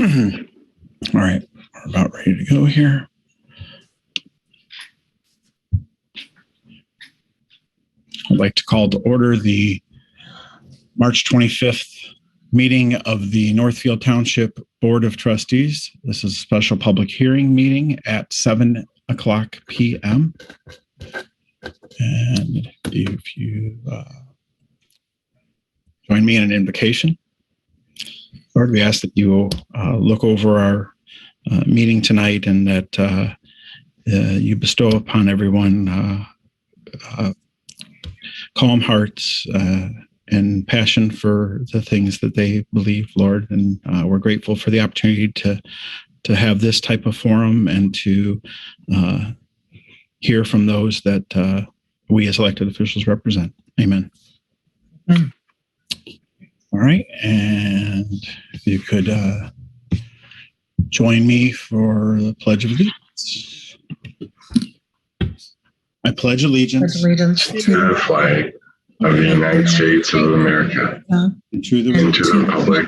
All right, we're about ready to go here. I'd like to call to order the March 25th meeting of the Northfield Township Board of Trustees. This is a special public hearing meeting at 7 o'clock p.m. And if you join me in an invocation. Lord, we ask that you look over our meeting tonight and that you bestow upon everyone calm hearts and passion for the things that they believe, Lord. And we're grateful for the opportunity to have this type of forum and to hear from those that we as elected officials represent. Amen. All right. And if you could join me for the Pledge of Allegiance. I pledge allegiance to the flag of the United States of America and to the republic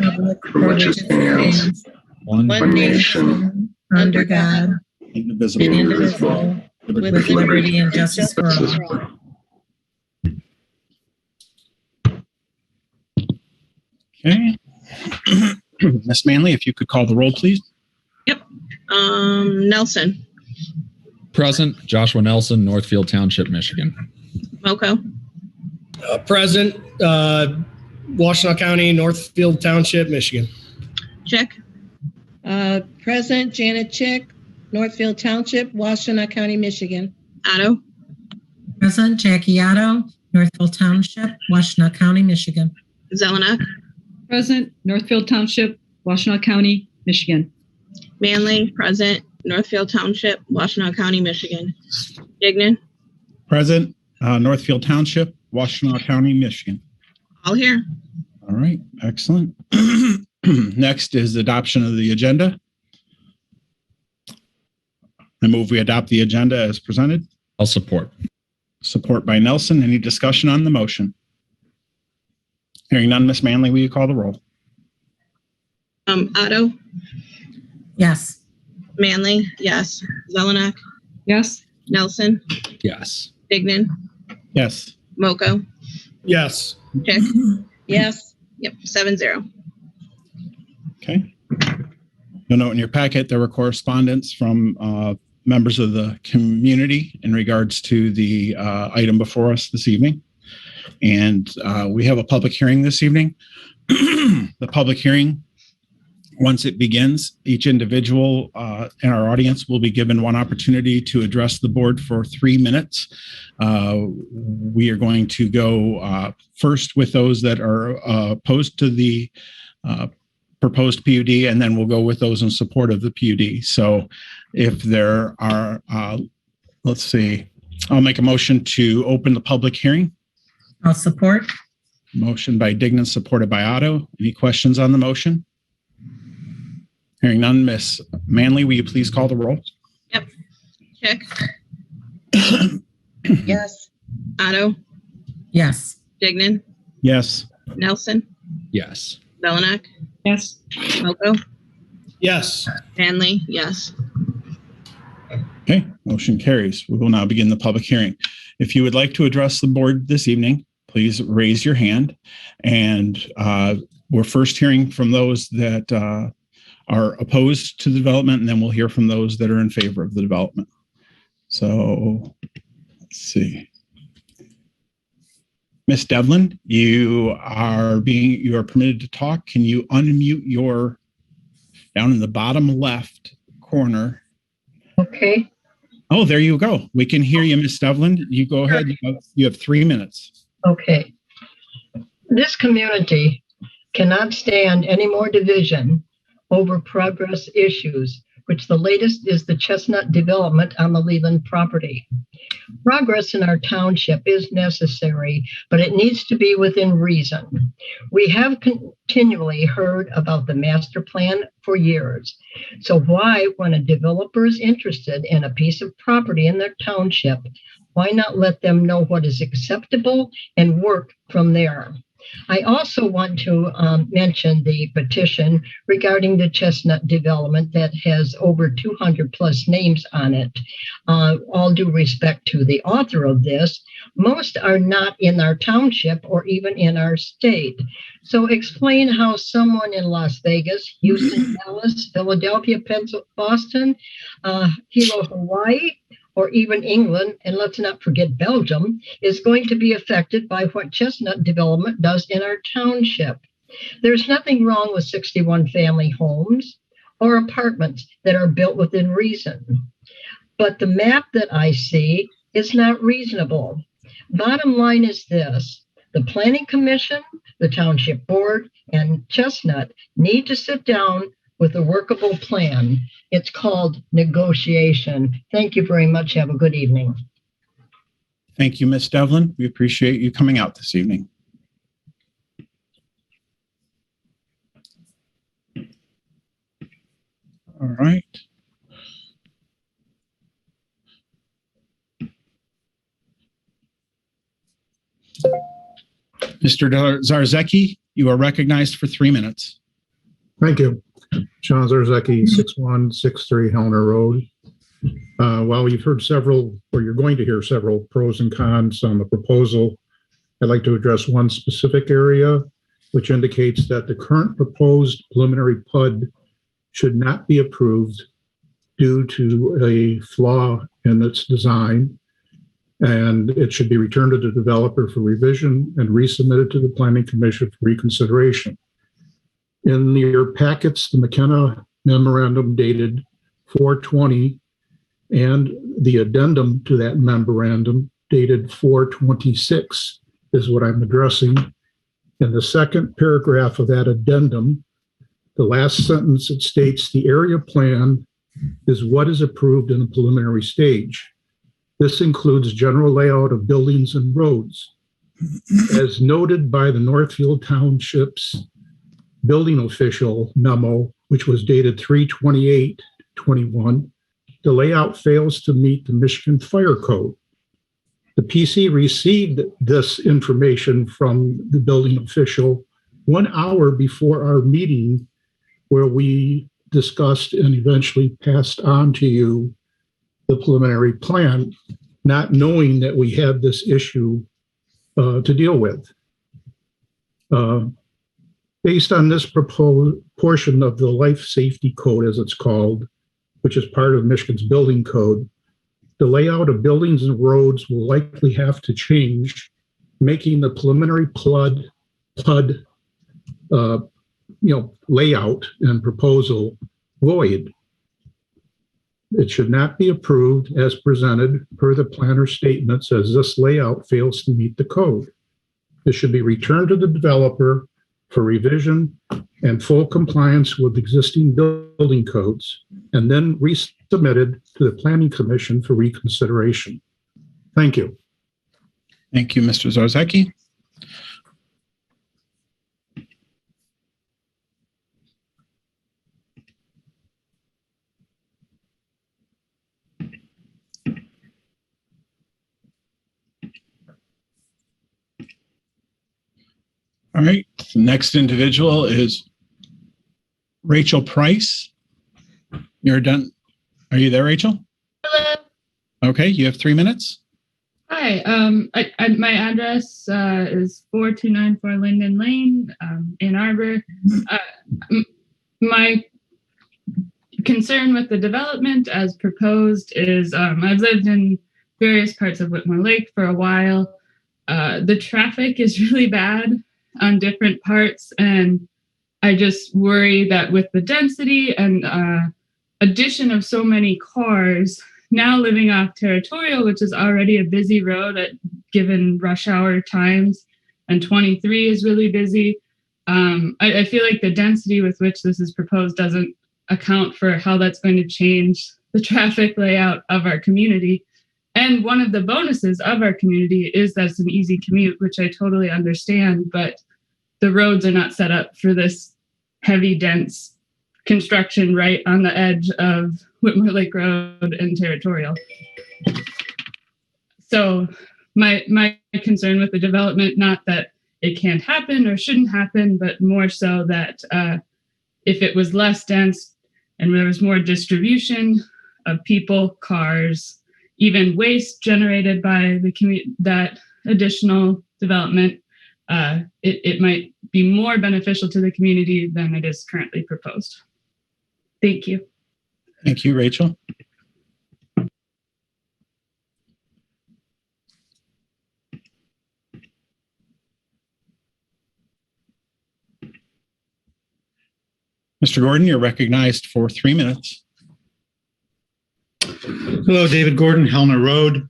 for which it stands, one nation, under God, indivisible, with liberty and justice for all. Okay. Ms. Manley, if you could call the roll, please. Yep. Nelson. Present. Joshua Nelson, Northfield Township, Michigan. Moko. Present. Washtenaw County, Northfield Township, Michigan. Chick. Present, Janet Chick, Northfield Township, Washtenaw County, Michigan. Otto. Present, Jackie Otto, Northfield Township, Washtenaw County, Michigan. Zelenak. Present, Northfield Township, Washtenaw County, Michigan. Manley. Present, Northfield Township, Washtenaw County, Michigan. Dignan. Present, Northfield Township, Washtenaw County, Michigan. All here. All right, excellent. Next is adoption of the agenda. I move we adopt the agenda as presented. I'll support. Support by Nelson. Any discussion on the motion? Hearing none, Ms. Manley, will you call the roll? Otto. Yes. Manley. Yes. Zelenak. Yes. Nelson. Yes. Dignan. Yes. Moko. Yes. Chick. Yes. Yep. 7-0. Okay. You'll note in your packet there were correspondence from members of the community in regards to the item before us this evening. And we have a public hearing this evening. The public hearing, once it begins, each individual in our audience will be given one opportunity to address the board for 3 minutes. We are going to go first with those that are opposed to the proposed PUD, and then we'll go with those in support of the PUD. So if there are, let's see, I'll make a motion to open the public hearing. I'll support. Motion by Dignan, supported by Otto. Any questions on the motion? Hearing none, Ms. Manley, will you please call the roll? Yep. Chick. Yes. Otto. Yes. Dignan. Yes. Nelson. Yes. Zelenak. Yes. Moko. Yes. Manley. Yes. Okay, motion carries. We will now begin the public hearing. If you would like to address the board this evening, please raise your hand. And we're first hearing from those that are opposed to the development, and then we'll hear from those that are in favor of the development. So let's see. Ms. Devlin, you are permitted to talk. Can you unmute your down in the bottom left corner? Okay. Oh, there you go. We can hear you, Ms. Devlin. You go ahead. You have 3 minutes. Okay. This community cannot stand any more division over progress issues, which the latest is the Chestnut development on the Leland property. Progress in our township is necessary, but it needs to be within reason. We have continually heard about the master plan for years. So why, when a developer is interested in a piece of property in their township, why not let them know what is acceptable and work from there? I also want to mention the petition regarding the Chestnut development that has over 200 plus names on it. All due respect to the author of this, most are not in our township or even in our state. So explain how someone in Las Vegas, Houston, Dallas, Philadelphia, Boston, Hilo, Hawaii, or even England, and let's not forget Belgium, is going to be affected by what Chestnut development does in our township. There's nothing wrong with 61 family homes or apartments that are built within reason. But the map that I see is not reasonable. Bottom line is this: the Planning Commission, the Township Board, and Chestnut need to sit down with a workable plan. It's called negotiation. Thank you very much. Have a good evening. Thank you, Ms. Devlin. We appreciate you coming out this evening. All right. Mr. Zarzecki, you are recognized for 3 minutes. Thank you. John Zarzecki, 6163 Helner Road. While you've heard several, or you're going to hear several pros and cons on the proposal, I'd like to address one specific area, which indicates that the current proposed preliminary PUD should not be approved due to a flaw in its design, and it should be returned to the developer for revision and resubmitted to the Planning Commission for reconsideration. In your packets, the McKenna memorandum dated 4/20 and the addendum to that memorandum dated 4/26 is what I'm addressing. In the second paragraph of that addendum, the last sentence, it states the area plan is what is approved in the preliminary stage. This includes general layout of buildings and roads. As noted by the Northfield Township's building official memo, which was dated 3/28/21, the layout fails to meet the Michigan Fire Code. The PC received this information from the building official 1 hour before our meeting, where we discussed and eventually passed on to you the preliminary plan, not knowing that we had this issue to deal with. Based on this proposed portion of the Life Safety Code, as it's called, which is part of Michigan's building code, the layout of buildings and roads will likely have to change, making the preliminary PUD layout and proposal void. It should not be approved as presented per the planner's statements, as this layout fails to meet the code. It should be returned to the developer for revision and full compliance with existing building codes, and then resubmitted to the Planning Commission for reconsideration. Thank you. Thank you, Mr. Zarzecki. All right, the next individual is Rachel Price. You're done. Are you there, Rachel? Hello. Okay, you have 3 minutes. Hi. My address is 4294 Linden Lane, Ann Arbor. My concern with the development as proposed is I've lived in various parts of Whitmore Lake for a while. The traffic is really bad on different parts, and I just worry that with the density and addition of so many cars, now living off Territorial, which is already a busy road at given rush hour times, and 23 is really busy, I feel like the density with which this is proposed doesn't account for how that's going to change the traffic layout of our community. And one of the bonuses of our community is that it's an easy commute, which I totally understand, but the roads are not set up for this heavy, dense construction right on the edge of Whitmore Lake Road and Territorial. So my concern with the development, not that it can't happen or shouldn't happen, but more so that if it was less dense and there was more distribution of people, cars, even waste generated by that additional development, it might be more beneficial to the community than it is currently proposed. Thank you. Thank you, Rachel. Mr. Gordon, you're recognized for 3 minutes. Hello, David Gordon, Helmer Road.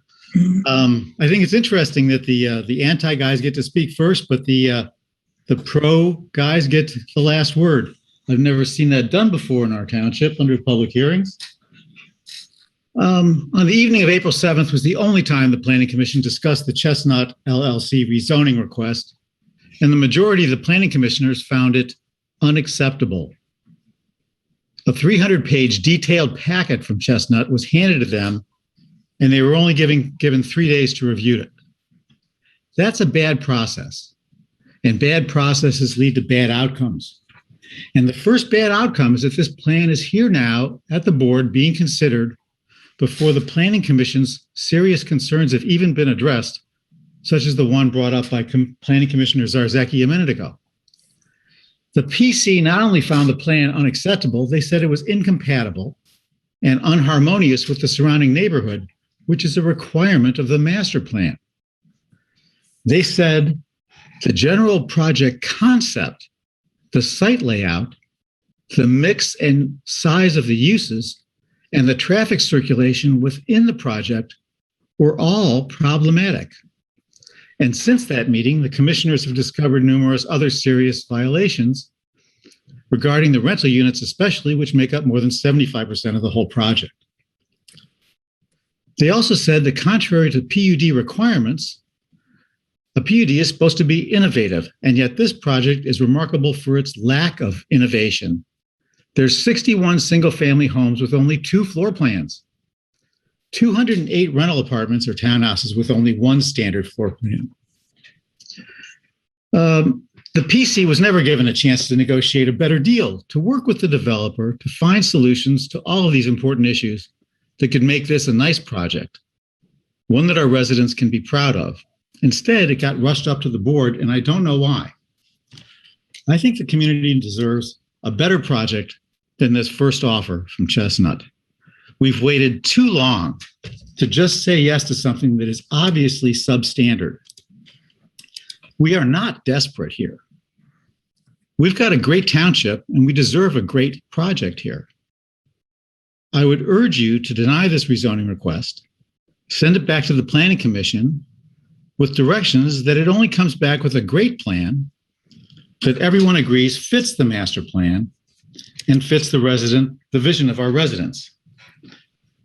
I think it's interesting that the anti guys get to speak first, but the pro guys get the last word. I've never seen that done before in our township under public hearings. On the evening of April 7th was the only time the Planning Commission discussed the Chestnut LLC rezoning request, and the majority of the planning commissioners found it unacceptable. A 300-page detailed packet from Chestnut was handed to them, and they were only given 3 days to review it. That's a bad process, and bad processes lead to bad outcomes. And the first bad outcome is that this plan is here now at the board being considered before the Planning Commission's serious concerns have even been addressed, such as the one brought up by Planning Commissioner Zarzecki a minute ago. The PC not only found the plan unacceptable, they said it was incompatible and unharmonious with the surrounding neighborhood, which is a requirement of the master plan. They said the general project concept, the site layout, the mix and size of the uses, and the traffic circulation within the project were all problematic. And since that meeting, the commissioners have discovered numerous other serious violations regarding the rental units, especially, which make up more than 75% of the whole project. They also said that contrary to PUD requirements, a PUD is supposed to be innovative, and yet this project is remarkable for its lack of innovation. There's 61 single-family homes with only 2 floor plans, 208 rental apartments or townhouses with only 1 standard floor plan. The PC was never given a chance to negotiate a better deal, to work with the developer, to find solutions to all of these important issues that could make this a nice project, one that our residents can be proud of. Instead, it got rushed up to the board, and I don't know why. I think the community deserves a better project than this first offer from Chestnut. We've waited too long to just say yes to something that is obviously substandard. We are not desperate here. We've got a great township, and we deserve a great project here. I would urge you to deny this rezoning request, send it back to the Planning Commission with directions that it only comes back with a great plan that everyone agrees fits the master plan and fits the vision of our residents.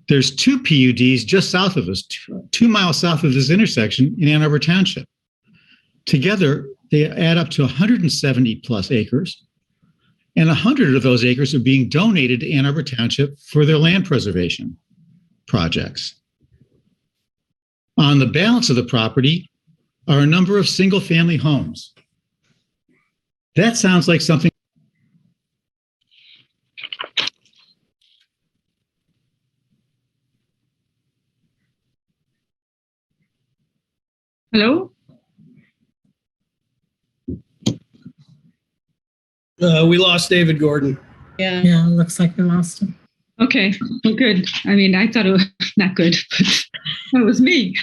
There's 2 PUDs just south of us, 2 miles south of this intersection in Ann Arbor Township. Together, they add up to 170 plus acres, and 100 of those acres are being donated to Ann Arbor Township for their land preservation projects. On the balance of the property are a number of single-family homes. That sounds like something. Hello? We lost David Gordon. Yeah. Yeah, looks like we lost him. Okay, well, good. I mean, I thought it was not good, but it was me.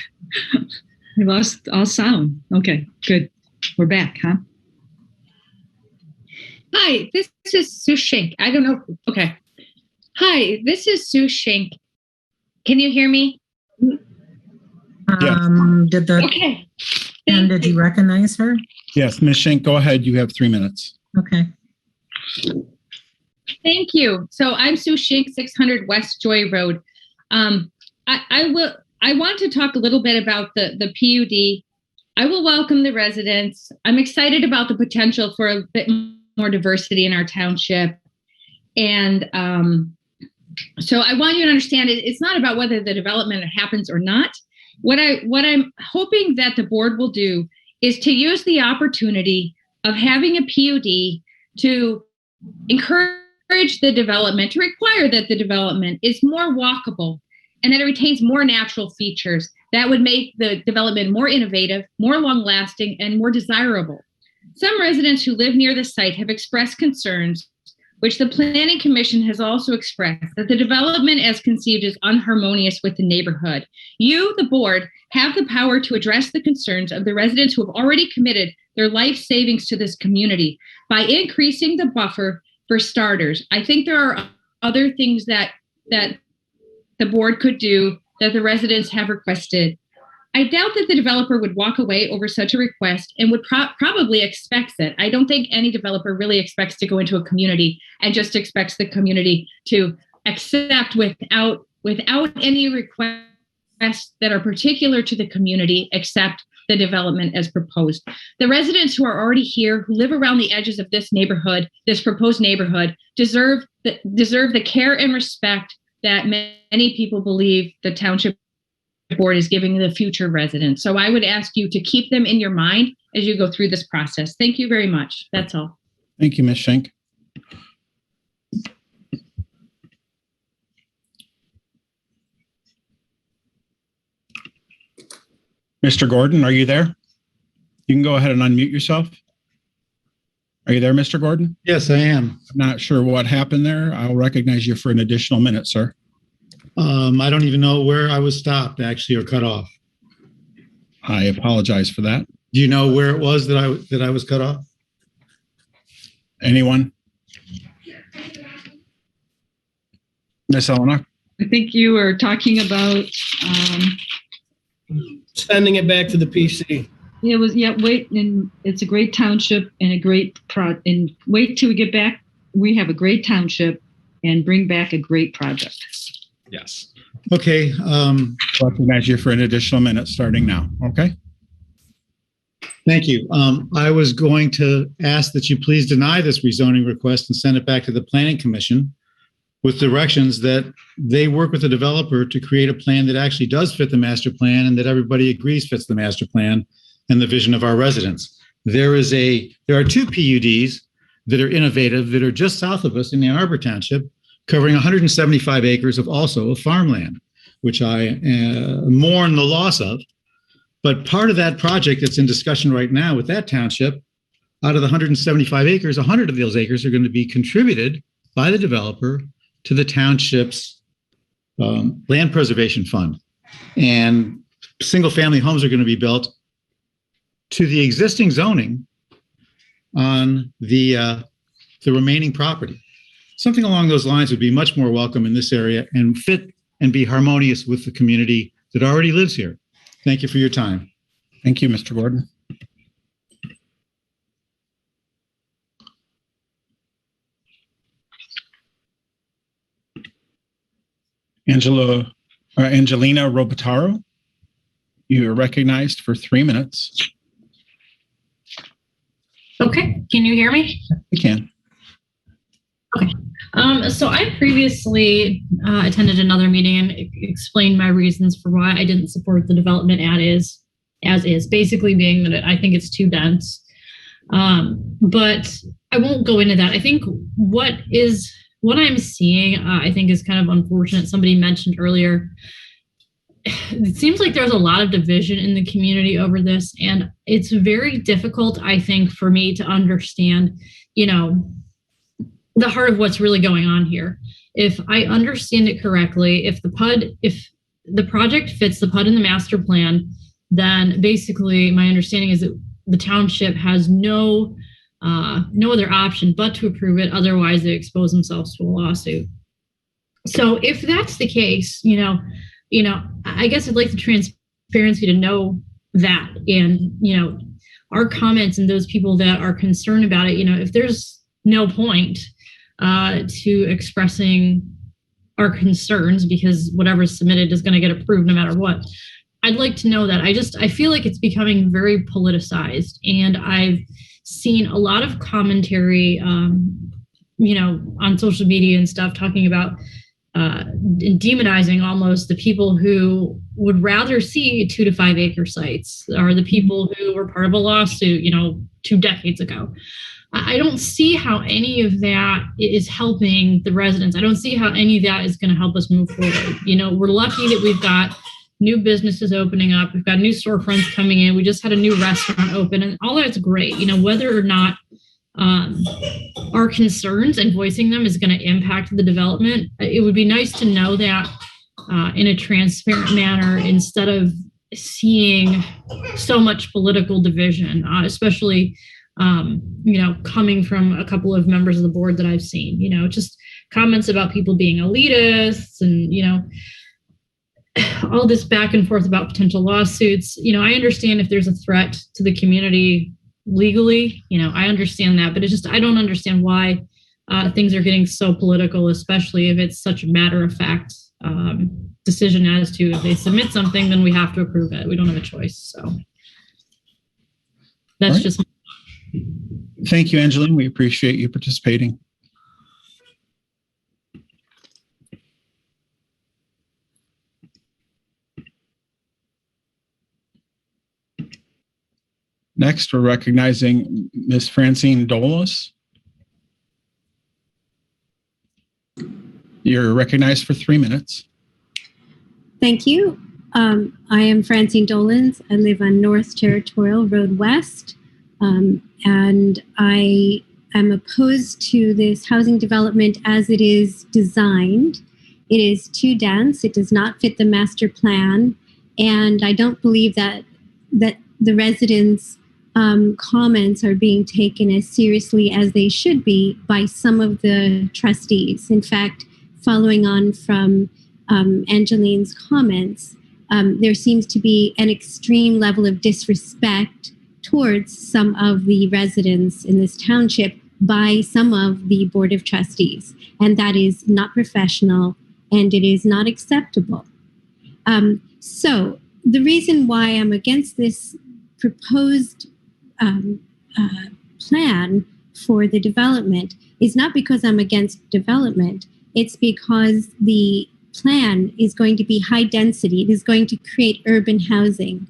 I lost all sound. Okay, good. We're back, huh? Hi, this is Sue Shink. I don't know. Okay. Hi, this is Sue Shink. Can you hear me? Okay. And did you recognize her? Yes, Ms. Shink, go ahead. You have 3 minutes. Okay. Thank you. So I'm Sue Shink, 600 West Joy Road. I want to talk a little bit about the PUD. I will welcome the residents. I'm excited about the potential for a bit more diversity in our township. And so I want you to understand it's not about whether the development happens or not. What I'm hoping that the board will do is to use the opportunity of having a PUD to encourage the development, to require that the development is more walkable and that it retains more natural features that would make the development more innovative, more long-lasting, and more desirable. Some residents who live near the site have expressed concerns, which the Planning Commission has also expressed, that the development as conceived is unharmonious with the neighborhood. You, the board, have the power to address the concerns of the residents who have already committed their life savings to this community by increasing the buffer for starters. I think there are other things that the board could do that the residents have requested. I doubt that the developer would walk away over such a request and would probably expect it. I don't think any developer really expects to go into a community and just expects the community to accept without any requests that are particular to the community, except the development as proposed. The residents who are already here, who live around the edges of this neighborhood, this proposed neighborhood, deserve the care and respect that many people believe the Township Board is giving the future residents. So I would ask you to keep them in your mind as you go through this process. Thank you very much. That's all. Thank you, Ms. Shink. Mr. Gordon, are you there? You can go ahead and unmute yourself. Are you there, Mr. Gordon? Yes, I am. I'm not sure what happened there. I'll recognize you for an additional minute, sir. I don't even know where I was stopped, actually, or cut off. I apologize for that. Do you know where it was that I was cut off? Anyone? Miss Eleanor? I think you were talking about Sending it back to the PC. it was wait, and it's a great township and a great and wait till we get back. We have a great township and bring back a great project. Yes. Okay. Recognize you for an additional minute starting now. Okay. Thank you. I was going to ask that you please deny this rezoning request and send it back to the Planning Commission with directions that they work with the developer to create a plan that actually does fit the master plan and that everybody agrees fits the master plan and the vision of our residents. There are two PUDs that are innovative that are just south of us in Ann Arbor Township, covering 175 acres of also of farmland, which I mourn the loss of. But part of that project that's in discussion right now with that township, out of the 175 acres, 100 of those acres are going to be contributed by the developer to the township's land preservation fund. And single-family homes are going to be built to the existing zoning on the remaining property. Something along those lines would be much more welcome in this area and fit and be harmonious with the community that already lives here. Thank you for your time. Thank you, Mr. Gordon. Angelina Robataro, you are recognized for 3 minutes. Okay, can you hear me? We can. Okay. So I previously attended another meeting and explained my reasons for why I didn't support the development as is, basically being that I think it's too dense. But I won't go into that. I think what I'm seeing, I think is kind of unfortunate. Somebody mentioned earlier, it seems like there's a lot of division in the community over this, and it's very difficult, I think, for me to understand, the heart of what's really going on here. If I understand it correctly, if the project fits the PUD in the master plan, then basically my understanding is that the township has no other option but to approve it. Otherwise, they expose themselves to a lawsuit. So if that's the case, I guess I'd like the transparency to know that, and our comments and those people that are concerned about it. If there's no point to expressing our concerns because whatever's submitted is going to get approved no matter what. I'd like to know that. I feel like it's becoming very politicized, and I've seen a lot of commentary, on social media and stuff talking about demonizing almost the people who would rather see 2 to 5 acre sites, are the people who were part of a lawsuit, 2 decades ago. I don't see how any of that is helping the residents. I don't see how any of that is going to help us move forward. We're lucky that we've got new businesses opening up. We've got new storefronts coming in. We just had a new restaurant open, and all that's great. Whether or not our concerns and voicing them is going to impact the development, it would be nice to know that in a transparent manner instead of seeing so much political division, especially coming from a couple of members of the board that I've seen, just comments about people being elitists and, all this back and forth about potential lawsuits. I understand if there's a threat to the community legally, I understand that, but I don't understand why things are getting so political, especially if it's such a matter of fact decision as to if they submit something, then we have to approve it. We don't have a choice. So that's right. Just. Thank you, Angelina. We appreciate you participating. Next, we're recognizing Ms. Francine Dolins. You're recognized for 3 minutes. Thank you. I am Francine Dolins. I live on North Territorial Road West. And I am opposed to this housing development as it is designed. It is too dense. It does not fit the master plan. And I don't believe that the residents' comments are being taken as seriously as they should be by some of the trustees. In fact, following on from Angelina's comments, there seems to be an extreme level of disrespect towards some of the residents in this township by some of the Board of Trustees. And that is not professional and it is not acceptable. So the reason why I'm against this proposed plan for the development is not because I'm against development. It's because the plan is going to be high density. It is going to create urban housing.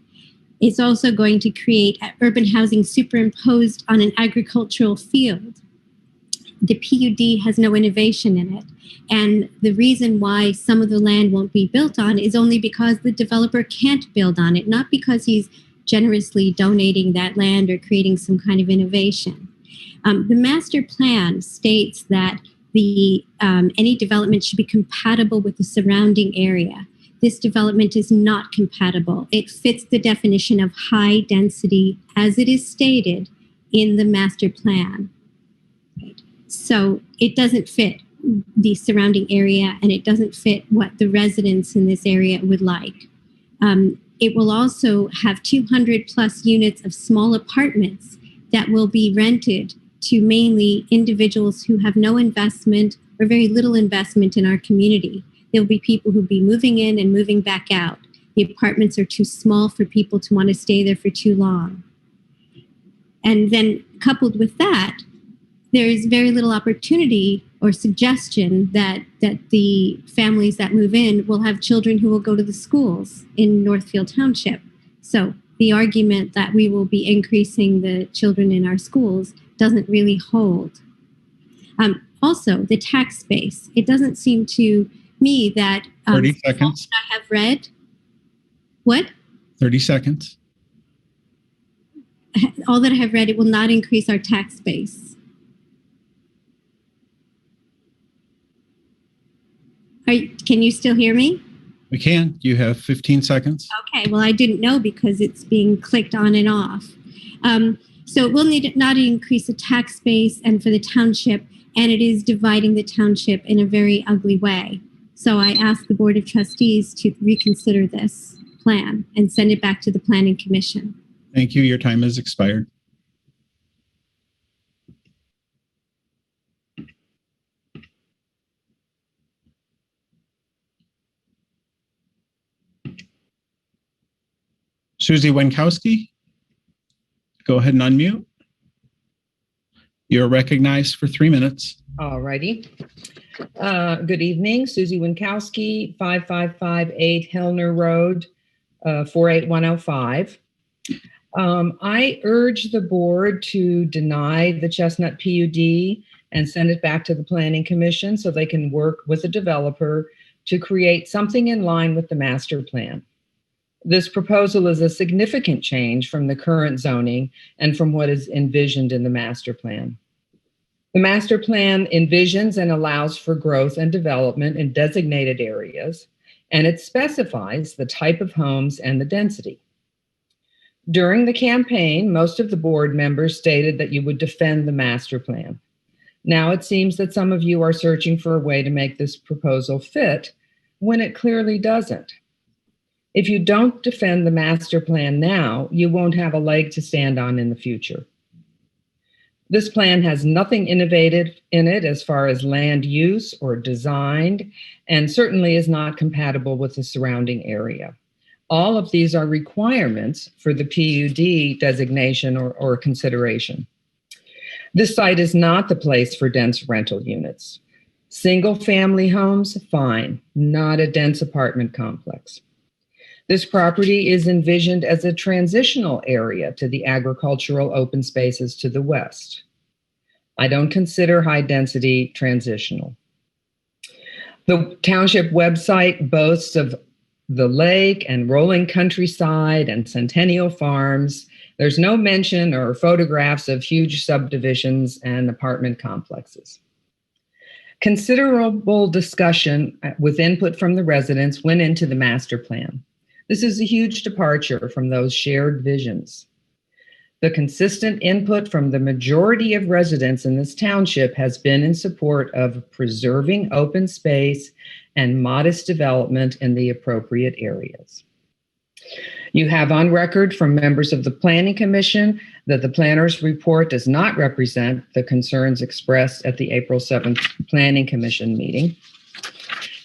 It's also going to create urban housing superimposed on an agricultural field. The PUD has no innovation in it. And the reason why some of the land won't be built on is only because the developer can't build on it, not because he's generously donating that land or creating some kind of innovation. The master plan states that any development should be compatible with the surrounding area. This development is not compatible. It fits the definition of high density as it is stated in the master plan. Right. So it doesn't fit the surrounding area and it doesn't fit what the residents in this area would like. It will also have 200 plus units of small apartments that will be rented to mainly individuals who have no investment or very little investment in our community. There will be people who will be moving in and moving back out. The apartments are too small for people to want to stay there for too long. And then coupled with that, there is very little opportunity or suggestion that the families that move in will have children who will go to the schools in Northfield Township. So the argument that we will be increasing the children in our schools doesn't really hold. Also, the tax base. It doesn't seem to me that 30 seconds. I have read. What? 30 seconds. All that I have read, it will not increase our tax base. Can you still hear me? We can. You have 15 seconds. Okay, well, I didn't know because it's being clicked on and off. So it will not increase the tax base and for the township, and it is dividing the township in a very ugly way. So I ask the Board of Trustees to reconsider this plan and send it back to the Planning Commission. Thank you. Your time has expired. Suzy Weinckowski, go ahead and unmute. You're recognized for 3 minutes. All righty. Good evening, Suzy Weinckowski, 5558 Hellner Road, 48105. I urge the board to deny the Chestnut PUD and send it back to the Planning Commission so they can work with the developer to create something in line with the master plan. This proposal is a significant change from the current zoning and from what is envisioned in the master plan. The master plan envisions and allows for growth and development in designated areas, and it specifies the type of homes and the density. During the campaign, most of the board members stated that you would defend the master plan. Now it seems that some of you are searching for a way to make this proposal fit when it clearly doesn't. If you don't defend the master plan now, you won't have a leg to stand on in the future. This plan has nothing innovative in it as far as land use or design, and certainly is not compatible with the surrounding area. All of these are requirements for the PUD designation or consideration. This site is not the place for dense rental units. Single-family homes, fine, not a dense apartment complex. This property is envisioned as a transitional area to the agricultural open spaces to the west. I don't consider high density transitional. The township website boasts of the lake and rolling countryside and centennial farms. There's no mention or photographs of huge subdivisions and apartment complexes. Considerable discussion with input from the residents went into the master plan. This is a huge departure from those shared visions. The consistent input from the majority of residents in this township has been in support of preserving open space and modest development in the appropriate areas. You have on record from members of the Planning Commission that the planner's report does not represent the concerns expressed at the April 7th Planning Commission meeting.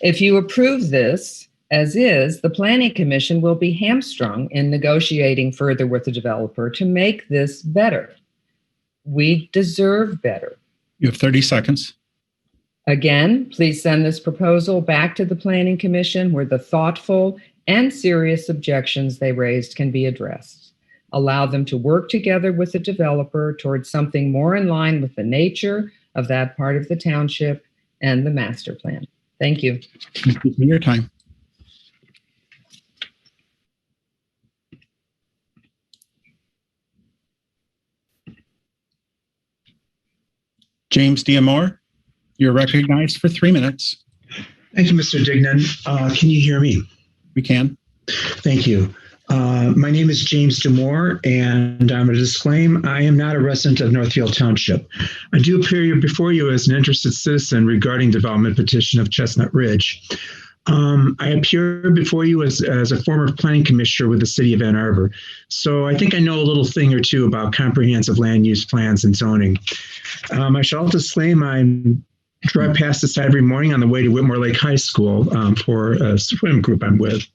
If you approve this, as is, the Planning Commission will be hamstrung in negotiating further with the developer to make this better. We deserve better. You have 30 seconds. Again, please send this proposal back to the Planning Commission where the thoughtful and serious objections they raised can be addressed. Allow them to work together with the developer towards something more in line with the nature of that part of the township and the master plan. Thank you. Thank you for your time. James Diamore, you're recognized for 3 minutes. Thank you, Mr. Dignan. Can you hear me? We can. Thank you. My name is James Diamore, and I'm going to disclaim I am not a resident of Northfield Township. I do appear before you as an interested citizen regarding development petition of Chestnut Ridge. I appear before you as a former planning commissioner with the city of Ann Arbor. So I think I know a little thing or two about comprehensive land use plans and zoning. I shall disclaim I drive past this every morning on the way to Whitmore Lake High School for a swim group I'm with.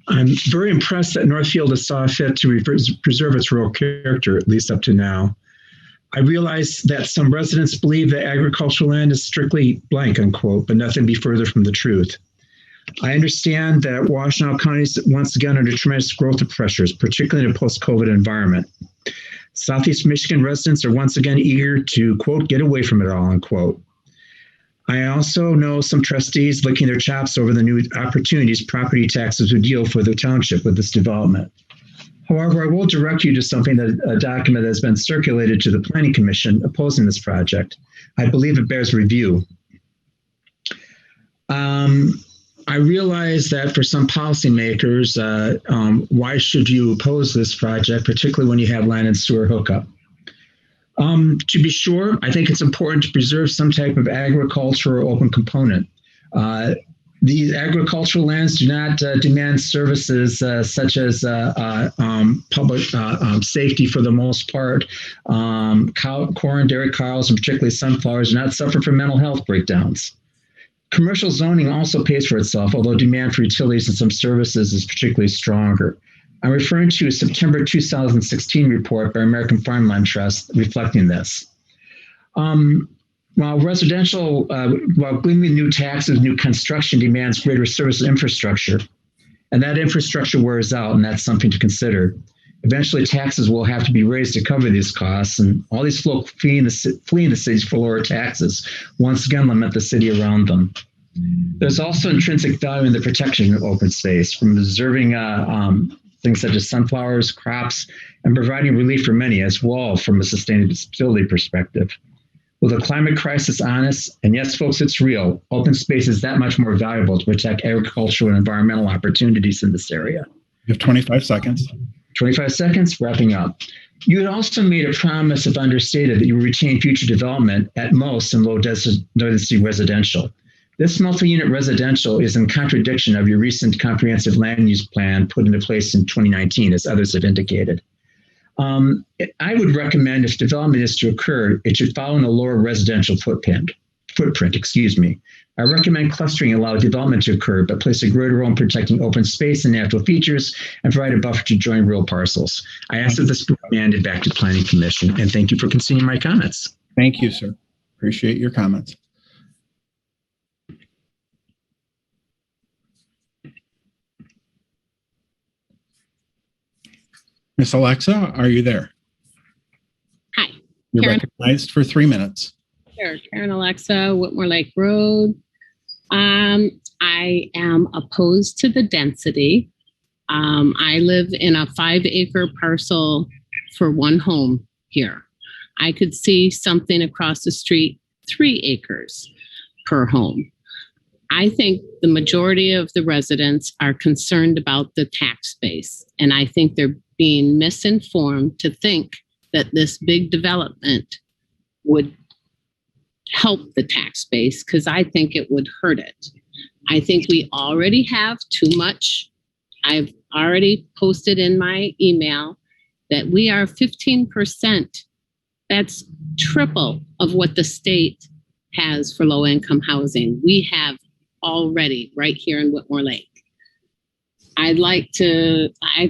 I'm very impressed that Northfield has saw fit to preserve its rural character, at least up to now. I realize that some residents believe that agricultural land is strictly blank, unquote, but nothing be further from the truth. I understand that Washtenaw County is once again under tremendous growth pressures, particularly in a post-COVID environment. Southeast Michigan residents are once again eager to, quote, get away from it all, unquote. I also know some trustees licking their chops over the new opportunities property taxes would yield for the township with this development. However, I will direct you to something a document that has been circulated to the Planning Commission opposing this project. I believe it bears review. I realize that for some policymakers, why should you oppose this project, particularly when you have land and sewer hookup? To be sure, I think it's important to preserve some type of agricultural open component. These agricultural lands do not demand services such as public safety for the most part. Corn, dairy cows, and particularly sunflowers do not suffer from mental health breakdowns. Commercial zoning also pays for itself, although demand for utilities and some services is particularly stronger. I'm referring to a September 2016 report by American Farmland Trust reflecting this. While gleaming new taxes, new construction demands greater service infrastructure, and that infrastructure wears out, and that's something to consider. Eventually, taxes will have to be raised to cover these costs, and all these folks fleeing the cities for lower taxes once again limit the city around them. There's also intrinsic value in the protection of open space, from preserving things such as sunflowers, crops, and providing relief for many as well from a sustainability perspective. With a climate crisis on us, and yes, folks, it's real, open space is that much more valuable to protect agricultural and environmental opportunities in this area. You have 25 seconds. 25 seconds, wrapping up. You had also made a promise, if understated, that you would retain future development at most in low density residential. This multi-unit residential is in contradiction of your recent comprehensive land use plan put into place in 2019, as others have indicated. I would recommend if development is to occur, it should follow in a lower residential footprint. I recommend clustering allow development to occur, but place a greater role in protecting open space and natural features and provide a buffer to join real parcels. I ask that this be remanded back to Planning Commission, and thank you for considering my comments. Thank you, sir. Appreciate your comments. Miss Alexa, are you there? Hi. You're Karen. recognized for 3 minutes. Sure. Karen Alexa, Whitmore Lake Road. I am opposed to the density. I live in a 5-acre parcel for one home here. I could see something across the street, 3 acres per home. I think the majority of the residents are concerned about the tax base, and I think they're being misinformed to think that this big development would help the tax base, because I think it would hurt it. I think we already have too much. I've already posted in my email that we are 15%. That's triple of what the state has for low-income housing. We have already right here in Whitmore Lake. I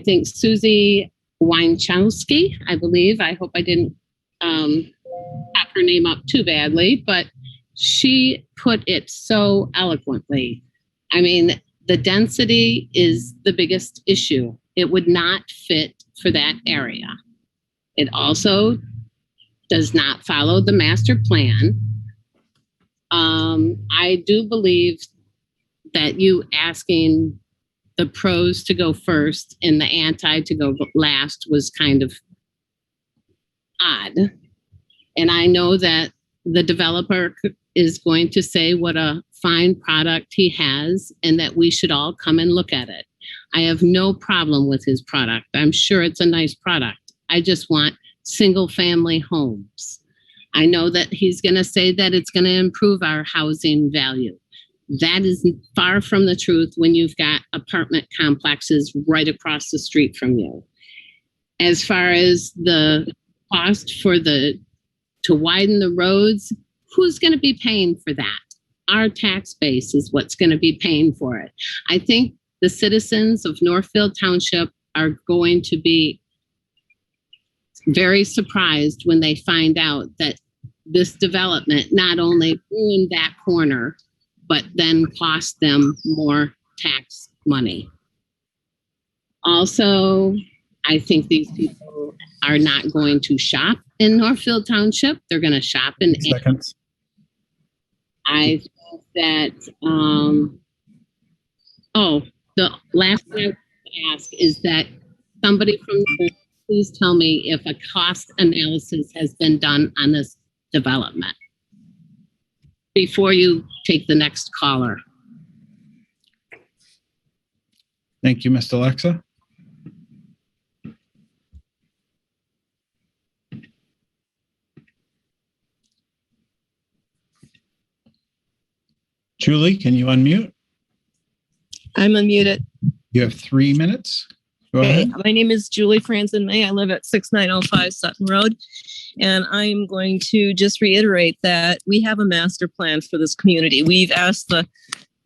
think Suzy Weinckowski, I hope I didn't have her name up too badly, but she put it so eloquently. I mean, the density is the biggest issue. It would not fit for that area. It also does not follow the master plan. I do believe that you asking the pros to go first and the anti to go last was kind of odd. And I know that the developer is going to say what a fine product he has and that we should all come and look at it. I have no problem with his product. I'm sure it's a nice product. I just want single family homes. I know that he's going to say that it's going to improve our housing value. That is far from the truth when you've got apartment complexes right across the street from you. As far as the cost to widen the roads, who's going to be paying for that? Our tax base is what's going to be paying for it. I think the citizens of Northfield Township are going to be very surprised when they find out that this development not only ruined that corner, but then cost them more tax money. Also, I think these people are not going to shop in Northfield Township. They're going to shop in. Seconds. I think that, the last thing I would ask is that somebody from the board, please tell me if a cost analysis has been done on this development before you take the next caller. Thank you, Ms. Alexa. Julie, can you unmute? I'm unmuted. You have 3 minutes. Go ahead. My name is Julie Franzenmay. I live at 6905 Sutton Road. And I'm going to just reiterate that we have a master plan for this community. We've asked the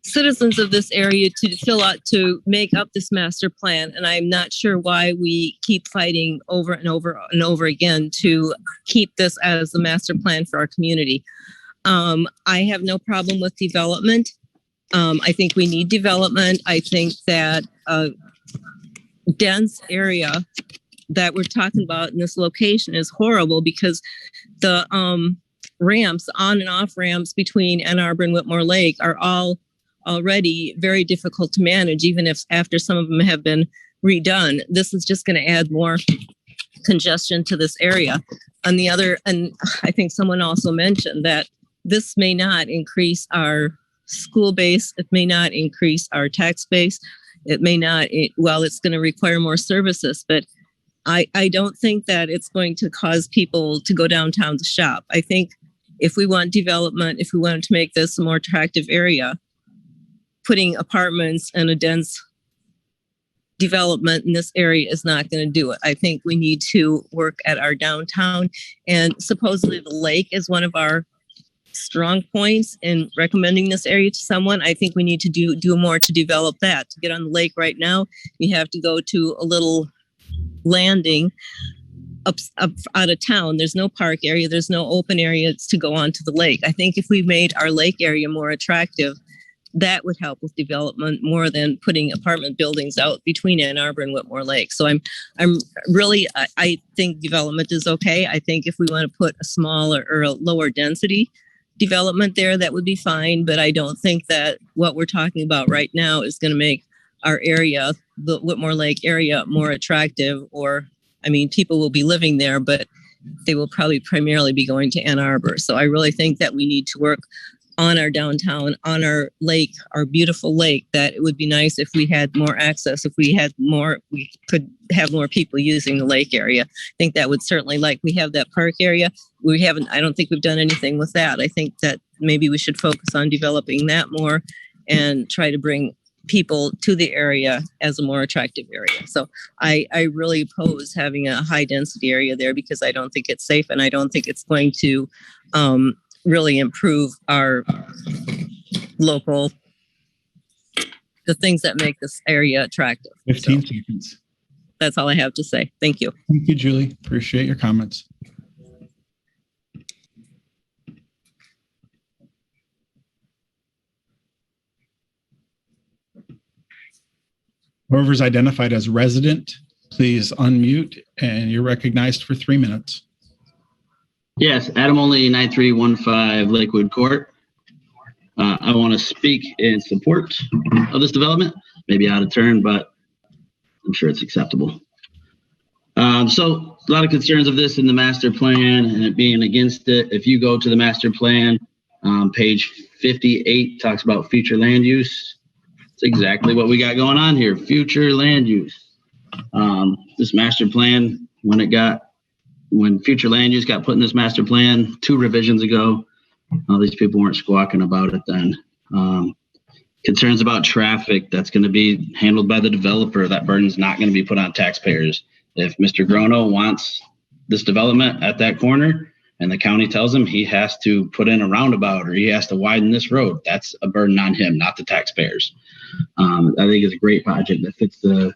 citizens of this area to fill out to make up this master plan. And I'm not sure why we keep fighting over and over and over again to keep this as the master plan for our community. I have no problem with development. I think we need development. I think that a dense area that we're talking about in this location is horrible because the ramps, on and off ramps between Ann Arbor and Whitmore Lake are all already very difficult to manage, even if after some of them have been redone. This is just going to add more congestion to this area. On the other, and I think someone also mentioned that this may not increase our school base. It may not increase our tax base. It may not, it's going to require more services, but I don't think that it's going to cause people to go downtown to shop. I think if we want development, if we wanted to make this a more attractive area, putting apartments and a dense development in this area is not going to do it. I think we need to work at our downtown, and supposedly the lake is one of our strong points in recommending this area to someone. I think we need to do more to develop that. To get on the lake right now, you have to go to a little landing up out of town. There's no park area. There's no open areas to go onto the lake. I think if we made our lake area more attractive, that would help with development more than putting apartment buildings out between Ann Arbor and Whitmore Lake. So I'm really, I think development is okay. I think if we want to put a smaller or a lower density development there, that would be fine. But I don't think that what we're talking about right now is going to make our area, the Whitmore Lake area, more attractive. Or, I mean, people will be living there, but they will probably primarily be going to Ann Arbor. So I really think that we need to work on our downtown, on our lake, our beautiful lake, that it would be nice if we had more access, if we had more, we could have more people using the lake area. I think that would certainly, like we have that park area. I don't think we've done anything with that. I think that maybe we should focus on developing that more and try to bring people to the area as a more attractive area. So I really oppose having a high density area there because I don't think it's safe, and I don't think it's going to really improve our local, the things that make this area attractive. 15 seconds. That's all I have to say. Thank you. Thank you, Julie. Appreciate your comments. Whoever's identified as resident, please unmute, and you're recognized for 3 minutes. Yes, Adam Olney, 9315 Lakewood Court. I want to speak in support of this development. Maybe out of turn, but I'm sure it's acceptable. So a lot of concerns of this in the master plan and it being against it. If you go to the master plan, page 58 talks about future land use. It's exactly what we got going on here, future land use. This master plan, when future land use got put in this master plan 2 revisions ago, all these people weren't squawking about it then. Concerns about traffic, that's going to be handled by the developer. That burden's not going to be put on taxpayers. If Mr. Grono wants this development at that corner and the county tells him he has to put in a roundabout or he has to widen this road, that's a burden on him, not the taxpayers. I think it's a great project that fits the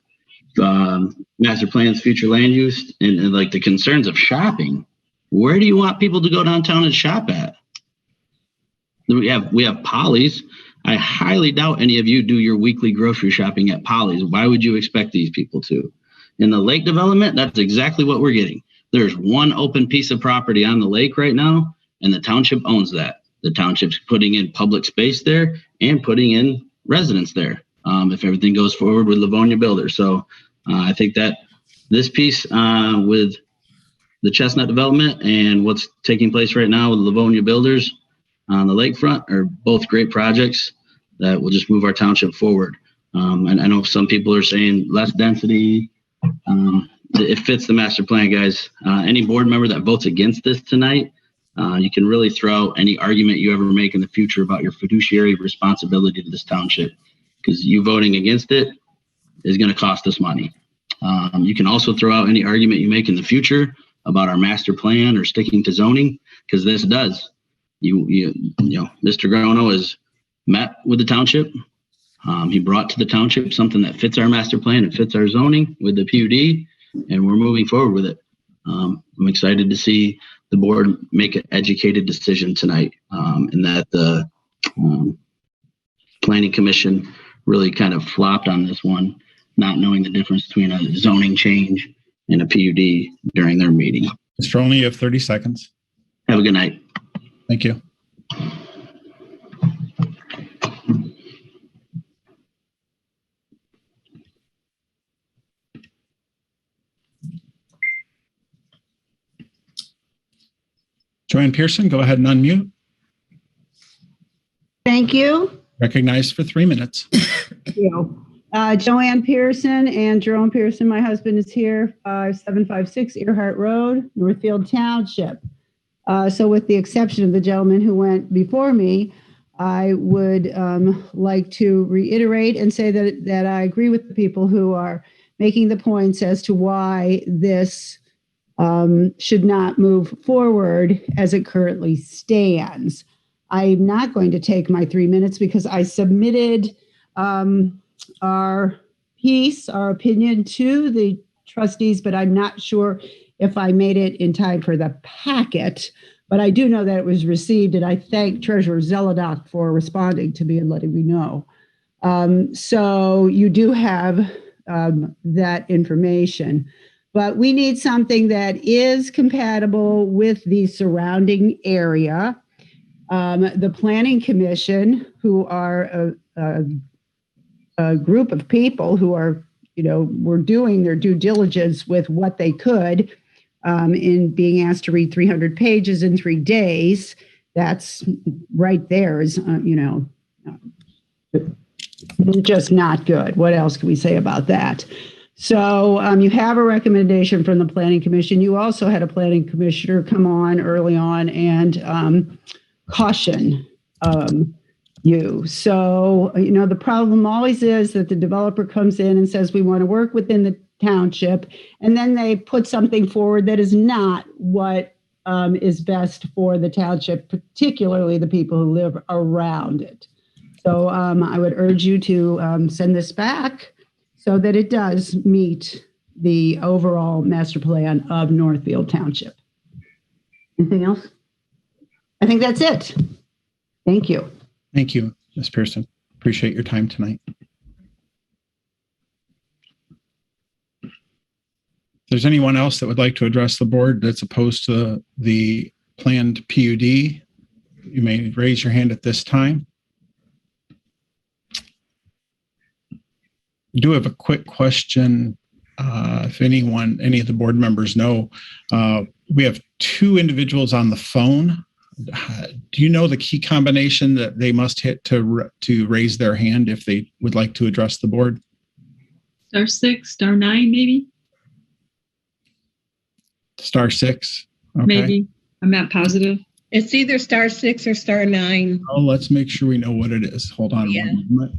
master plan's future land use and like the concerns of shopping. Where do you want people to go downtown and shop at? We have Pollys. I highly doubt any of you do your weekly grocery shopping at Pollys. Why would you expect these people to? In the lake development, that's exactly what we're getting. There's one open piece of property on the lake right now, and the township owns that. The township's putting in public space there and putting in residents there. If everything goes forward with Livonia Builders. So I think that this piece with the Chestnut development and what's taking place right now with Livonia Builders on the lakefront are both great projects that will just move our township forward. And I know some people are saying less density. It fits the master plan, guys. Any board member that votes against this tonight, you can really throw out any argument you ever make in the future about your fiduciary responsibility to this township, because you voting against it is going to cost us money. You can also throw out any argument you make in the future about our master plan or sticking to zoning, because this does. You know, Mr. Grono has met with the township. He brought to the township something that fits our master plan and fits our zoning with the PUD, and we're moving forward with it. I'm excited to see the board make an educated decision tonight, and that the Planning Commission really kind of flopped on this one, not knowing the difference between a zoning change and a PUD during their meeting. Mr. Olney, you have 30 seconds. Have a good night. Thank you. Joanne Pierson, go ahead and unmute. Thank you. Recognized for 3 minutes. Thank you. Joanne Pierson and Jerome Pierson, my husband, is here, 5756 Earhart Road, Northfield Township. So with the exception of the gentleman who went before me, I would like to reiterate and say that I agree with the people who are making the points as to why this should not move forward as it currently stands. I'm not going to take my 3 minutes because I submitted our opinion to the trustees, but I'm not sure if I made it in time for the packet. But I do know that it was received, and I thank Treasurer Zelodok for responding to me and letting me know. So you do have that information. But we need something that is compatible with the surrounding area. The Planning Commission, who are a group of people who are, were doing their due diligence with what they could in being asked to read 300 pages in 3 days. That's right there is, just not good. What else can we say about that? So you have a recommendation from the Planning Commission. You also had a Planning Commissioner come on early on and caution you. So, the problem always is that the developer comes in and says, we want to work within the township, and then they put something forward that is not what is best for the township, particularly the people who live around it. So I would urge you to send this back so that it does meet the overall master plan of Northfield Township. Anything else? I think that's it. Thank you. Thank you, Ms. Pierson. Appreciate your time tonight. If there's anyone else that would like to address the board that's opposed to the planned PUD, you may raise your hand at this time. I do have a quick question. If any of the board members know, we have 2 individuals on the phone. Do you know the key combination that they must hit to raise their hand if they would like to address the board? *6, *9, maybe? *6. Okay. Maybe. I'm not positive. It's either *6 or *9. Oh, let's make sure we know what it is. Hold on one moment.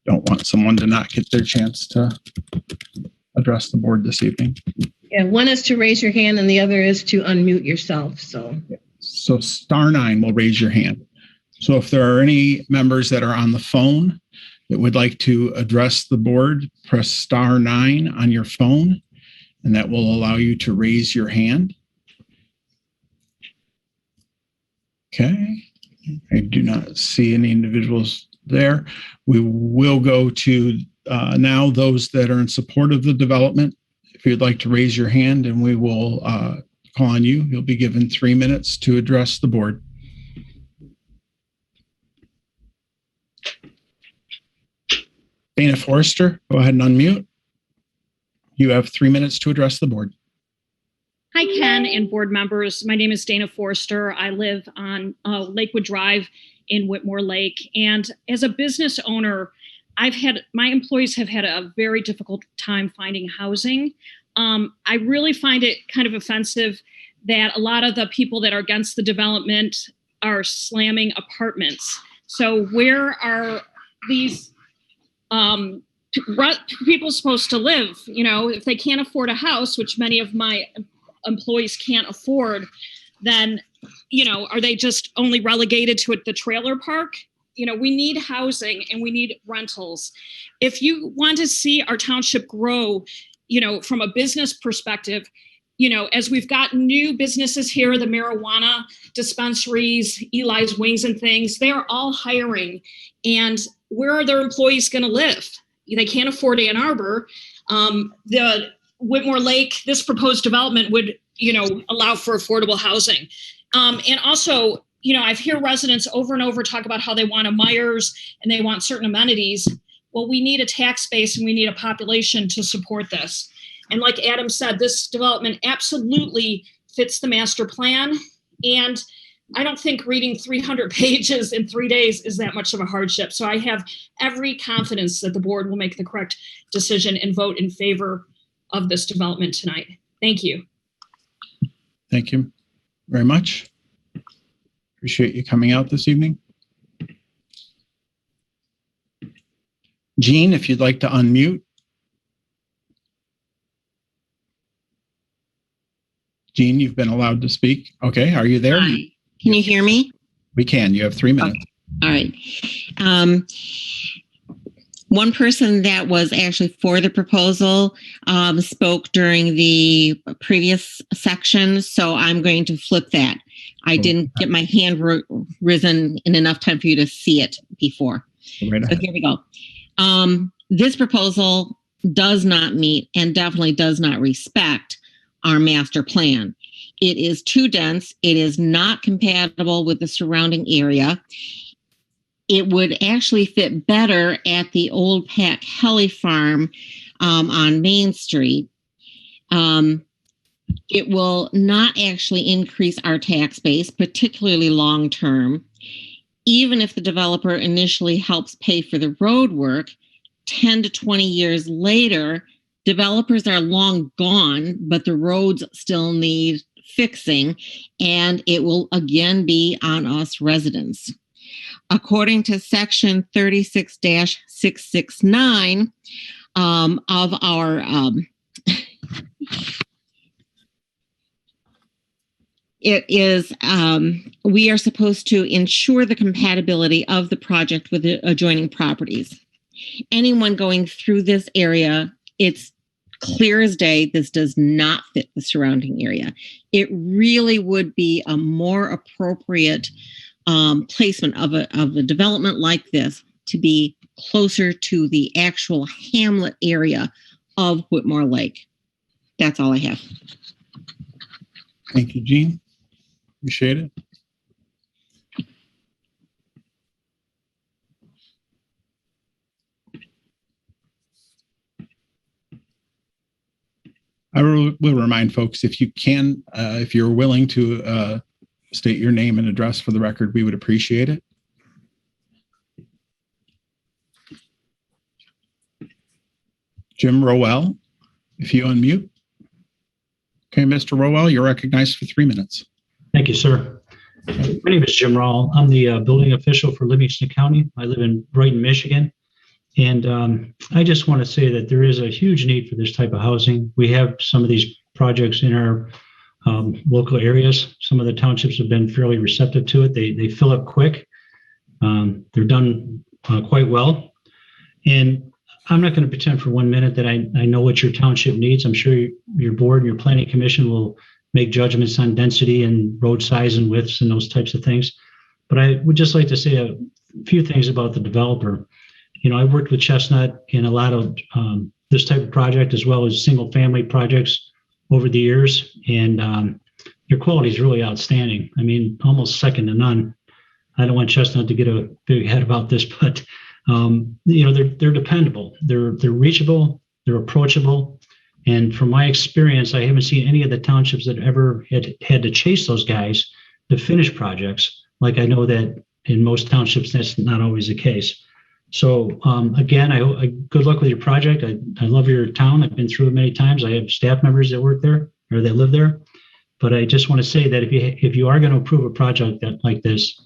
Don't want someone to not get their chance to address the board this evening. Yeah, one is to raise your hand and the other is to unmute yourself. So *9 will raise your hand. So if there are any members that are on the phone that would like to address the board, press *9 on your phone, and that will allow you to raise your hand. Okay. I do not see any individuals there. We will go to now those that are in support of the development. If you'd like to raise your hand, and we will call on you. You'll be given 3 minutes to address the board. Dana Forrester, go ahead and unmute. You have 3 minutes to address the board. Hi, Ken and board members. My name is Dana Forrester. I live on Lakewood Drive in Whitmore Lake. And as a business owner, my employees have had a very difficult time finding housing. I really find it kind of offensive that a lot of the people that are against the development are slamming apartments. So where are these people supposed to live? If they can't afford a house, which many of my employees can't afford, then, are they just only relegated to the trailer park? We need housing and we need rentals. If you want to see our township grow, from a business perspective, as we've got new businesses here, the marijuana dispensaries, Eli's Wings and things, they're all hiring. And where are their employees going to live? They can't afford Ann Arbor. The Whitmore Lake, this proposed development would, allow for affordable housing. And also, I've heard residents over and over talk about how they want a Myers and they want certain amenities. Well, we need a tax base and we need a population to support this. And like Adam said, this development absolutely fits the master plan. And I don't think reading 300 pages in 3 days is that much of a hardship. So I have every confidence that the board will make the correct decision and vote in favor of this development tonight. Thank you. Thank you very much. Appreciate you coming out this evening. Jean, if you'd like to unmute. Jean, you've been allowed to speak. Okay, are you there? Hi. Can you hear me? We can. You have 3 minutes. Okay. All right. One person that was actually for the proposal spoke during the previous section, so I'm going to flip that. I didn't get my hand risen in enough time for you to see it before. Right so here we go. This proposal does not meet and definitely does not respect our master plan. It is too dense. It is not compatible with the surrounding area. It would actually fit better at the old Pat Kelley farm on Main Street. It will not actually increase our tax base, particularly long term. Even if the developer initially helps pay for the road work, 10 to 20 years later, developers are long gone, but the roads still need fixing, and it will again be on us residents. According to section 36-669 of our it is, we are supposed to ensure the compatibility of the project with the adjoining properties. Anyone going through this area, it's clear as day, this does not fit the surrounding area. It really would be a more appropriate placement of a development like this to be closer to the actual hamlet area of Whitmore Lake. That's all I have. Thank you, Jean. Appreciate it. I will remind folks, if you can, if you're willing to state your name and address for the record, we would appreciate it. Jim Rowell, if you unmute. Okay, Mr. Rowell, you're recognized for 3 minutes. Thank you, sir. My name is Jim Rowell. I'm the building official for Livingston County. I live in Brighton, Michigan. And I just want to say that there is a huge need for this type of housing. We have some of these projects in our local areas. Some of the townships have been fairly receptive to it. They fill up quick. They're done quite well. And I'm not going to pretend for 1 minute that I know what your township needs. I'm sure your board and your planning commission will make judgments on density and road size and widths and those types of things. But I would just like to say a few things about the developer. You know, I worked with Chestnut in a lot of this type of project as well as single family projects over the years. And your quality is really outstanding. I mean, almost second to none. I don't want Chestnut to get a big head about this, but you know, they're dependable. They're reachable. They're approachable. And from my experience, I haven't seen any of the townships that ever had to chase those guys to finish projects. Like I know that in most townships, that's not always the case. So again, I good luck with your project. I love your town. I've been through it many times. I have staff members that work there or that live there. But I just want to say that if you are going to approve a project like this,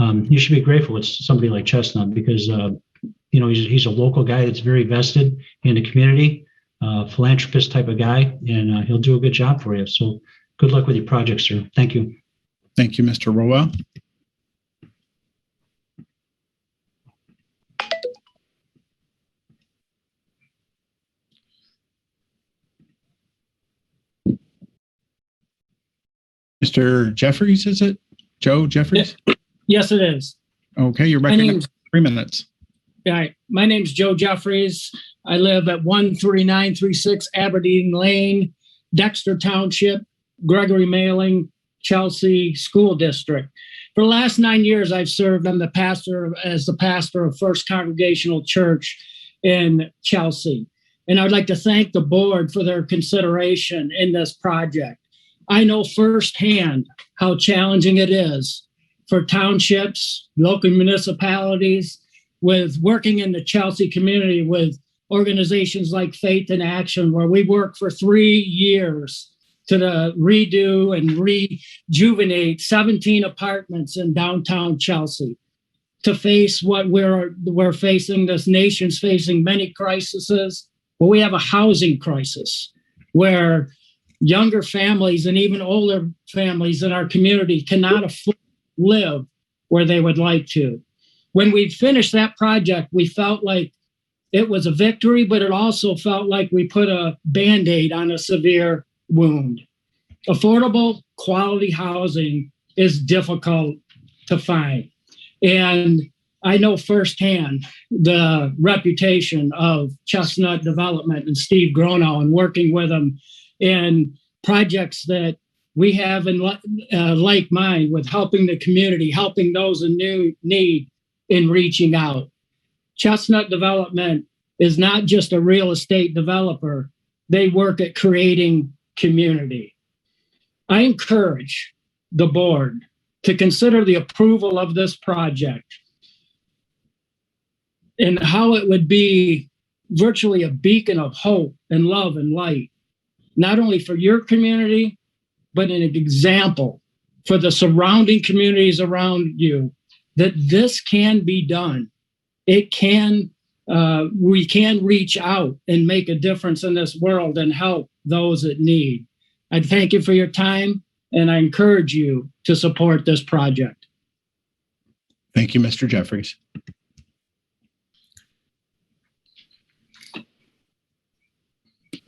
you should be grateful it's somebody like Chestnut because you know he's a local guy that's very vested in the community, philanthropist type of guy, and he'll do a good job for you. So good luck with your project, sir. Thank you. Thank you, Mr. Rowell. Mr. Jeffries, is it? Joe Jeffries? Yes, it is. Okay, you're recognized for 3 minutes. Right. My name's Joe Jeffries. I live at 13936 Aberdeen Lane, Dexter Township, Gregory Mailing, Chelsea School District. For the last 9 years, I've served as the pastor of First Congregational Church in Chelsea. And I'd like to thank the board for their consideration in this project. I know firsthand how challenging it is for townships, local municipalities, with working in the Chelsea community with organizations like Faith in Action, where we worked for 3 years to redo and rejuvenate 17 apartments in downtown Chelsea. To face what we're facing, this nation's facing many crises. Well, we have a housing crisis where younger families and even older families in our community cannot afford to live where they would like to. When we finished that project, we felt like it was a victory, but it also felt like we put a Band-Aid on a severe wound. Affordable, quality housing is difficult to find. And I know firsthand the reputation of Chestnut Development and Steve Gronow and working with them in projects that we have in like mind with helping the community, helping those in need in reaching out. Chestnut Development is not just a real estate developer. They work at creating community. I encourage the board to consider the approval of this project and how it would be virtually a beacon of hope and love and light, not only for your community, but an example for the surrounding communities around you that this can be done. It can, we can reach out and make a difference in this world and help those that need. I thank you for your time, and I encourage you to support this project. Thank you, Mr. Jeffries.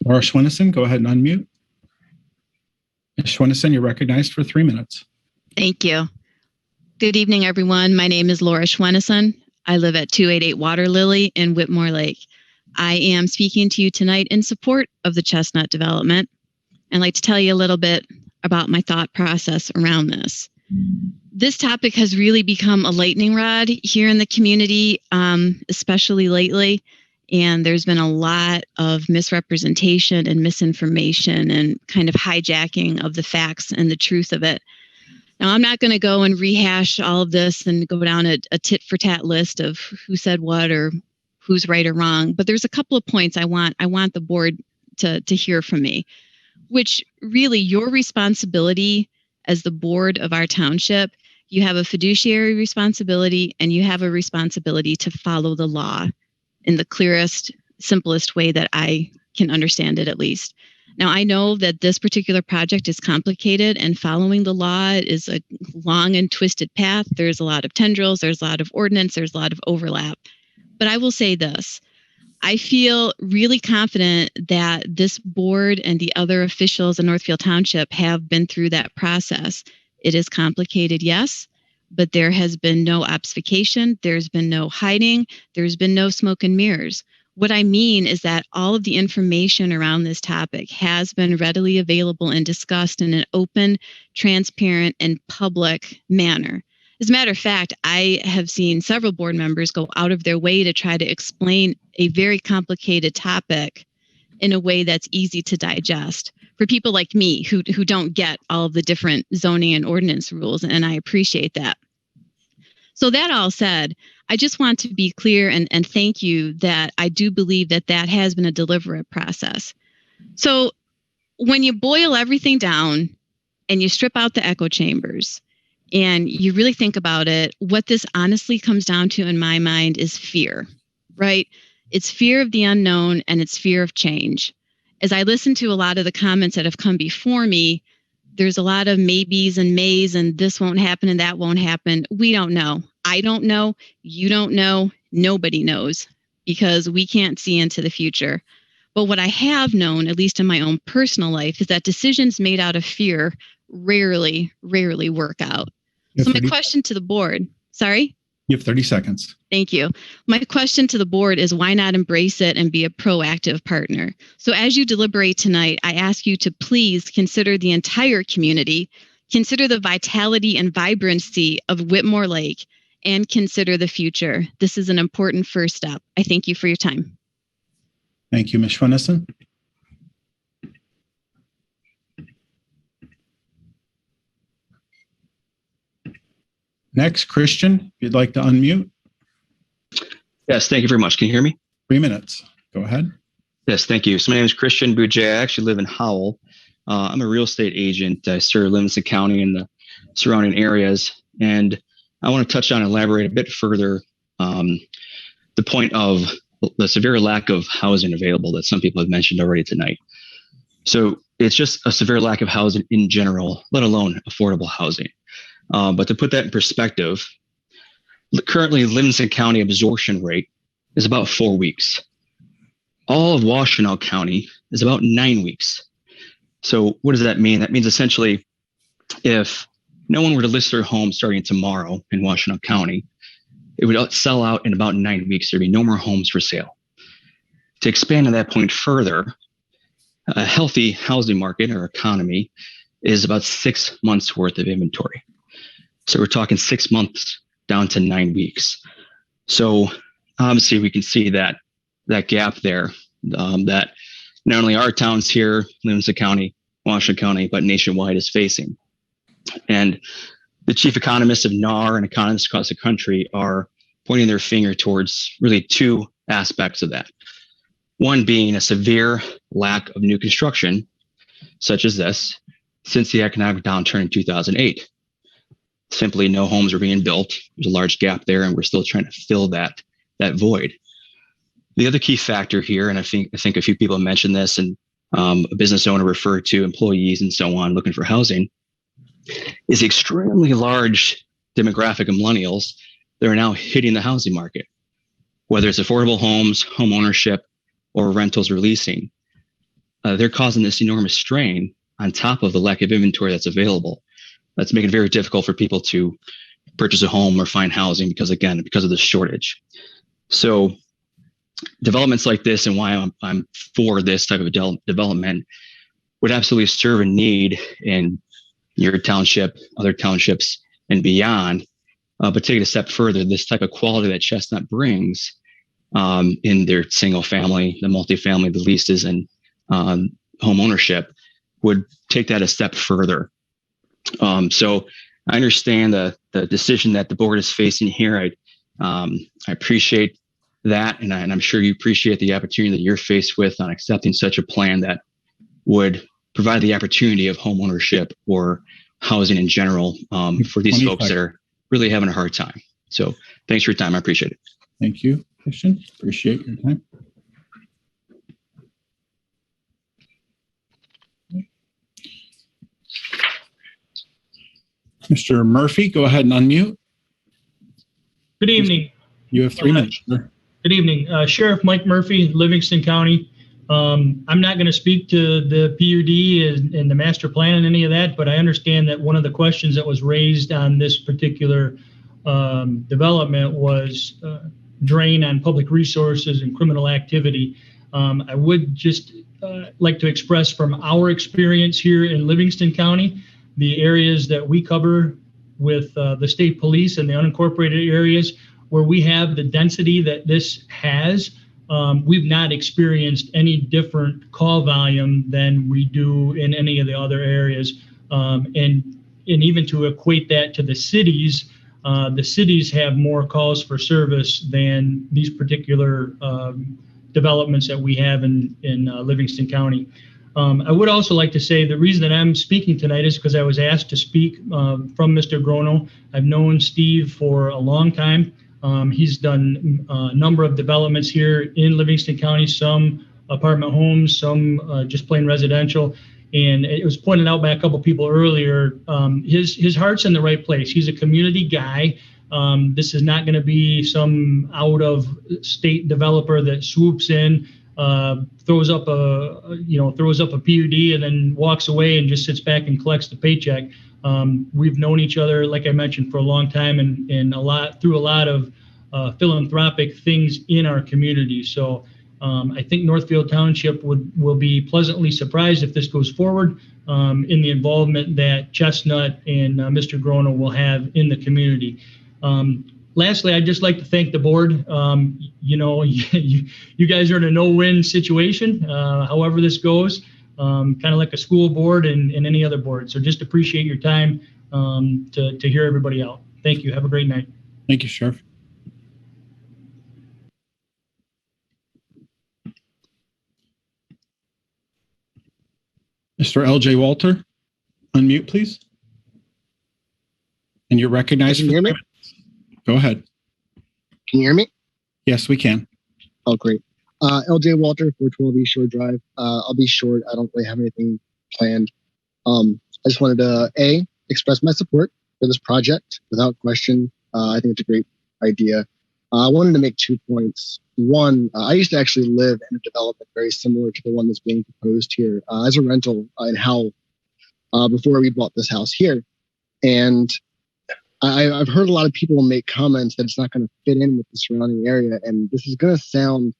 Laura Schwinnison, go ahead and unmute. Ms. Schwinnison, you're recognized for 3 minutes. Thank you. Good evening, everyone. My name is Laura Schwinnison. I live at 288 Water Lily in Whitmore Lake. I am speaking to you tonight in support of the Chestnut development. I'd like to tell you a little bit about my thought process around this. This topic has really become a lightning rod here in the community, especially lately. And there's been a lot of misrepresentation and misinformation and kind of hijacking of the facts and the truth of it. Now, I'm not going to go and rehash all of this and go down a tit for tat list of who said what or who's right or wrong. But there's a couple of points I want the board to hear from me, which really your responsibility as the board of our township, you have a fiduciary responsibility and you have a responsibility to follow the law in the clearest, simplest way that I can understand it, at least. Now, I know that this particular project is complicated and following the law is a long and twisted path. There's a lot of tendrils, there's a lot of ordinance, there's a lot of overlap. But I will say this, I feel really confident that this board and the other officials in Northfield Township have been through that process. It is complicated, yes, but there has been no obfuscation, there's been no hiding, there's been no smoke and mirrors. What I mean is that all of the information around this topic has been readily available and discussed in an open, transparent, and public manner. As a matter of fact, I have seen several board members go out of their way to try to explain a very complicated topic in a way that's easy to digest for people like me who don't get all of the different zoning and ordinance rules, and I appreciate that. So that all said, I just want to be clear and thank you that I do believe that that has been a deliberate process. So when you boil everything down and you strip out the echo chambers and you really think about it, what this honestly comes down to in my mind is fear, right? It's fear of the unknown and it's fear of change. As I listen to a lot of the comments that have come before me, there's a lot of maybes and mays and this won't happen and that won't happen. We don't know. I don't know. You don't know. Nobody knows because we can't see into the future. But what I have known, at least in my own personal life, is that decisions made out of fear rarely work out. You have So my 30 question to the board, sorry? You have 30 seconds. Thank you. My question to the board is why not embrace it and be a proactive partner? So as you deliberate tonight, I ask you to please consider the entire community, consider the vitality and vibrancy of Whitmore Lake, and consider the future. This is an important first step. I thank you for your time. Thank you, Ms. Schwennison. Next, Christian, if you'd like to unmute. Yes, thank you very much. Can you hear me? 3 minutes. Go ahead. Yes, thank you. So my name is Christian Boujay. I actually live in Howell. I'm a real estate agent. I serve Livingston County and the surrounding areas. And I want to touch on and elaborate a bit further the point of the severe lack of housing available that some people have mentioned already tonight. So it's just a severe lack of housing in general, let alone affordable housing. But to put that in perspective, currently Livingston County absorption rate is about 4 weeks. All of Washtenaw County is about 9 weeks. So what does that mean? That means essentially if no one were to list their home starting tomorrow in Washtenaw County, it would sell out in about 9 weeks. There'd be no more homes for sale. To expand on that point further, a healthy housing market or economy is about 6 months worth of inventory. So we're talking 6 months down to 9 weeks. So obviously we can see that gap there, that not only our towns here, Livingston County, Washington County, but nationwide is facing. And the chief economists of NAR and economists across the country are pointing their finger towards really two aspects of that. One being a severe lack of new construction, such as this, since the economic downturn in 2008. Simply no homes are being built. There's a large gap there, and we're still trying to fill that void. The other key factor here, and I think a few people mentioned this, and a business owner referred to employees and so on looking for housing, is the extremely large demographic of millennials that are now hitting the housing market, whether it's affordable homes, home ownership, or rentals or leasing. They're causing this enormous strain on top of the lack of inventory that's available. That's making it very difficult for people to purchase a home or find housing because of the shortage. So developments like this, and why I'm for this type of development, would absolutely serve a need in your township, other townships, and beyond. But take it a step further, this type of quality that Chestnut brings in their single family, the multifamily, the leases, and home ownership would take that a step further. So I understand the decision that the board is facing here. I appreciate that, and I'm sure you appreciate the opportunity that you're faced with on accepting such a plan that would provide the opportunity of home ownership or housing in general for these folks that are really having a hard time. So thanks for your time. I appreciate it. Thank you, Christian. Appreciate your time. Mr. Murphy, go ahead and unmute. Good evening. You have 3 minutes, sir. Good evening. Sheriff Mike Murphy, Livingston County. I'm not going to speak to the PUD and the master plan and any of that, but I understand that one of the questions that was raised on this particular development was drain on public resources and criminal activity. I would just like to express from our experience here in Livingston County, the areas that we cover with the state police and the unincorporated areas where we have the density that this has, we've not experienced any different call volume than we do in any of the other areas. And even to equate that to the cities have more calls for service than these particular developments that we have in Livingston County. I would also like to say the reason that I'm speaking tonight is because I was asked to speak from Mr. Grono. I've known Steve for a long time. He's done a number of developments here in Livingston County, some apartment homes, some just plain residential. And it was pointed out by a couple people earlier, his heart's in the right place. He's a community guy. This is not going to be some out of state developer that swoops in throws up a PUD and then walks away and just sits back and collects the paycheck. We've known each other, like I mentioned, for a long time and through a lot of philanthropic things in our community. So I think Northfield Township will be pleasantly surprised if this goes forward in the involvement that Chestnut and Mr. Grono will have in the community. Lastly, I'd just like to thank the board. You guys are in a no-win situation, however this goes, kind of like a school board and any other board. So just appreciate your time to hear everybody out. Thank you. Have a great night. Thank you, Sheriff. Mr. L.J. Walter, unmute, please. And you're recognized. Can you hear me? Go ahead. Can you hear me? Yes, we can. Oh, great. L.J. Walter, 412 East Shore Drive. I'll be short. I don't really have anything planned. I just wanted to, express my support for this project without question. I think it's a great idea. I wanted to make 2 points. One, I used to actually live in a development very similar to the one that's being proposed here as a rental in Howell before we bought this house here. And I've heard a lot of people make comments that it's not going to fit in with the surrounding area. And this is going to sound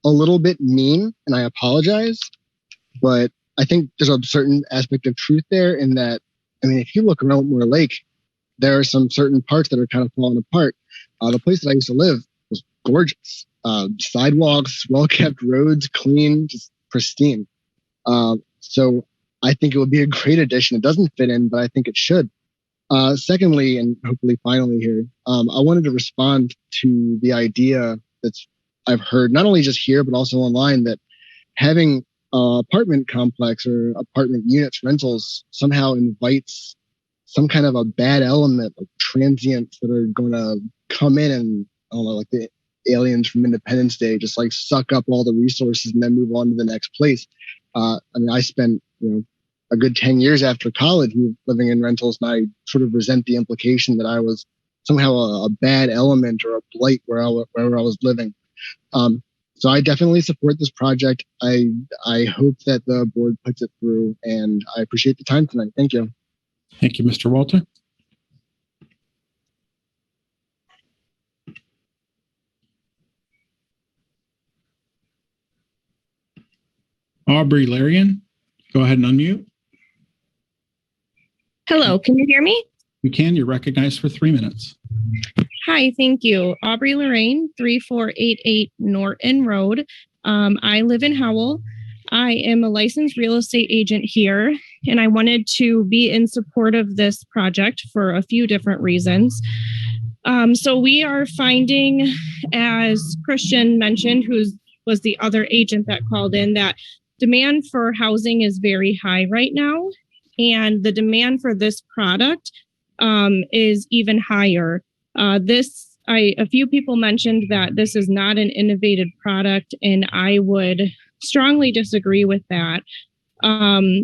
a little bit mean, and I apologize. But I think there's a certain aspect of truth there in that, I mean, if you look around Whitmore Lake, there are some certain parts that are kind of falling apart. The place that I used to live was gorgeous. Sidewalks, well-kept roads, clean, just pristine. So I think it would be a great addition. It doesn't fit in, but I think it should. Secondly, and hopefully finally here, I wanted to respond to the idea that's I've heard not only just here, but also online, that having apartment complex or apartment units rentals somehow invites some kind of a bad element, like transients that are going to come in and, I don't know, like the aliens from Independence Day, just like suck up all the resources and then move on to the next place. I mean, I spent, a good 10 years after college living in rentals, and I sort of resent the implication that I was somehow a bad element or a blight wherever I was living. So I definitely support this project. I hope that the board puts it through, and I appreciate the time tonight. Thank you. Thank you, Mr. Walter. Aubrey Larian, go ahead and unmute. Hello, can you hear me? You can. You're recognized for 3 minutes. Hi, thank you. Aubrey Lorraine, 3488 Norton Road. I live in Howell. I am a licensed real estate agent here, and I wanted to be in support of this project for a few different reasons. So we are finding, as Christian mentioned, who was the other agent that called in, that demand for housing is very high right now, and the demand for this product is even higher. A few people mentioned that this is not an innovative product, and I would strongly disagree with that.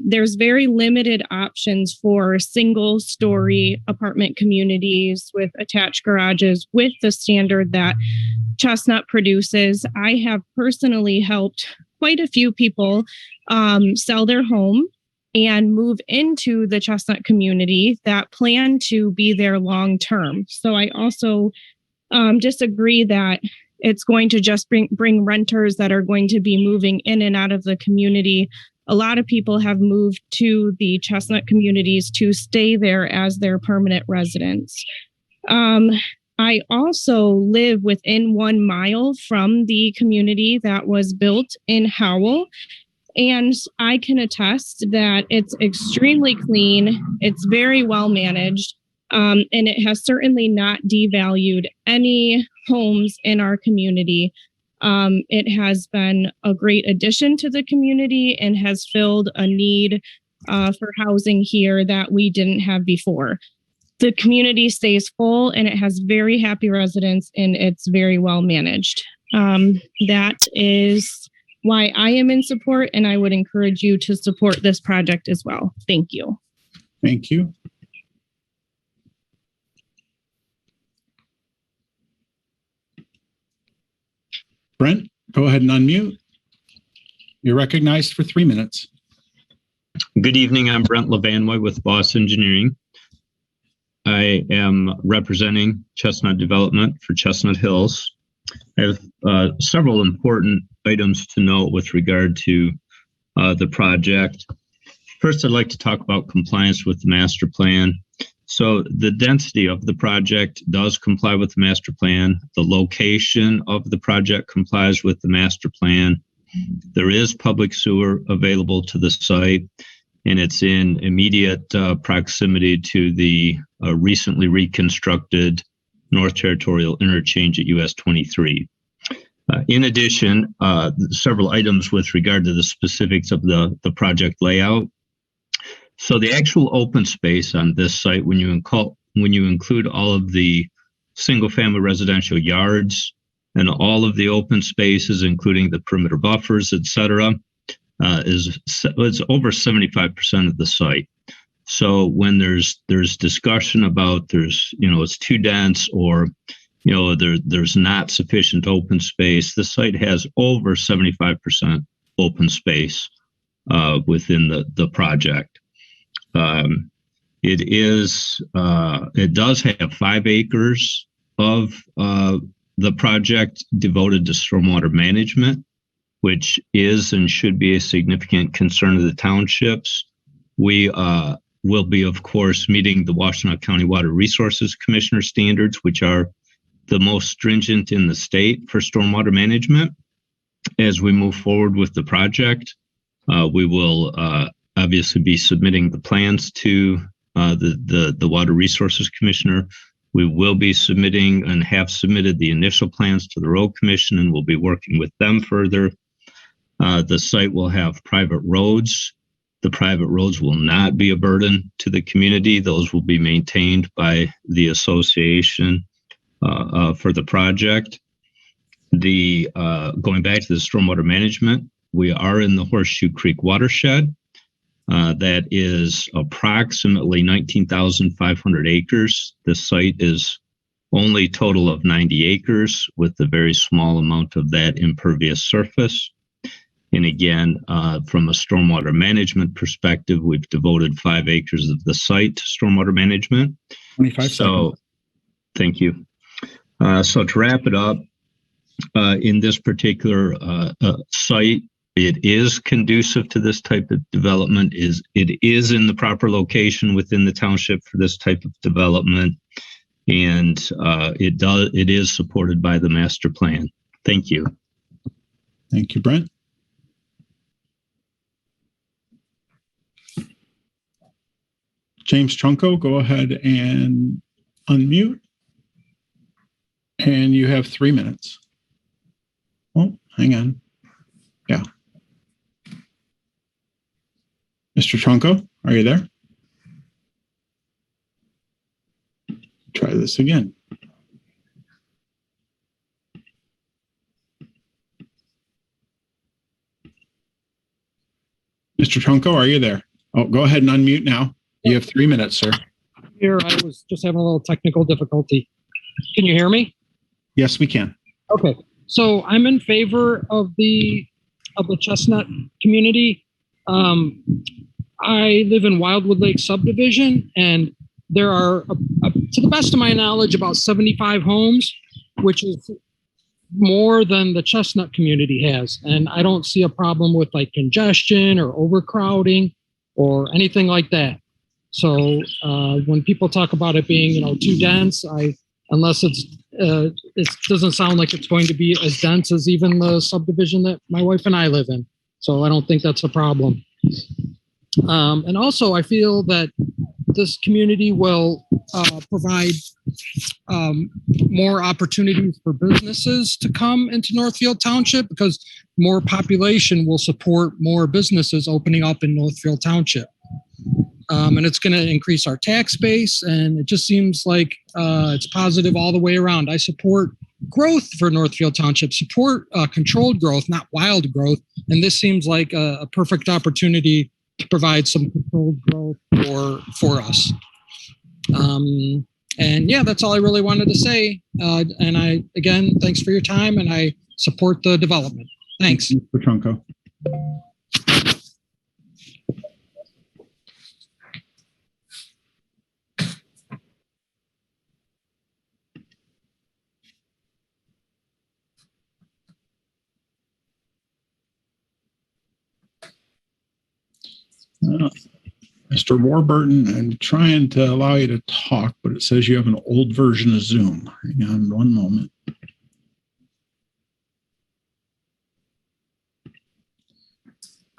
There's very limited options for single-story apartment communities with attached garages with the standard that Chestnut produces. I have personally helped quite a few people sell their home and move into the Chestnut community that plan to be there long term. So I also disagree that it's going to just bring renters that are going to be moving in and out of the community. A lot of people have moved to the Chestnut communities to stay there as their permanent residents. I also live within 1 mile from the community that was built in Howell. And I can attest that it's extremely clean. It's very well managed. And it has certainly not devalued any homes in our community. It has been a great addition to the community and has filled a need for housing here that we didn't have before. The community stays full and it has very happy residents and it's very well managed. That is why I am in support, and I would encourage you to support this project as well. Thank you. Thank you. Brent, go ahead and unmute. You're recognized for 3 minutes. Good evening. I'm Brent Levanway with Boss Engineering. I am representing Chestnut Development for Chestnut Hills. I have several important items to note with regard to the project. First, I'd like to talk about compliance with the master plan. So the density of the project does comply with the master plan. The location of the project complies with the master plan. There is public sewer available to the site, and it's in immediate proximity to the recently reconstructed North Territorial Interchange at US 23. In addition, several items with regard to the specifics of the project layout. So the actual open space on this site, when you include all of the single-family residential yards and all of the open spaces, including the perimeter buffers, et cetera, is over 75% of the site. So when there's discussion about it's too dense or there's not sufficient open space, the site has over 75% open space within the project. It does have 5 acres of the project devoted to stormwater management, which is and should be a significant concern of the townships. We will be, of course, meeting the Washtenaw County Water Resources Commissioner standards, which are the most stringent in the state for stormwater management. As we move forward with the project, we will obviously be submitting the plans to the Water Resources Commissioner. We will be submitting and have submitted the initial plans to the Road Commission, and we'll be working with them further. The site will have private roads. The private roads will not be a burden to the community. Those will be maintained by the association for the project. Going back to the stormwater management, we are in the Horseshoe Creek watershed. That is approximately 19,500 acres. The site is only total of 90 acres with a very small amount of that impervious surface. And again, from a stormwater management perspective, we've devoted 5 acres of the site to stormwater management. 25 seconds. Thank you. So to wrap it up, in this particular site, it is conducive to this type of development. It is in the proper location within the township for this type of development, and it is supported by the master plan. Thank you. Thank you, Brent. James Trunco, go ahead and unmute. And you have 3 minutes. Oh, hang on. Yeah. Mr. Trunco, are you there? Try this again. Mr. Trunco, are you there? Oh, go ahead and unmute now. You have 3 minutes, sir. Here, I was just having a little technical difficulty. Can you hear me? Yes, we can. Okay. So I'm in favor of the Chestnut community. I live in Wildwood Lake subdivision, and there are, to the best of my knowledge, about 75 homes, which is more than the Chestnut community has. And I don't see a problem with like congestion or overcrowding or anything like that. So when people talk about it being, too dense, unless it doesn't sound like it's going to be as dense as even the subdivision that my wife and I live in. So I don't think that's a problem. And also I feel that this community will provide more opportunities for businesses to come into Northfield Township, because more population will support more businesses opening up in Northfield Township. And it's going to increase our tax base, and it just seems like it's positive all the way around. I support growth for Northfield Township, support controlled growth, not wild growth. And this seems like a perfect opportunity to provide some controlled growth for us. And yeah, that's all I really wanted to say. And again, thanks for your time, and I support the development. Thanks. Mr. Trunco. Mr. Warburton, I'm trying to allow you to talk, but it says you have an old version of Zoom. Hang on one moment.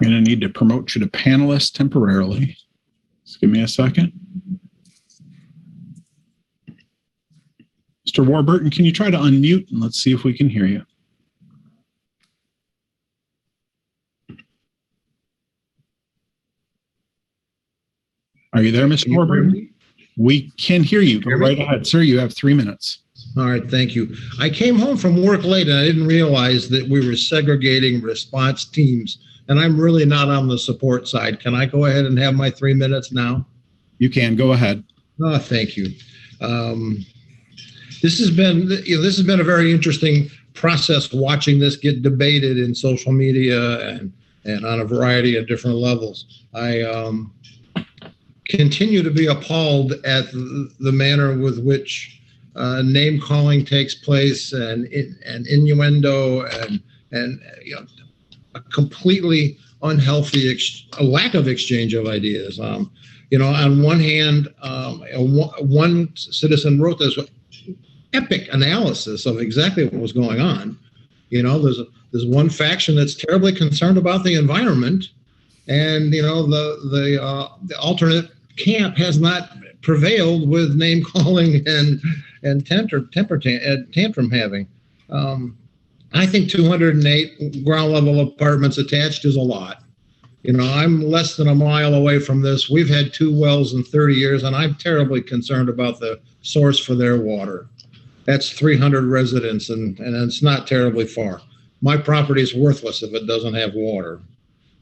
I'm going to need to promote you to panelist temporarily. Just give me a second. Mr. Warburton, can you try to unmute and let's see if we can hear you. Are you there, Mr. Warburton? We can hear you. Go right ahead, sir. You have 3 minutes. All right, thank you. I came home from work late and I didn't realize that we were segregating response teams, and I'm really not on the support side. Can I go ahead and have my 3 minutes now? You can. Go ahead. Oh, thank you. This has been a very interesting process watching this get debated in social media and on a variety of different levels. I continue to be appalled at the manner with which name calling takes place and innuendo and a completely unhealthy a lack of exchange of ideas. On one hand, one citizen wrote this epic analysis of exactly what was going on. There's one faction that's terribly concerned about the environment, and the alternate camp has not prevailed with name calling and tantrum having. I think 208 ground level apartments attached is a lot. I'm less than a mile away from this. We've had 2 wells in 30 years, and I'm terribly concerned about the source for their water. That's 300 residents, and it's not terribly far. My property is worthless if it doesn't have water.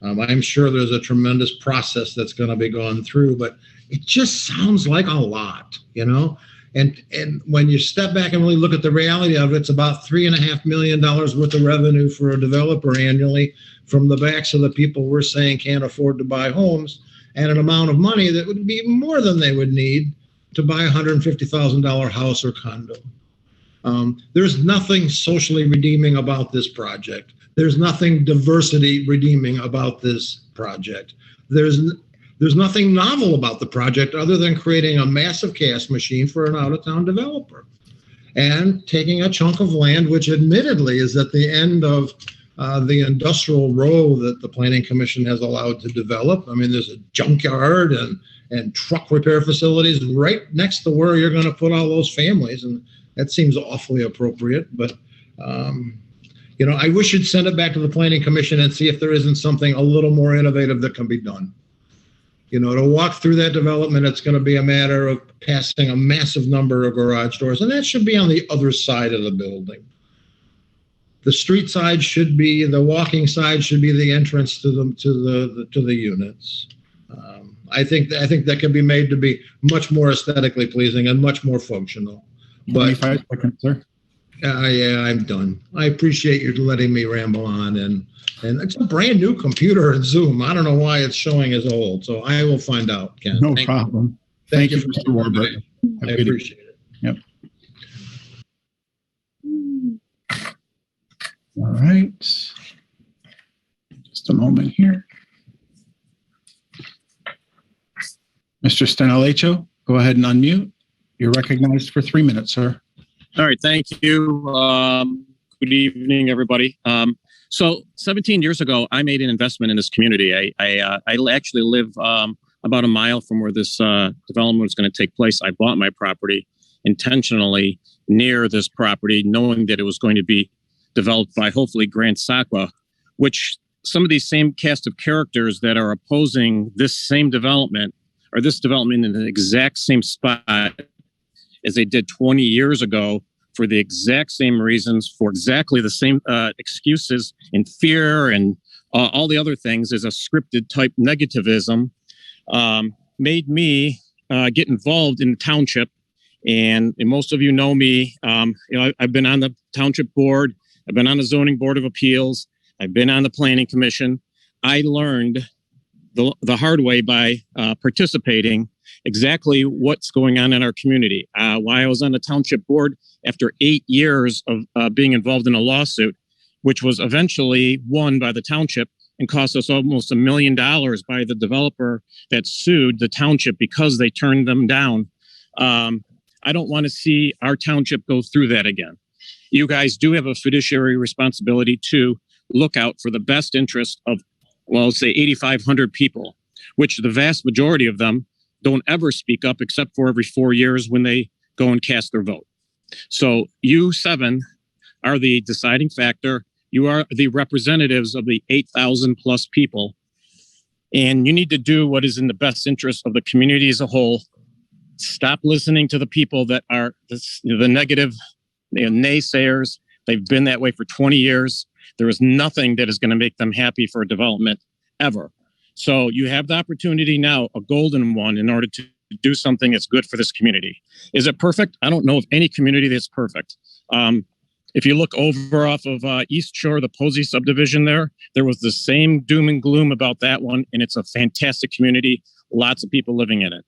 I'm sure there's a tremendous process that's going to be gone through, but it just sounds like a lot, And when you step back and really look at the reality of it, it's about $3.5 million worth of revenue for a developer annually from the backs of the people we're saying can't afford to buy homes, and an amount of money that would be more than they would need to buy a $150,000 house or condo. There's nothing socially redeeming about this project. There's nothing diversity redeeming about this project. There's nothing novel about the project other than creating a massive cash machine for an out-of-town developer and taking a chunk of land, which admittedly is at the end of the industrial row that the Planning Commission has allowed to develop. I mean, there's a junkyard and truck repair facilities right next to where you're going to put all those families, and that seems awfully appropriate. But I wish you'd send it back to the Planning Commission and see if there isn't something a little more innovative that can be done. To walk through that development, it's going to be a matter of passing a massive number of garage doors, and that should be on the other side of the building. The street side should be, the walking side should be the entrance to the units. I think that can be made to be much more aesthetically pleasing and much more functional. But 25 seconds, sir. Yeah, I'm done. I appreciate you letting me ramble on, and it's a brand new computer in Zoom. I don't know why it's showing as old, so I will find out, Ken. No problem. Thank you, Mr. Warburton. I appreciate it. Yep. All right. Just a moment here. Mr. Stenalecho, go ahead and unmute. You're recognized for 3 minutes, sir. All right, thank you. Good evening, everybody. So 17 years ago, I made an investment in this community. I actually live about a mile from where this development was going to take place. I bought my property intentionally near this property, knowing that it was going to be developed by hopefully Grand Sakwa, which some of these same cast of characters that are opposing this same development, or this development in the exact same spot as they did 20 years ago, for the exact same reasons, for exactly the same excuses and fear and all the other things, as a scripted type negativism, made me get involved in the township. And most of you know me. I've been on the township board. I've been on the zoning board of appeals. I've been on the planning commission. I learned the hard way by participating exactly what's going on in our community. While I was on the township board, after 8 years of being involved in a lawsuit, which was eventually won by the township and cost us almost $1 million by the developer that sued the township because they turned them down. I don't want to see our township go through that again. You guys do have a fiduciary responsibility to look out for the best interest of, well, say 8,500 people, which the vast majority of them don't ever speak up except for every 4 years when they go and cast their vote. So you 7 are the deciding factor. You are the representatives of the 8,000 plus people, and you need to do what is in the best interest of the community as a whole. Stop listening to the people that are the negative naysayers. They've been that way for 20 years. There is nothing that is going to make them happy for a development ever. So you have the opportunity now, a golden one, in order to do something that's good for this community. Is it perfect? I don't know of any community that's perfect. If you look over off of East Shore, the Posey subdivision there was the same doom and gloom about that one, and it's a fantastic community. Lots of people living in it.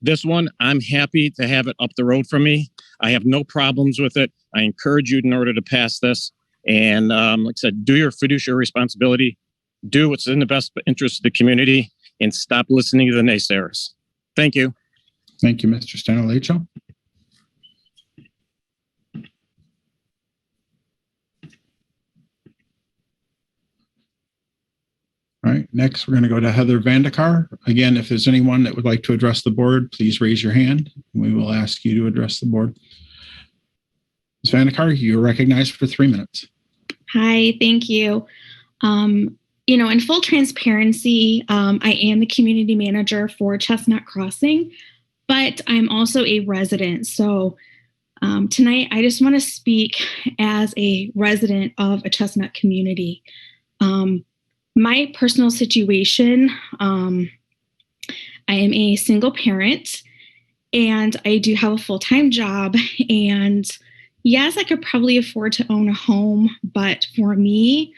This one, I'm happy to have it up the road from me. I have no problems with it. I encourage you in order to pass this. And like I said, do your fiduciary responsibility. Do what's in the best interest of the community and stop listening to the naysayers. Thank you. Thank you, Mr. Stanolicho. All right, next we're going to go to Heather Vandekar. Again, if there's anyone that would like to address the board, please raise your hand. We will ask you to address the board. Ms. Vandekar, you're recognized for 3 minutes. Hi, thank you. In full transparency, I am the community manager for Chestnut Crossing, but I'm also a resident. So tonight, I just want to speak as a resident of a Chestnut community. My personal situation, I am a single parent and I do have a full-time job. And yes, I could probably afford to own a home, but for me,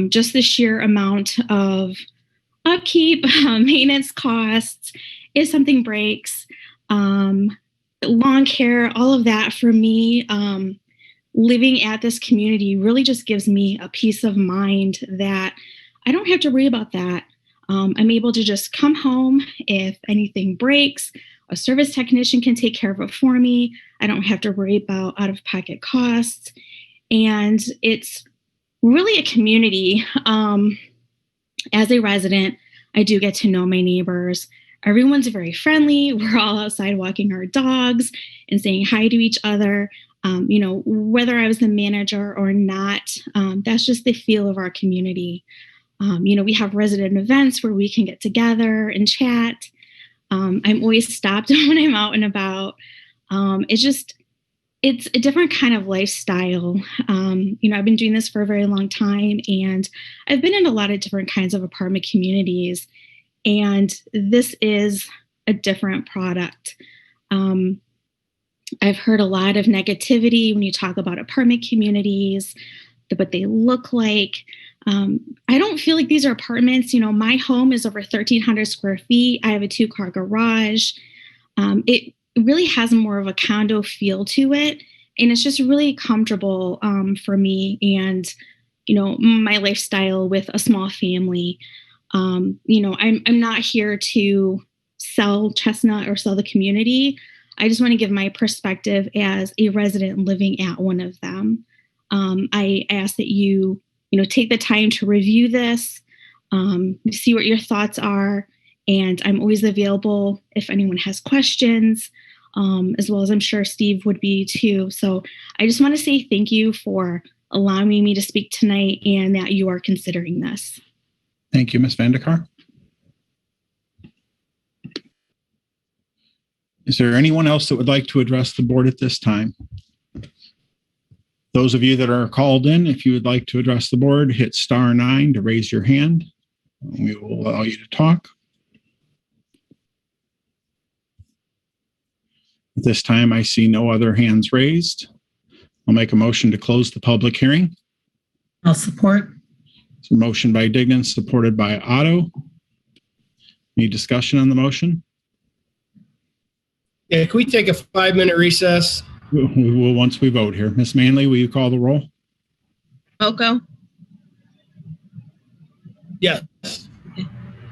just the sheer amount of upkeep, maintenance costs, if something breaks, lawn care, all of that for me, living at this community really just gives me a peace of mind that I don't have to worry about that. I'm able to just come home. If anything breaks, a service technician can take care of it for me. I don't have to worry about out-of-pocket costs. And it's really a community. As a resident, I do get to know my neighbors. Everyone's very friendly. We're all outside walking our dogs and saying hi to each other. Whether I was the manager or not, that's just the feel of our community. We have resident events where we can get together and chat. I'm always stopped when I'm out and about. It's a different kind of lifestyle. I've been doing this for a very long time, and I've been in a lot of different kinds of apartment communities, and this is a different product. I've heard a lot of negativity when you talk about apartment communities, what they look like. I don't feel like these are apartments. My home is over 1,300 square feet. I have a 2-car garage. It really has more of a condo feel to it. And it's just really comfortable for me and, my lifestyle with a small family. I'm not here to sell Chestnut or sell the community. I just want to give my perspective as a resident living at one of them. I ask that you take the time to review this, see what your thoughts are. And I'm always available if anyone has questions, as well as I'm sure Steve would be too. So I just want to say thank you for allowing me to speak tonight and that you are considering this. Thank you, Ms. Vandekar. Is there anyone else that would like to address the board at this time? Those of you that are called in, if you would like to address the board, hit *9 to raise your hand. We will allow you to talk. At this time, I see no other hands raised. I'll make a motion to close the public hearing. I'll support. So motion by Dignan, supported by Otto. Any discussion on the motion? Yeah, can we take a 5-minute recess? We will once we vote here. Ms. Manley, will you call the roll? Moko, Yes.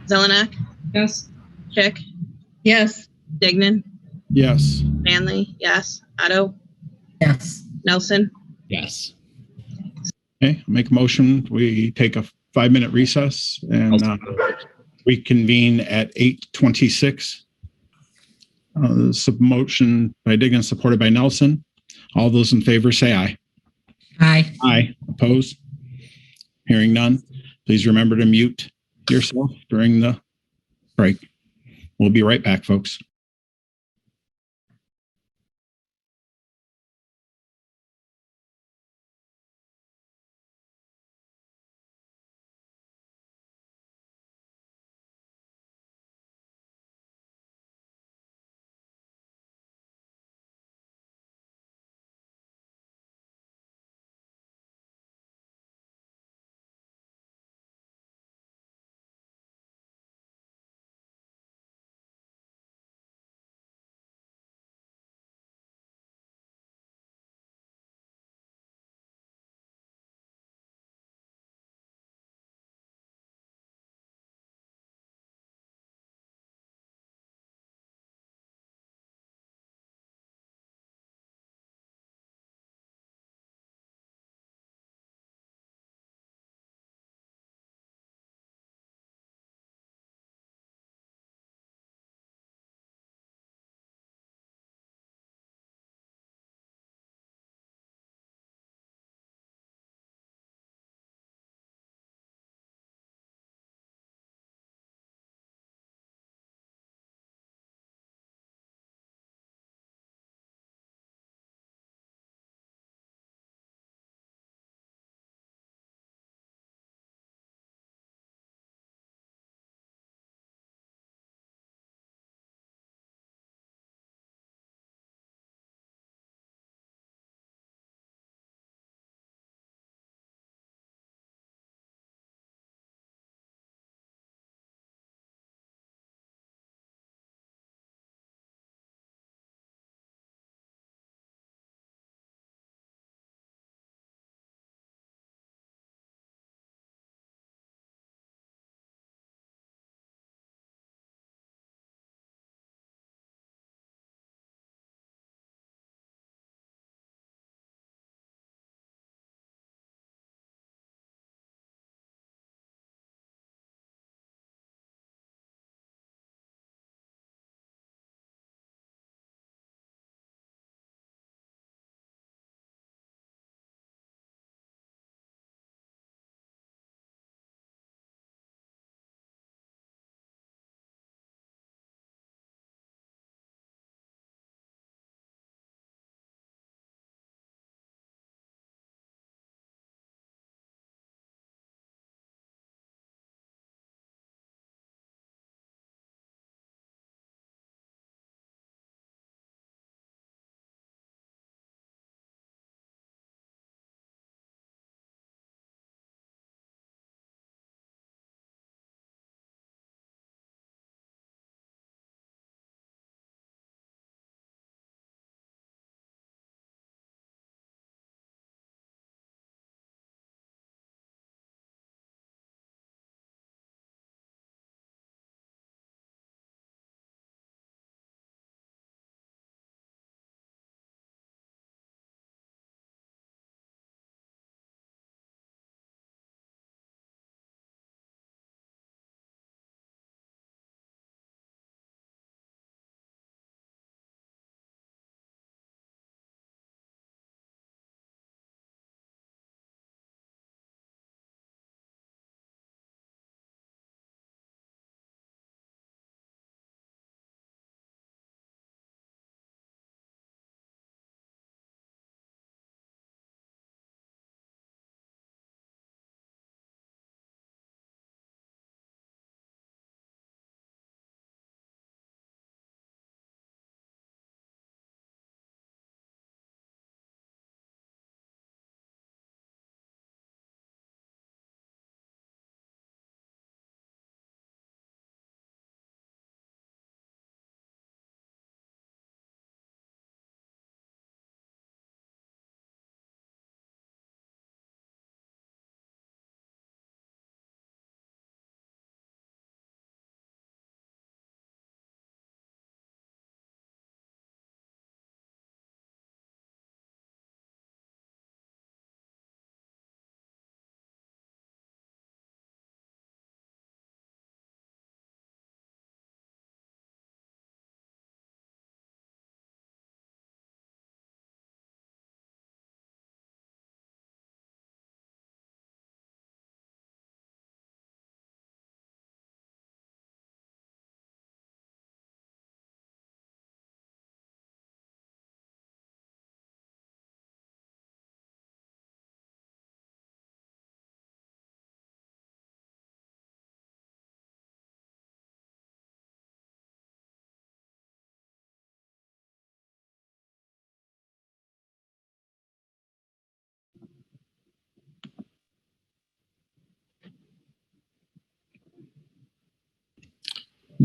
Zelenak, Yes. Chick, Yes. Dignan, Yes. Manley, yes, Otto, Yes. Nelson. Yes. Okay, I'll make a motion. We take a 5-minute recess and reconvene at 8:26. Motion by Dignan, supported by Nelson. All those in favor say aye. Aye. Aye. Opposed? Hearing none. Please remember to mute yourself during the break. We'll be right back, folks.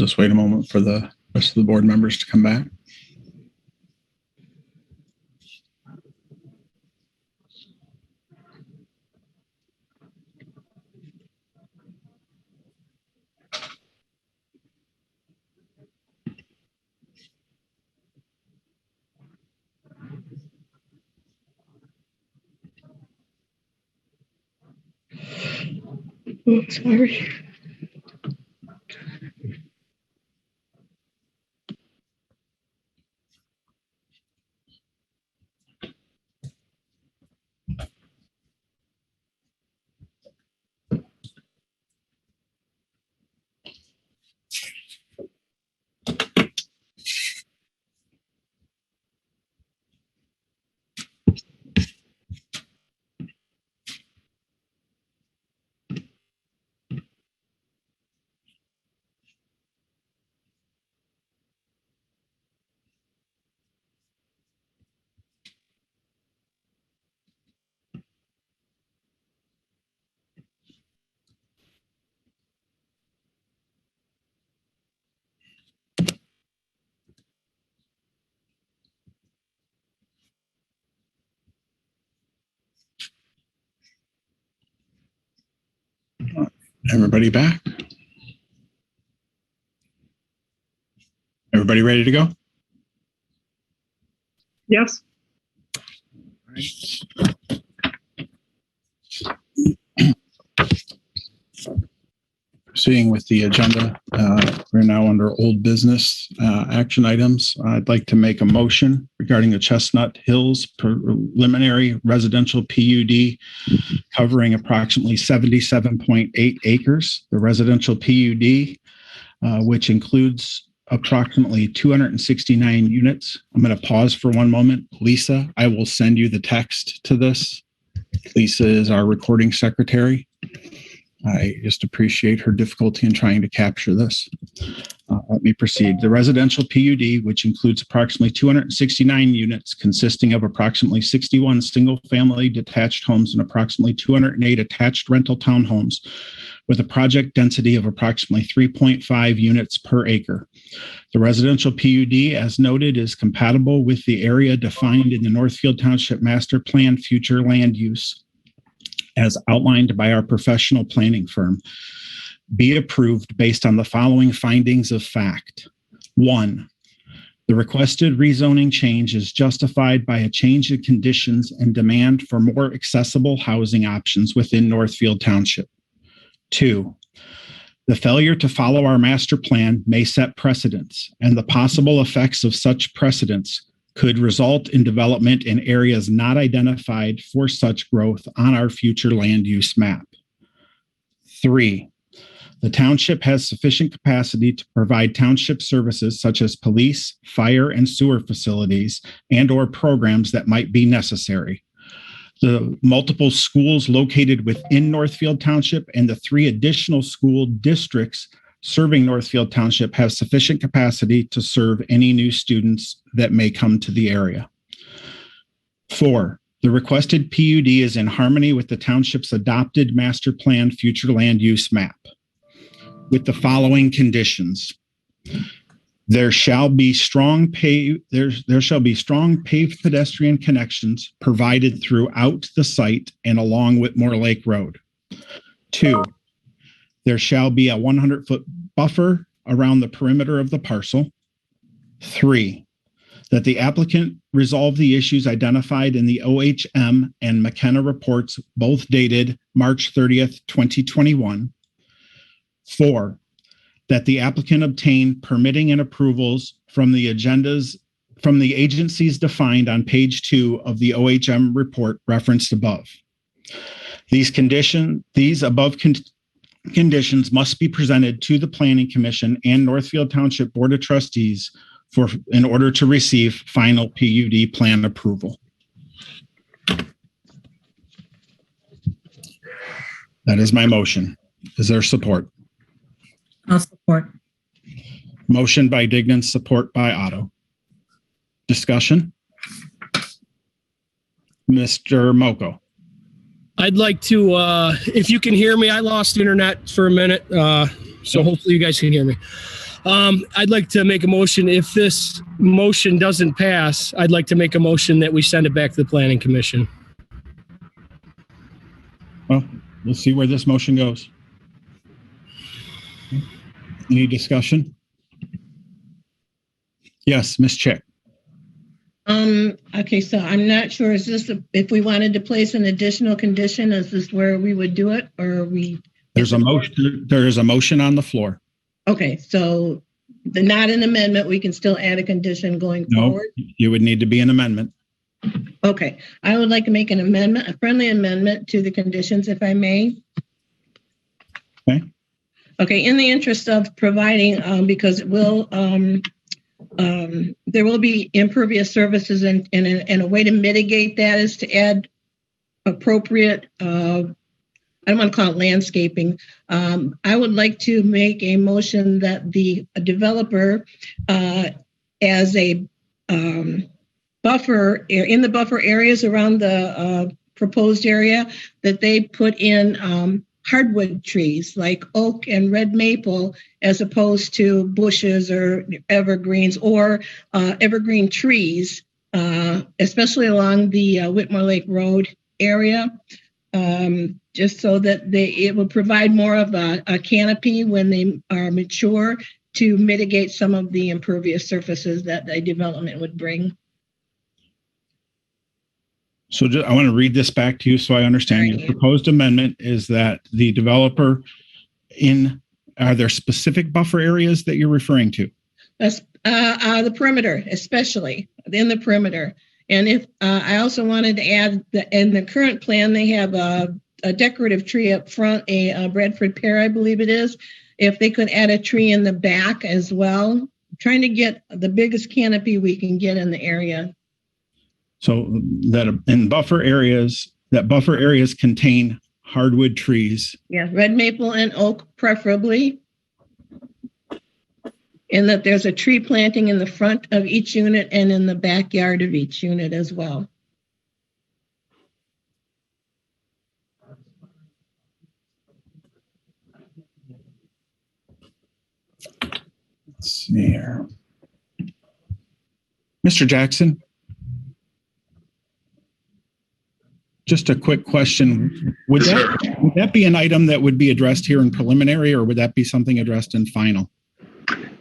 Just wait a moment for the rest of the board members to come back. Oh, sorry. Everybody back? Everybody ready to go? Yes. Proceeding with the agenda, we're now under old business action items. I'd like to make a motion regarding the Chestnut Hills preliminary residential PUD covering approximately 77.8 acres. The residential PUD, which includes approximately 269 units. I'm going to pause for one moment. Lisa, I will send you the text to this. Lisa is our recording secretary. I just appreciate her difficulty in trying to capture this. Let me proceed. The residential PUD, which includes approximately 269 units consisting of approximately 61 single-family detached homes and approximately 208 attached rental townhomes with a project density of approximately 3.5 units per acre. The residential PUD, as noted, is compatible with the area defined in the Northfield Township Master Plan future land use as outlined by our professional planning firm, be approved based on the following findings of fact. 1, the requested rezoning change is justified by a change in conditions and demand for more accessible housing options within Northfield Township. 2, the failure to follow our master plan may set precedents, and the possible effects of such precedents could result in development in areas not identified for such growth on our future land use map. 3, the township has sufficient capacity to provide township services such as police, fire, and sewer facilities and/or programs that might be necessary. The multiple schools located within Northfield Township and the 3 additional school districts serving Northfield Township have sufficient capacity to serve any new students that may come to the area. 4, the requested PUD is in harmony with the township's adopted master plan future land use map with the following conditions. There shall be strong paved pedestrian connections provided throughout the site and along Whitmore Lake Road. 2, there shall be a 100-foot buffer around the perimeter of the parcel. 3, that the applicant resolve the issues identified in the OHM and McKenna reports, both dated March 30th, 2021. 4, that the applicant obtain permitting and approvals from the agencies defined on page 2 of the OHM report referenced above. These above conditions must be presented to the Planning Commission and Northfield Township Board of Trustees in order to receive final PUD plan approval. That is my motion. Is there support? I'll support. Motion by Dignan, support by Otto. Discussion? Mr. Moko. I'd like to, if you can hear me, I lost internet for a minute, so hopefully you guys can hear me. I'd like to make a motion. If this motion doesn't pass, I'd like to make a motion that we send it back to the Planning Commission. Well, we'll see where this motion goes. Any discussion? Yes, Ms. Chick. Okay, so I'm not sure, is this, if we wanted to place an additional condition, is this where we would do it, or are we? There's a motion. There is a motion on the floor. Okay, so not an amendment, we can still add a condition going forward? No, you would need to be an amendment. Okay, I would like to make an amendment, a friendly amendment to the conditions, if I may. Okay. Okay, in the interest of providing, because it will, there will be impervious surfaces, and a way to mitigate that is to add appropriate, I don't want to call it landscaping. I would like to make a motion that the developer, as a buffer, in the buffer areas around the proposed area, that they put in hardwood trees like oak and red maple, as opposed to bushes or evergreens, or evergreen trees, especially along the Whitmore Lake Road area, just so that it will provide more of a canopy when they are mature, to mitigate some of the impervious surfaces that a development would bring. So I want to read this back to you so I understand. Your proposed amendment is that the developer are there specific buffer areas that you're referring to? That's the perimeter, especially in the perimeter. And if I also wanted to add that in the current plan, they have a decorative tree up front, a Bradford pear, I believe it is. If they could add a tree in the back as well, trying to get the biggest canopy we can get in the area. So that in buffer areas contain hardwood trees. Yeah, red maple and oak preferably. And that there's a tree planting in the front of each unit and in the backyard of each unit as well. Let's see here. Mr. Jackson? Just a quick question. Would that be an item that would be addressed here in preliminary, or would that be something addressed in final?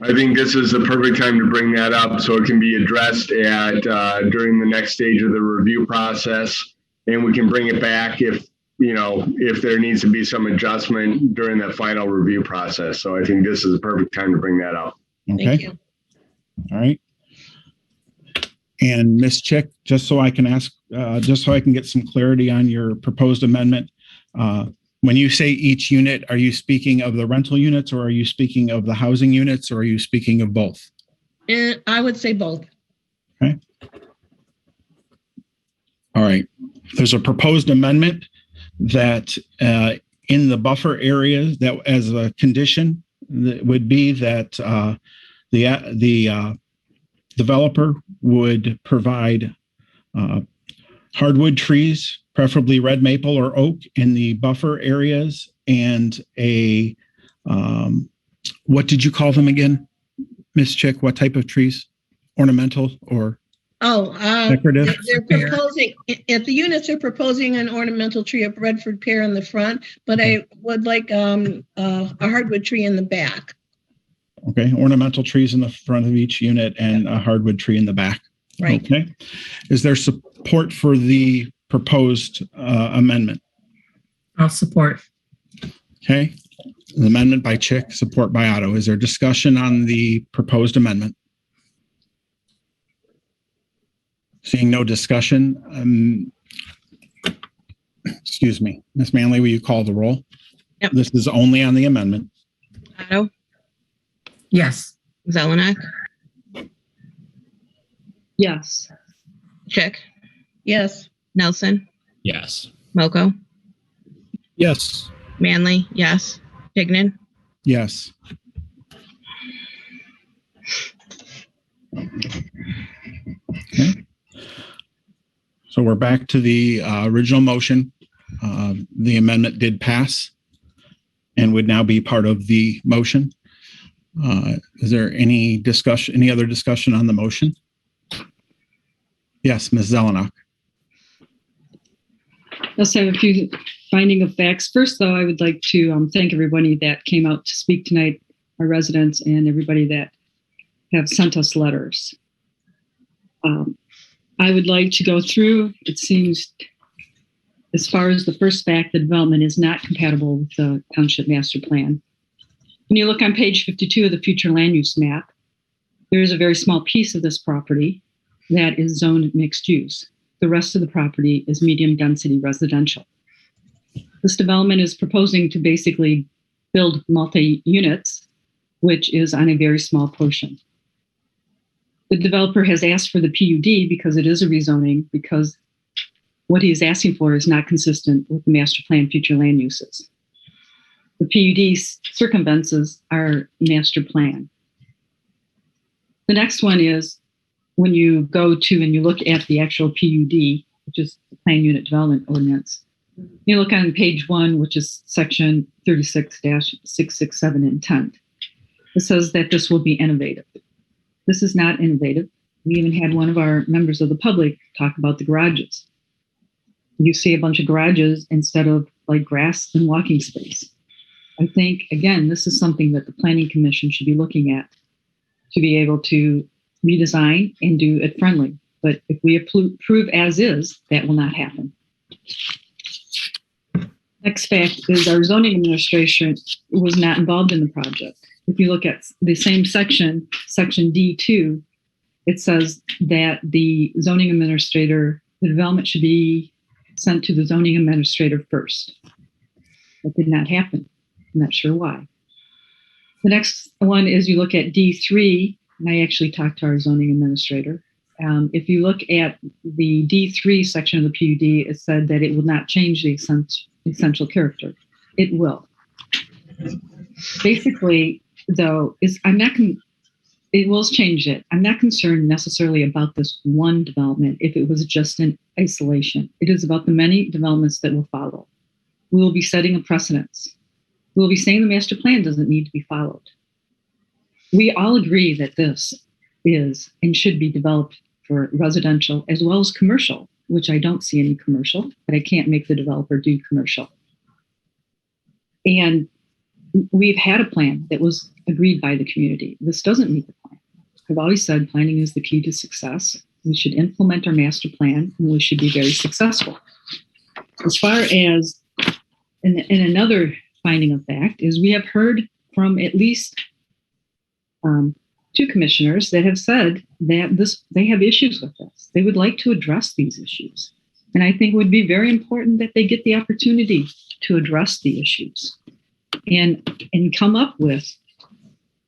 I think this is the perfect time to bring that up so it can be addressed during the next stage of the review process, and we can bring it back if there needs to be some adjustment during that final review process. So I think this is the perfect time to bring that up. Okay. Thank you. All right. And Ms. Chick, just so I can get some clarity on your proposed amendment, when you say each unit, are you speaking of the rental units, or are you speaking of the housing units, or are you speaking of both? I would say both. Okay. All right. There's a proposed amendment that in the buffer areas, that as a condition, that would be that the developer would provide hardwood trees, preferably red maple or oak, in the buffer areas, and what did you call them again, Ms. Chick? What type of trees? Ornamental or decorative? They're proposing, if the units are proposing an ornamental tree, a Bradford pear in the front, but I would like a hardwood tree in the back. Okay, ornamental trees in the front of each unit and a hardwood tree in the back. Right. Okay. Is there support for the proposed amendment? I'll support. Okay. An amendment by Chick, support by Otto. Is there discussion on the proposed amendment? Seeing no discussion, excuse me, Ms. Manley, will you call the roll? Yep. This is only on the amendment. Otto? Yes. Zelenak? Yes. Chick? Yes. Nelson? Yes. Moko? Yes. Manley? Yes. Dignan? Yes. Okay. So we're back to the original motion. The amendment did pass and would now be part of the motion. Is there any other discussion on the motion? Yes, Ms. Zelenak. Let's have a few finding of facts. First, though, I would like to thank everybody that came out to speak tonight, our residents and everybody that have sent us letters. I would like to go through, it seems, as far as the first fact, the development is not compatible with the Township Master Plan. When you look on page 52 of the future land use map, there is a very small piece of this property that is zoned mixed use. The rest of the property is medium density residential. This development is proposing to basically build multi-units, which is on a very small portion. The developer has asked for the PUD because it is a rezoning, because what he is asking for is not consistent with the master plan future land uses. The PUD circumvents our master plan. The next one is when you go to and you look at the actual PUD, which is the Plan Unit Development Ordinance, you look on page 1, which is section 36-667 intent. It says that this will be innovative. This is not innovative. We even had one of our members of the public talk about the garages. You see a bunch of garages instead of like grass and walking space. I think, again, this is something that the Planning Commission should be looking at to be able to redesign and do it friendly. But if we approve as is, that will not happen. Next fact is our zoning administration was not involved in the project. If you look at the same section, section D2, it says that the zoning administrator, the development should be sent to the zoning administrator first. That did not happen. I'm not sure why. The next one is you look at D3, and I actually talked to our zoning administrator. If you look at the D3 section of the PUD, it said that it will not change the essential character. It will. Basically, though, it will change it. I'm not concerned necessarily about this one development if it was just in isolation. It is about the many developments that will follow. We will be setting a precedence. We will be saying the master plan doesn't need to be followed. We all agree that this is and should be developed for residential as well as commercial, which I don't see any commercial, but I can't make the developer do commercial. And we've had a plan that was agreed by the community. This doesn't meet the plan. I've always said planning is the key to success. We should implement our master plan and we should be very successful. As far as, and another finding of fact is we have heard from at least 2 commissioners that have said that they have issues with this. They would like to address these issues. And I think it would be very important that they get the opportunity to address the issues and come up with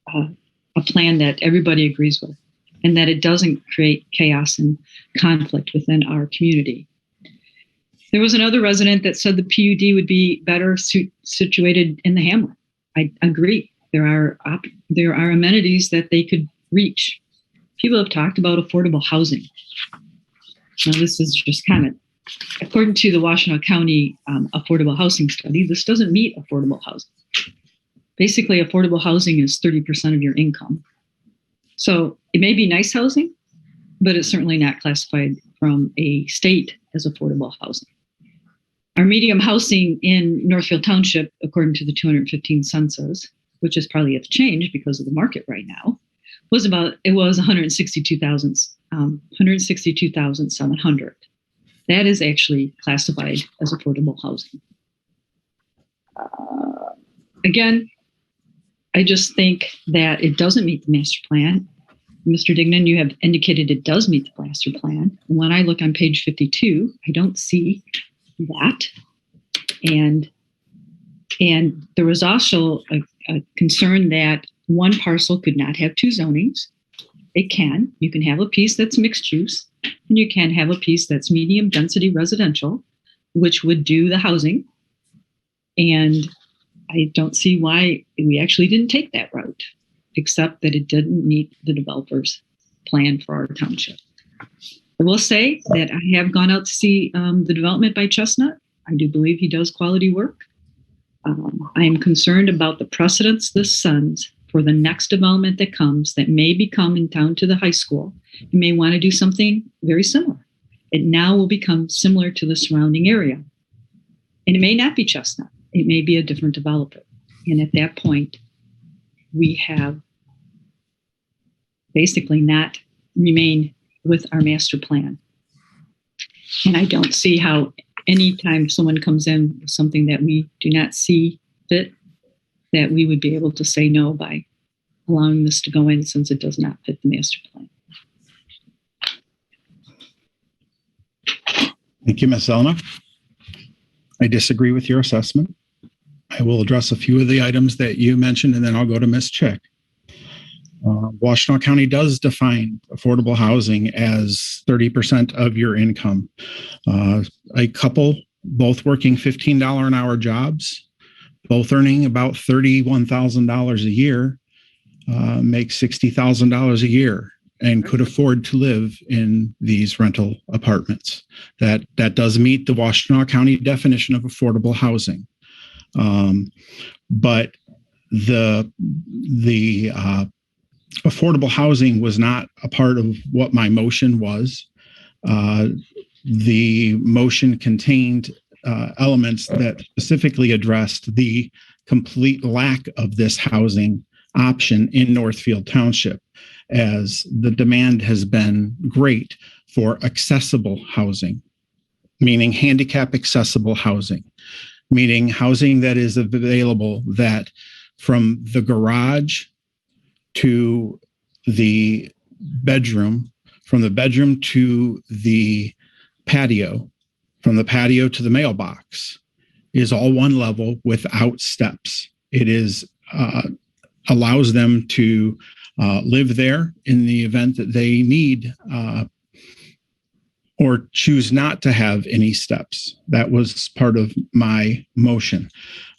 a plan that everybody agrees with and that it doesn't create chaos and conflict within our community. There was another resident that said the PUD would be better situated in the hamlet. I agree. There are amenities that they could reach. People have talked about affordable housing. Now, this is just kind of, according to the Washtenaw County affordable housing study, this doesn't meet affordable housing. Basically, affordable housing is 30% of your income. So it may be nice housing, but it's certainly not classified from a state as affordable housing. Our medium housing in Northfield Township, according to the 215 census, which is probably have changed because of the market right now, was 162,700. That is actually classified as affordable housing. Again, I just think that it doesn't meet the master plan. Mr. Dignan, you have indicated it does meet the master plan. When I look on page 52, I don't see that. And there was also a concern that one parcel could not have 2 zonings. It can. You can have a piece that's mixed use, and you can have a piece that's medium density residential, which would do the housing. And I don't see why we actually didn't take that route, except that it didn't meet the developer's plan for our township. I will say that I have gone out to see the development by Chestnut. I do believe he does quality work. I am concerned about the precedence this sends for the next development that comes that may be coming down to the high school. You may want to do something very similar. It now will become similar to the surrounding area. And it may not be Chestnut. It may be a different developer. And at that point, we have basically not remained with our master plan. And I don't see how anytime someone comes in with something that we do not see fit, that we would be able to say no by allowing this to go in since it does not fit the master plan. Thank you, Ms. Elna. I disagree with your assessment. I will address a few of the items that you mentioned, and then I'll go to Ms. Chick. Washtenaw County does define affordable housing as 30% of your income. A couple, both working $15 an hour jobs, both earning about $31,000 a year, make $60,000 a year and could afford to live in these rental apartments. That does meet the Washtenaw County definition of affordable housing. But the affordable housing was not a part of what my motion was. The motion contained elements that specifically addressed the complete lack of this housing option in Northfield Township, as the demand has been great for accessible housing, meaning handicap accessible housing, meaning housing that is available that from the garage to the bedroom, from the bedroom to the patio, from the patio to the mailbox is all one level without steps. It is allows them to live there in the event that they need or choose not to have any steps. That was part of my motion.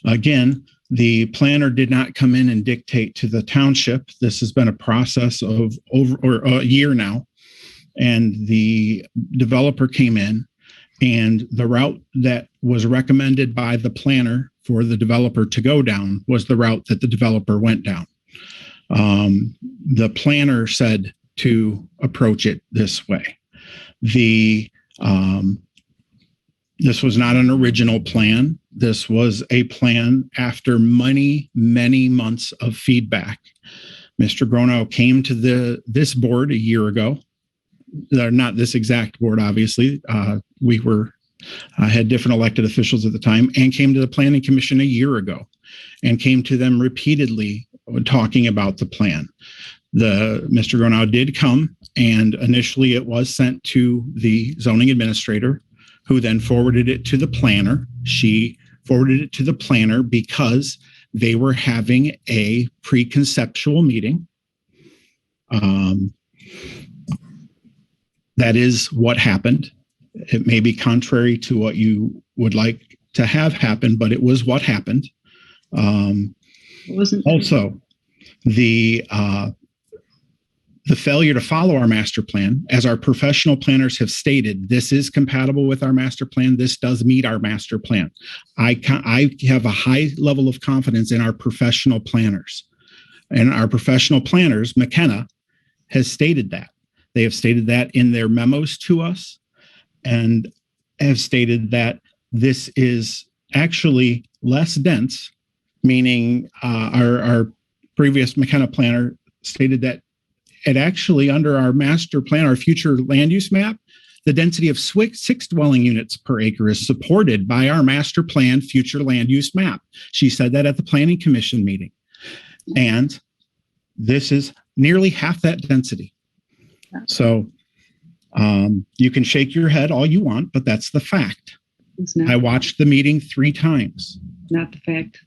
Again, the planner did not come in and dictate to the township. This has been a process of over a year now. And the developer came in, and the route that was recommended by the planner for the developer to go down was the route that the developer went down. The planner said to approach it this way. This was not an original plan. This was a plan after many, many months of feedback. Mr. Grono came to this board a year ago. Not this exact board, obviously. We had different elected officials at the time, and came to the Planning Commission a year ago and came to them repeatedly talking about the plan. Mr. Gronow did come, and initially it was sent to the zoning administrator, who then forwarded it to the planner. She forwarded it to the planner because they were having a pre-conceptual meeting. That is what happened. It may be contrary to what you would like to have happen, but it was what happened. Also, the failure to follow our master plan, as our professional planners have stated, this is compatible with our master plan. This does meet our master plan. I have a high level of confidence in our professional planners. And our professional planners, McKenna, has stated that. They have stated that in their memos to us, and have stated that this is actually less dense, meaning our previous McKenna planner stated that it actually, under our master plan, our future land use map, the density of 6 dwelling units per acre is supported by our master plan future land use map. She said that at the Planning Commission meeting. And this is nearly half that density. So you can shake your head all you want, but that's the fact. I watched the meeting 3 times. Not the fact.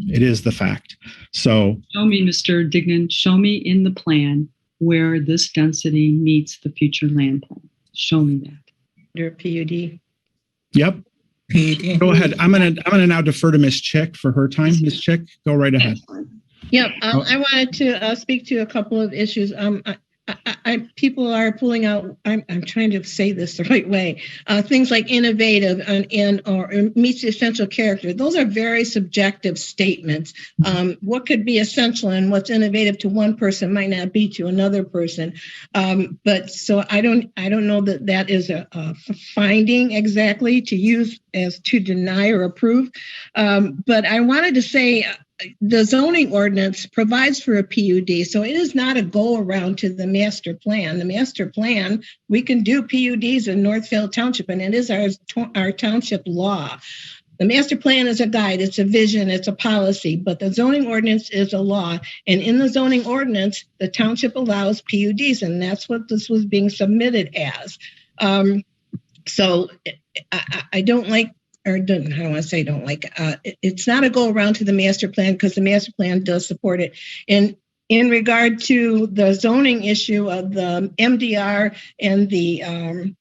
It is the fact. So show me, Mr. Dignan, show me in the plan where this density meets the future land plan. Show me that. Under PUD. Yep. PUD. Go ahead. I'm gonna now defer to Ms. Chick for her time. Ms. Chick, go right ahead. Yep. I wanted to speak to a couple of issues. people are pulling out, I'm trying to say this the right way, things like innovative and or meets the essential character. Those are very subjective statements. What could be essential and what's innovative to one person might not be to another person. But so I don't know that is a finding exactly to use as to deny or approve. But I wanted to say, the zoning ordinance provides for a PUD, so it is not a go around to the master plan. The master plan, we can do PUDs in Northfield Township, and it is our township law. The master plan is a guide, it's a vision, it's a policy, but the zoning ordinance is a law. And in the zoning ordinance, the township allows PUDs, and that's what this was being submitted as. So I don't like, or don't, I don't want to say don't like, it's not a go around to the master plan because the master plan does support it. And in regard to the zoning issue of the MDR and the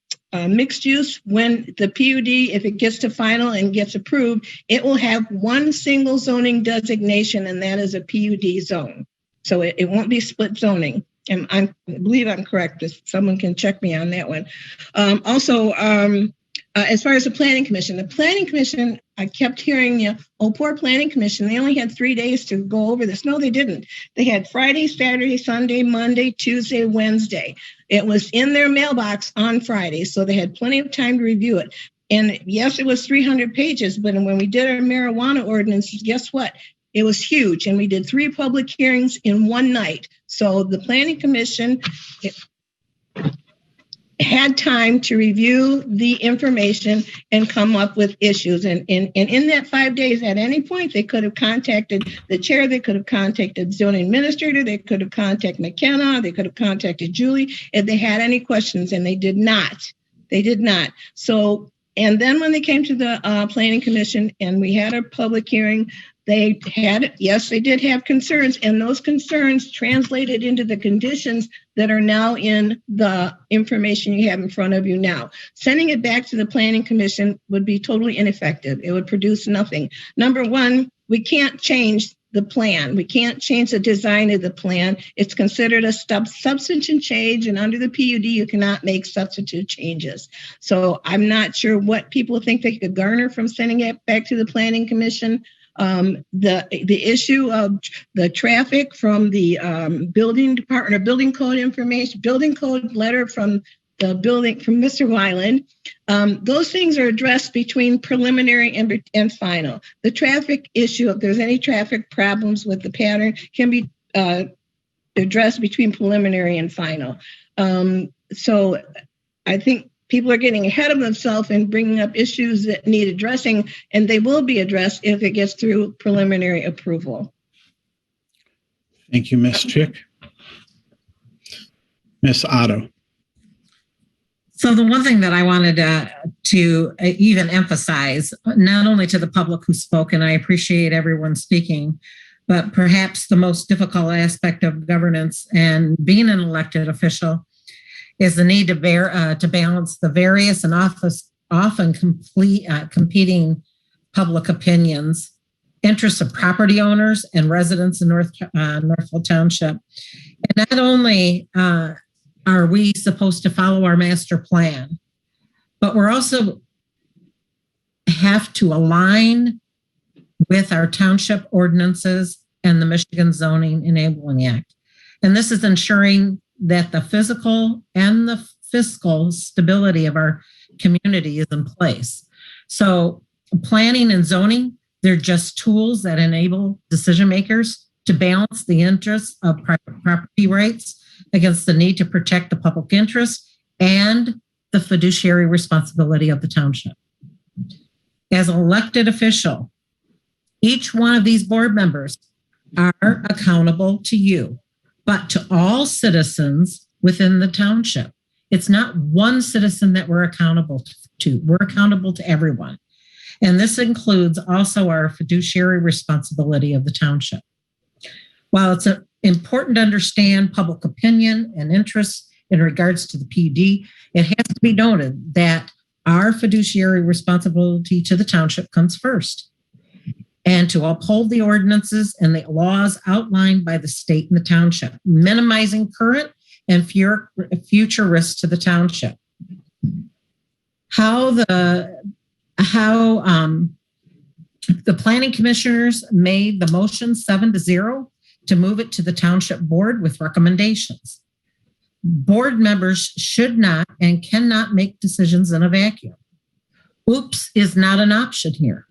mixed use, when the PUD, if it gets to final and gets approved, it will have one single zoning designation, and that is a PUD zone. So it won't be split zoning. And I believe I'm correct. If someone can check me on that one. As far as the Planning Commission, I kept hearing, oh, poor Planning Commission, they only had 3 days to go over this. No, they didn't. They had Friday, Saturday, Sunday, Monday, Tuesday, Wednesday. It was in their mailbox on Friday, so they had plenty of time to review it. And yes, it was 300 pages, but when we did our marijuana ordinance, guess what? It was huge, and we did 3 public hearings in one night. So the Planning Commission had time to review the information and come up with issues. And in that 5 days, at any point, they could have contacted the chair, they could have contacted zoning administrator, they could have contacted McKenna, they could have contacted Julie if they had any questions, and they did not. They did not. So, and then when they came to the Planning Commission and we had a public hearing, they did have concerns, and those concerns translated into the conditions that are now in the information you have in front of you now. Sending it back to the Planning Commission would be totally ineffective. It would produce nothing. Number one, we can't change the plan. We can't change the design of the plan. It's considered a substantive change, and under the PUD, you cannot make substantive changes. So I'm not sure what people think they could garner from sending it back to the Planning Commission. The issue of the traffic from the building department or building code information, building code letter from the building from Mr. Weiland, those things are addressed between preliminary and final. The traffic issue, if there's any traffic problems with the pattern, can be addressed between preliminary and final. So I think people are getting ahead of themselves and bringing up issues that need addressing, and they will be addressed if it gets through preliminary approval. Thank you, Ms. Chick. Ms. Otto. So the one thing that I wanted to even emphasize, not only to the public who spoke, and I appreciate everyone speaking, but perhaps the most difficult aspect of governance and being an elected official is the need to balance the various and often competing public opinions, interests of property owners and residents in Northfield Township. And not only are we supposed to follow our master plan, but we're also have to align with our township ordinances and the Michigan Zoning Enabling Act. And this is ensuring that the physical and the fiscal stability of our community is in place. So planning and zoning, they're just tools that enable decision makers to balance the interests of private property rights against the need to protect the public interest and the fiduciary responsibility of the township. As an elected official, each one of these board members are accountable to you, but to all citizens within the township. It's not one citizen that we're accountable to. We're accountable to everyone. And this includes also our fiduciary responsibility of the township. While it's important to understand public opinion and interests in regards to the PUD, it has to be noted that our fiduciary responsibility to the township comes first, and to uphold the ordinances and the laws outlined by the state and the township, minimizing current and future risks to the township. How the planning commissioners made the motion 7-0 to move it to the township board with recommendations. Board members should not and cannot make decisions in a vacuum. Oops is not an option here.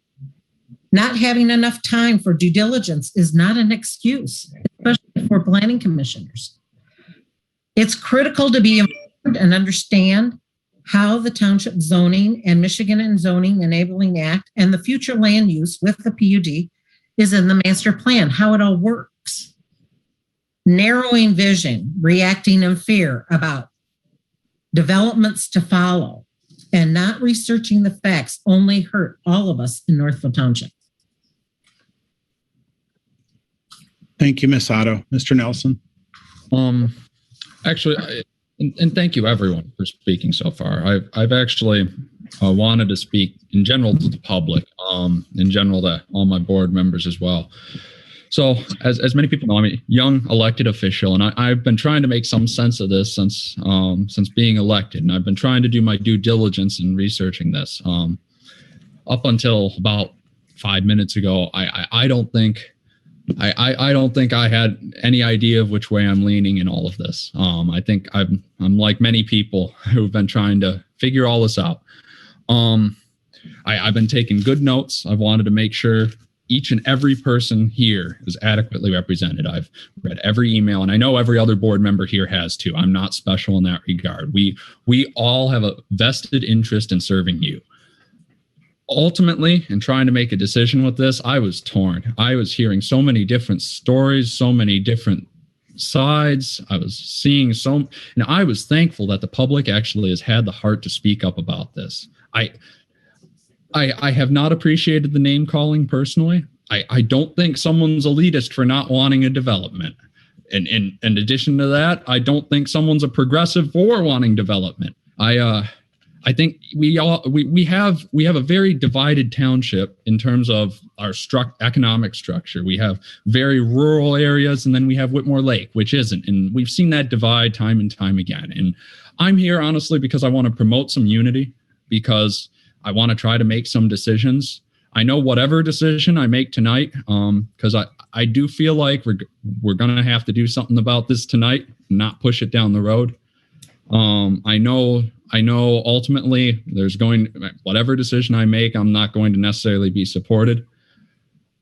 Not having enough time for due diligence is not an excuse, especially for planning commissioners. It's critical to be informed and understand how the Township Zoning and Michigan and Zoning Enabling Act and the future land use with the PUD is in the master plan, how it all works. Narrowing vision, reacting in fear about developments to follow, and not researching the facts only hurt all of us in Northfield Township. Thank you, Ms. Otto. Mr. Nelson. Actually, and thank you everyone for speaking so far. I've actually wanted to speak in general to the public, in general to all my board members as well. So as many people know, I'm a young elected official, and I've been trying to make some sense of this since being elected, and I've been trying to do my due diligence in researching this. Up until about 5 minutes ago, I don't think I had any idea of which way I'm leaning in all of this. I think I'm like many people who've been trying to figure all this out. I've been taking good notes. I've wanted to make sure each and every person here is adequately represented. I've read every email, and I know every other board member here has too. I'm not special in that regard. We all have a vested interest in serving you. Ultimately, in trying to make a decision with this, I was torn. I was hearing so many different stories, so many different sides. I was seeing and I was thankful that the public actually has had the heart to speak up about this. I have not appreciated the name calling personally. I don't think someone's elitist for not wanting a development. And in addition to that, I don't think someone's a progressive for wanting development. I think we have a very divided township in terms of our economic structure. We have very rural areas, and then we have Whitmore Lake, which isn't. And we've seen that divide time and time again. And I'm here honestly because I want to promote some unity, because I want to try to make some decisions. I know whatever decision I make tonight, because I do feel like we're going to have to do something about this tonight, not push it down the road. I know ultimately whatever decision I make, I'm not going to necessarily be supported.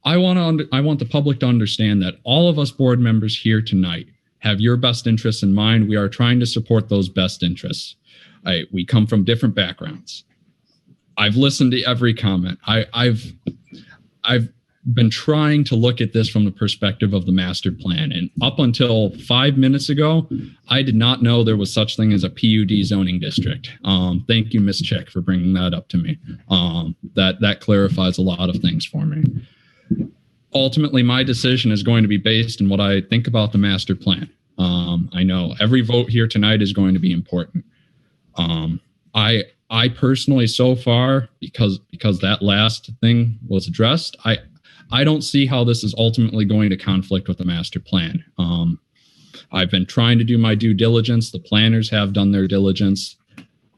I want the public to understand that all of us board members here tonight have your best interests in mind. We are trying to support those best interests. We come from different backgrounds. I've listened to every comment. I've been trying to look at this from the perspective of the master plan. And up until 5 minutes ago, I did not know there was such thing as a PUD zoning district. Thank you, Ms. Chick, for bringing that up to me. That clarifies a lot of things for me. Ultimately, my decision is going to be based on what I think about the master plan. I know every vote here tonight is going to be important. I personally, so far, because that last thing was addressed, I don't see how this is ultimately going to conflict with the master plan. I've been trying to do my due diligence. The planners have done their diligence.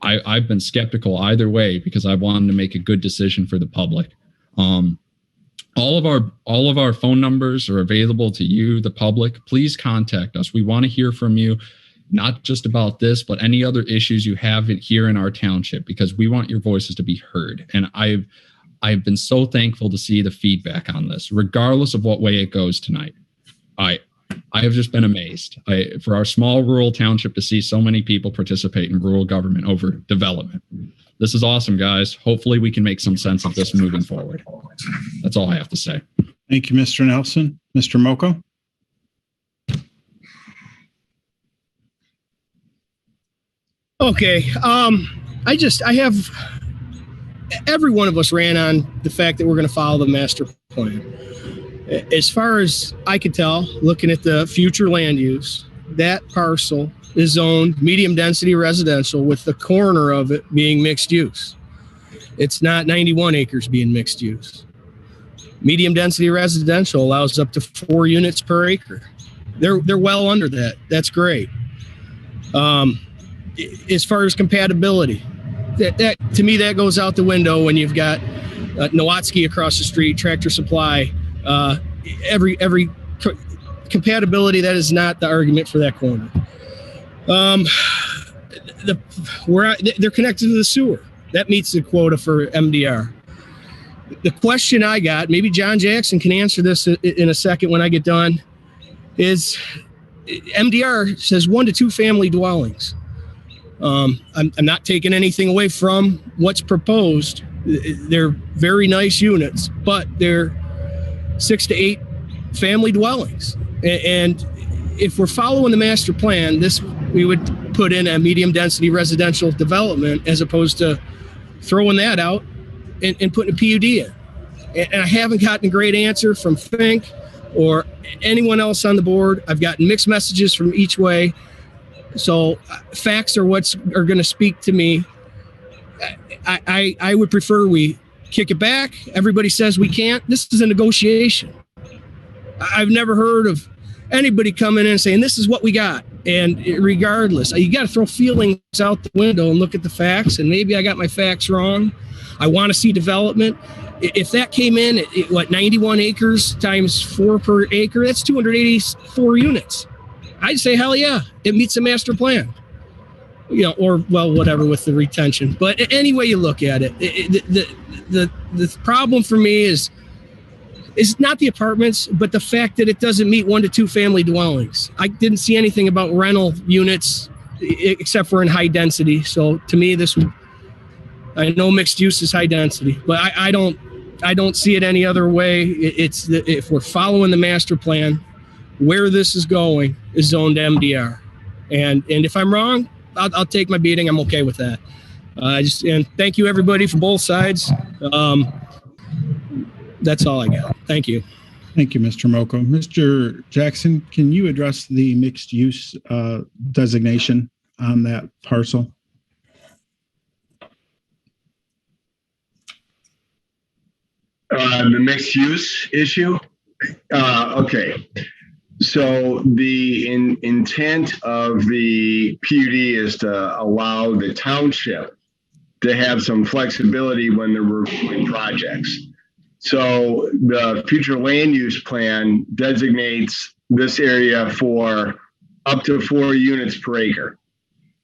I've been skeptical either way because I wanted to make a good decision for the public. All of our phone numbers are available to you, the public. Please contact us. We want to hear from you, not just about this, but any other issues you have here in our township, because we want your voices to be heard. And I've been so thankful to see the feedback on this, regardless of what way it goes tonight. I have just been amazed for our small rural township to see so many people participate in rural government over development. This is awesome, guys. Hopefully we can make some sense of this moving forward. That's all I have to say. Thank you, Mr. Nelson. Mr. Moko? Okay. Every one of us ran on the fact that we're going to follow the master plan. As far as I could tell, looking at the future land use, that parcel is zoned medium density residential with the corner of it being mixed use. It's not 91 acres being mixed use. Medium density residential allows up to 4 units per acre. They're well under that. That's great. As far as compatibility, that to me, that goes out the window when you've got Nowatzki across the street, Tractor Supply, every compatibility. That is not the argument for that corner. They're connected to the sewer. That meets the quota for MDR. The question I got, maybe John Jackson can answer this in a second when I get done, is MDR says 1 to 2 family dwellings. I'm not taking anything away from what's proposed. They're very nice units, but they're 6 to 8 family dwellings. And if we're following the master plan, we would put in a medium density residential development as opposed to throwing that out and putting a PUD in. And I haven't gotten a great answer from Fink or anyone else on the board. I've gotten mixed messages from each way. So facts are are going to speak to me. I would prefer we kick it back. Everybody says we can't. This is a negotiation. I've never heard of anybody coming in and saying, this is what we got. And regardless, you got to throw feelings out the window and look at the facts. And maybe I got my facts wrong. I want to see development. If that came in at 91 acres times 4 per acre, that's 284 units. I'd say, hell yeah, it meets the master plan. Or whatever with the retention. But any way you look at it, the problem for me is not the apartments, but the fact that it doesn't meet 1 to 2 family dwellings. I didn't see anything about rental units except for in high density. So to me, I know mixed use is high density, but I don't see it any other way. If we're following the master plan, where this is going is zoned MDR. And if I'm wrong, I'll take my beating. I'm okay with that. And thank you everybody from both sides. That's all I got. Thank you. Thank you, Mr. Moko. Mr. Jackson, can you address the mixed use designation on that parcel? The mixed use issue? Okay. So the intent of the PUD is to allow the township to have some flexibility when they're reviewing projects. So the future land use plan designates this area for up to 4 units per acre.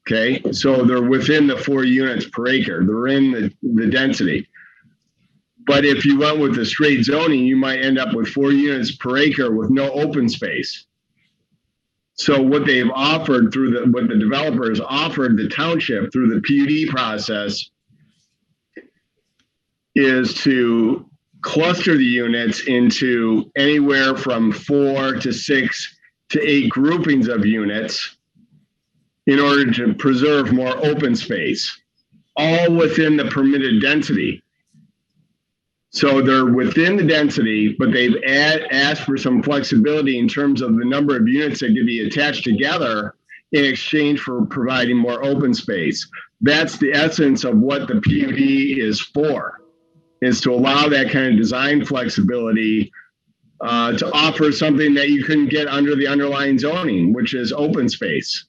Okay, so they're within the 4 units per acre. They're in the density. But if you went with the straight zoning, you might end up with 4 units per acre with no open space. So what they've offered what the developers offered the township through the PUD process is to cluster the units into anywhere from 4 to 6 to 8 groupings of units in order to preserve more open space, all within the permitted density. So they're within the density, but they've asked for some flexibility in terms of the number of units that can be attached together in exchange for providing more open space. That's the essence of what the PUD is for, is to allow that kind of design flexibility to offer something that you couldn't get under the underlying zoning, which is open space.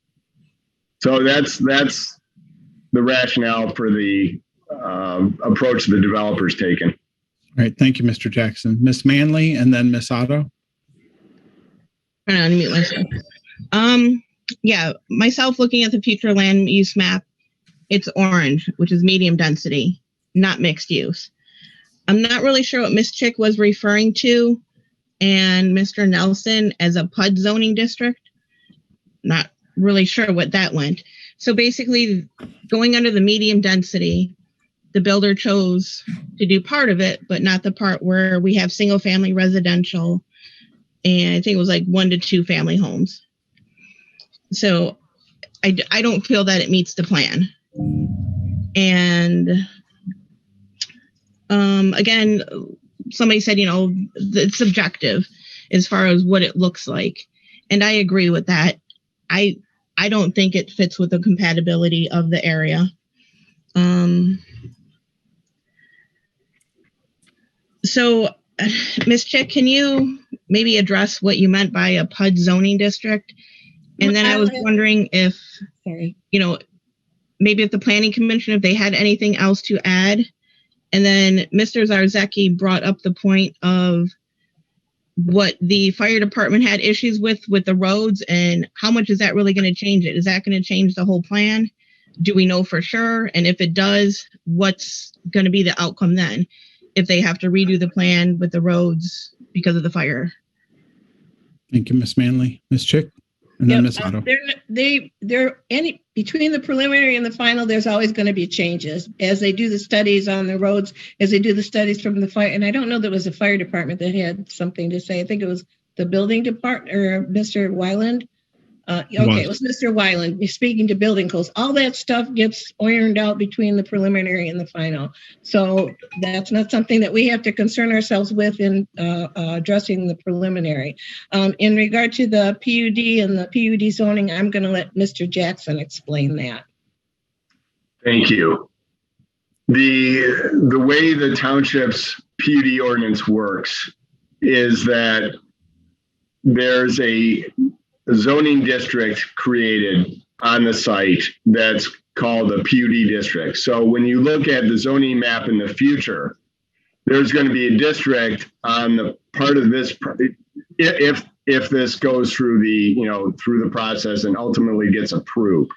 So that's the rationale for the approach the developer's taken. All right. Thank you, Mr. Jackson. Ms. Manley and then Ms. Otto. I'm going to unmute myself. Yeah, myself looking at the future land use map, it's orange, which is medium density, not mixed use. I'm not really sure what Ms. Chick was referring to and Mr. Nelson as a PUD zoning district. Not really sure what that went. So basically going under the medium density, the builder chose to do part of it, but not the part where we have single family residential. And I think it was like 1 to 2 family homes. So I don't feel that it meets the plan. And again, somebody said, it's subjective as far as what it looks like. And I agree with that. I don't think it fits with the compatibility of the area. So, Ms. Chick, can you maybe address what you meant by a PUD zoning district? And then I was wondering if Sorry. Maybe if the planning commission, if they had anything else to add. And then Mr. Zarzecki brought up the point of what the fire department had issues with the roads, and how much is that really going to change it? Is that going to change the whole plan? Do we know for sure? And if it does, what's going to be the outcome then if they have to redo the plan with the roads because of the fire? Thank you, Ms. Manley. Ms. Chick? And then Ms. Otto. Between the preliminary and the final, there's always going to be changes as they do the studies on the roads, as they do the studies from the fire. And I don't know that it was the fire department that had something to say. I think it was the building department or Mr. Weiland. It was Mr. Weiland speaking to building codes. All that stuff gets ironed out between the preliminary and the final. So that's not something that we have to concern ourselves with in addressing the preliminary. In regard to the PUD and the PUD zoning, I'm going to let Mr. Jackson explain that. Thank you. The way the township's PUD ordinance works is that there's a zoning district created on the site that's called a PUD district. So when you look at the zoning map in the future, there's going to be a district on the part of this, if this goes through the process and ultimately gets approved.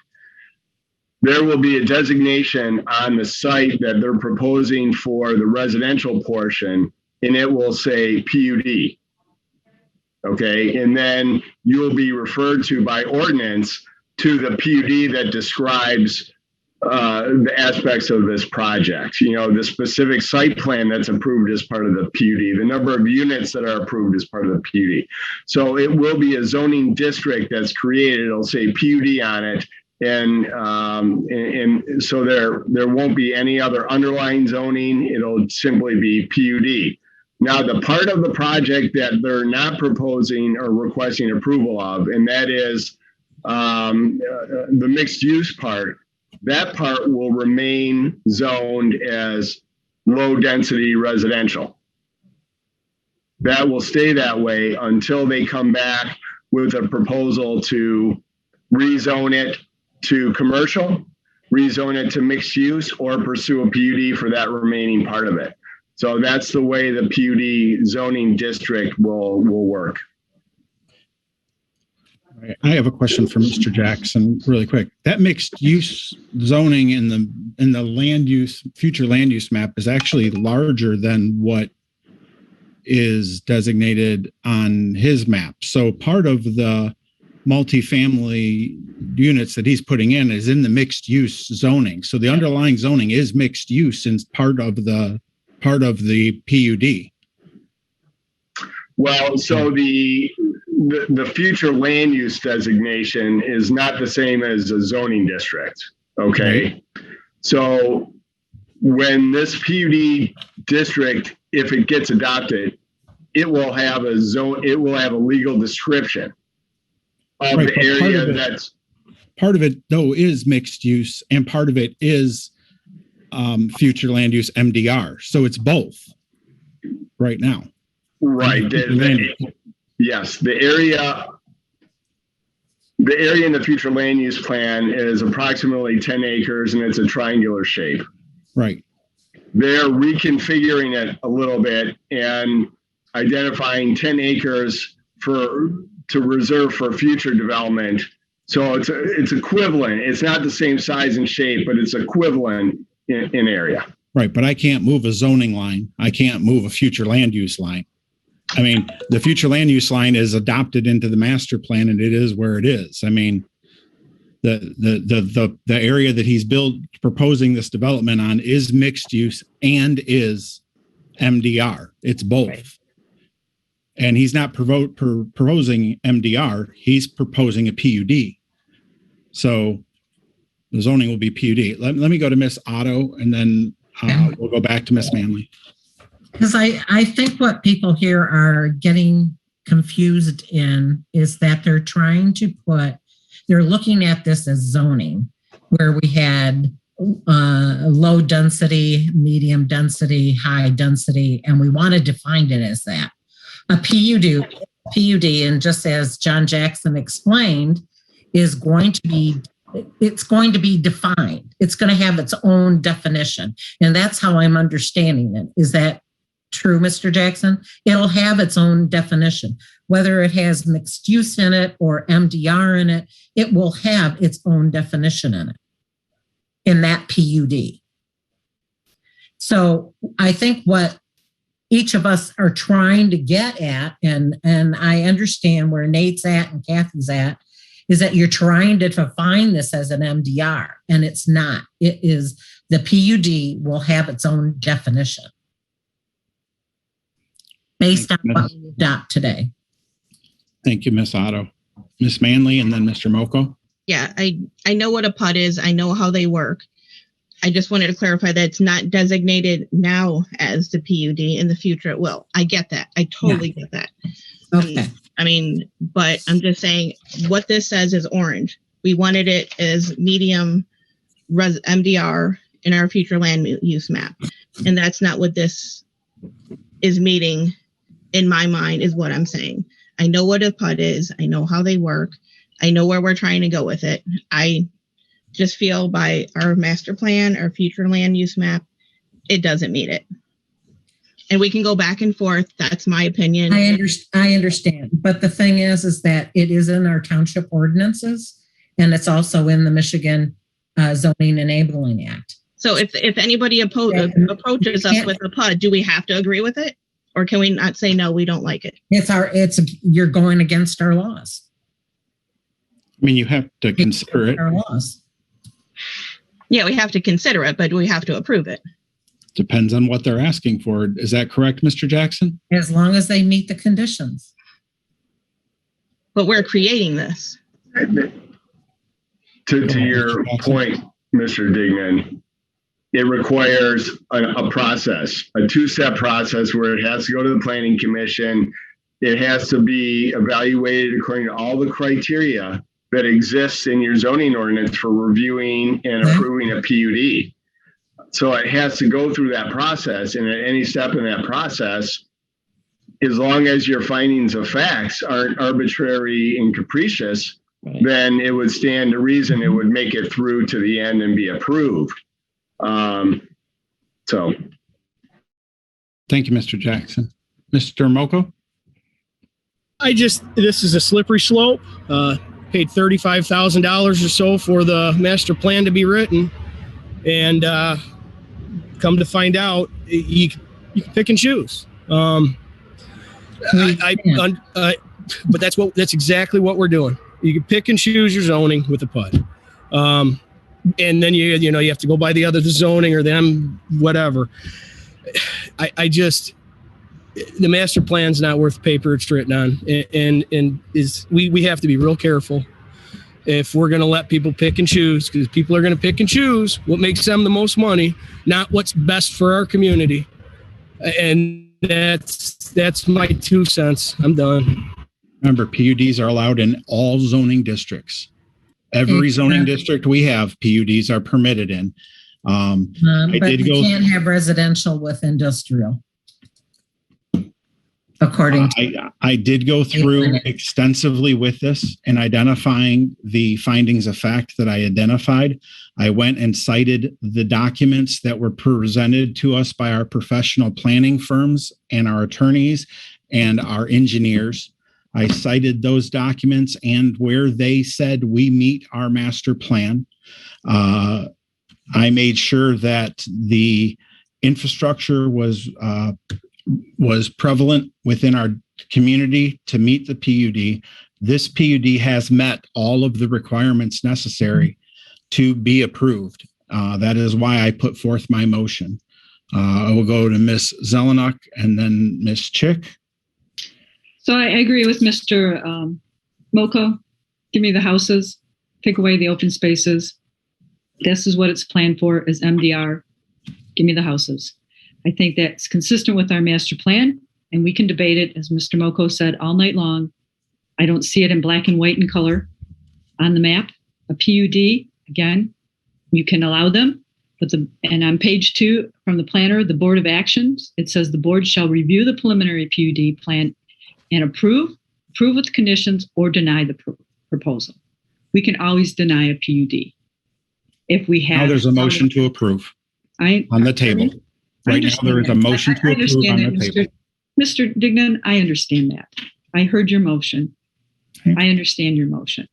There will be a designation on the site that they're proposing for the residential portion, and it will say PUD. Okay, and then you will be referred to by ordinance to the PUD that describes the aspects of this project. The specific site plan that's approved as part of the PUD, the number of units that are approved as part of the PUD. So it will be a zoning district that's created. It'll say PUD on it, and so there won't be any other underlying zoning. It'll simply be PUD. Now, the part of the project that they're not proposing or requesting approval of, and that is the mixed use part, that part will remain zoned as low density residential. That will stay that way until they come back with a proposal to rezone it to commercial, rezone it to mixed use, or pursue a PUD for that remaining part of it. So that's the way the PUD zoning district will work. I have a question for Mr. Jackson really quick. That mixed use zoning in the land use, future land use map is actually larger than what is designated on his map. So part of the multifamily units that he's putting in is in the mixed use zoning. So the underlying zoning is mixed use and part of the PUD. Well, so the future land use designation is not the same as a zoning district. Okay. Right. So when this PUD district, if it gets adopted, it will have a legal description of the area that's. Part of it though is mixed use and part of it is future land use MDR. So it's both right now. Right. Yes. The area in the future land use plan is approximately 10 acres and it's a triangular shape. Right. They're reconfiguring it a little bit and identifying 10 acres to reserve for future development. So it's equivalent. It's not the same size and shape, but it's equivalent in area. Right, but I can't move a zoning line. I can't move a future land use line. I mean, the future land use line is adopted into the master plan and it is where it is. I mean, the area that he's proposing this development on is mixed use and is MDR. It's both. Right. And he's not proposing MDR, he's proposing a PUD. So the zoning will be PUD. Let me go to Miss Otto and then we'll go back to Miss Manley. Because I think what people here are getting confused in is that they're looking at this as zoning, where we had low density, medium density, high density, and we want to define it as that. A PUD, and just as John Jackson explained, is going to be it's going to be defined. It's going to have its own definition. And that's how I'm understanding it. Is that true, Mr. Jackson? It'll have its own definition. Whether it has mixed use in it or MDR in it, it will have its own definition in it, in that PUD. So I think what each of us are trying to get at, and I understand where Nate's at and Kathy's at, is that you're trying to define this as an MDR, and it's not. It is, the PUD will have its own definition based on what we adopt today. Thank you, Ms. Otto. Ms. Manley and then Mr. Moko. Yeah, I know what a PUD is. I know how they work. I just wanted to clarify that it's not designated now as the PUD. In the future, it will. I get that. I totally get that. Okay. I mean, but I'm just saying what this says is orange. We wanted it as medium MDR in our future land use map. And that's not what this is meeting in my mind, is what I'm saying. I know what a PUD is. I know how they work. I know where we're trying to go with it. I just feel by our master plan, our future land use map, it doesn't meet it. And we can go back and forth. That's my opinion. I understand. But the thing is that it is in our township ordinances, and it's also in the Michigan Zoning Enabling Act. So if anybody approaches us with a PUD, do we have to agree with it? Or can we not say, no, we don't like it? You're going against our laws. I mean, you have to consider it. Our laws. Yeah, we have to consider it, but we have to approve it. Depends on what they're asking for. Is that correct, Mr. Jackson? As long as they meet the conditions. But we're creating this. To your point, Mr. Dignan, it requires a process, a two-step process where it has to go to the Planning Commission. It has to be evaluated according to all the criteria that exists in your zoning ordinance for reviewing and approving a PUD. So it has to go through that process, and at any step in that process, as long as your findings of facts aren't arbitrary and capricious, then it would stand to reason it would make it through to the end and be approved. So. Thank you, Mr. Jackson. Mr. Moko? This is a slippery slope. Paid $35,000 or so for the master plan to be written. And come to find out, you can pick and choose. But that's exactly what we're doing. You can pick and choose your zoning with a PUD. And then you have to go by the other zoning or them, whatever. The master plan's not worth the paper it's written on, and we have to be real careful if we're going to let people pick and choose, because people are going to pick and choose what makes them the most money, not what's best for our community. And that's my 2 cents. I'm done. Remember, PUDs are allowed in all zoning districts. Every zoning district we have, PUDs are permitted in. But you can't have residential with industrial. According to I did go through extensively with this and identifying the findings of fact that I identified. I went and cited the documents that were presented to us by our professional planning firms and our attorneys and our engineers. I cited those documents and where they said we meet our master plan. I made sure that the infrastructure was prevalent within our community to meet the PUD. This PUD has met all of the requirements necessary to be approved. That is why I put forth my motion. I will go to Ms. Zelenak and then Ms. Chick. So I agree with Mr. Moko. Give me the houses, take away the open spaces. This is what it's planned for, is MDR. Give me the houses. I think that's consistent with our master plan, and we can debate it, as Mr. Moko said, all night long. I don't see it in black and white and color on the map. A PUD, again, you can allow them, and on page 2 from the planner, the Board of Actions, it says the board shall review the preliminary PUD plan and approve with conditions, or deny the proposal. We can always deny a PUD. If we have. Now there's a motion to approve on the table. Right now, there is a motion to approve on the table. Mr. Dignan, I understand that. I heard your motion. I understand your motion.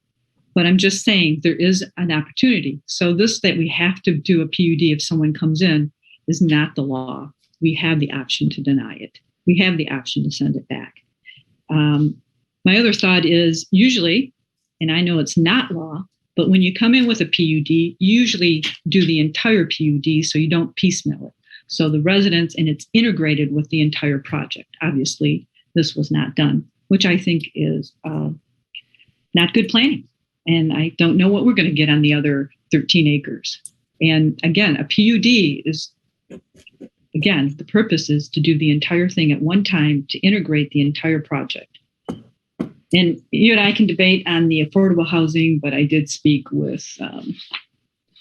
But I'm just saying there is an opportunity. So this, that we have to do a PUD if someone comes in, is not the law. We have the option to deny it. We have the option to send it back. My other thought is usually, and I know it's not law, but when you come in with a PUD, you usually do the entire PUD so you don't piecemeal it. So the residents, and it's integrated with the entire project. Obviously, this was not done, which I think is not good planning. And I don't know what we're going to get on the other 13 acres. And again, a PUD is, again, the purpose is to do the entire thing at one time to integrate the entire project. And you and I can debate on the affordable housing, but I did speak with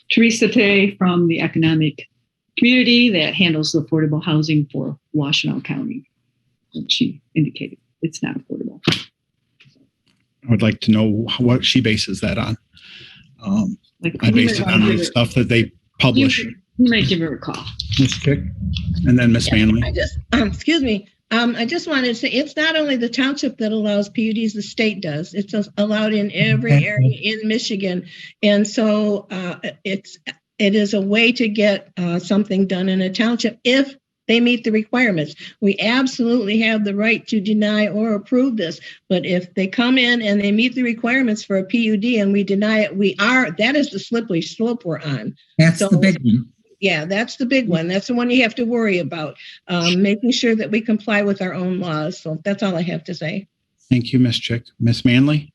Teresa today from the economic community that handles the affordable housing for Washtenaw County. And she indicated it's not affordable. I would like to know what she bases that on. I base it on the stuff that they publish. You might give her a call. Ms. Chick, and then Ms. Manley. I just, excuse me. I just wanted to say it's not only the township that allows PUDs, the state does. It's allowed in every area in Michigan. And so it is a way to get something done in a township if they meet the requirements. We absolutely have the right to deny or approve this. But if they come in and they meet the requirements for a PUD and we deny it, that is the slippery slope we're on. That's the big one. Yeah, that's the big one. That's the one you have to worry about, making sure that we comply with our own laws. So that's all I have to say. Thank you, Ms. Chick. Ms. Manley?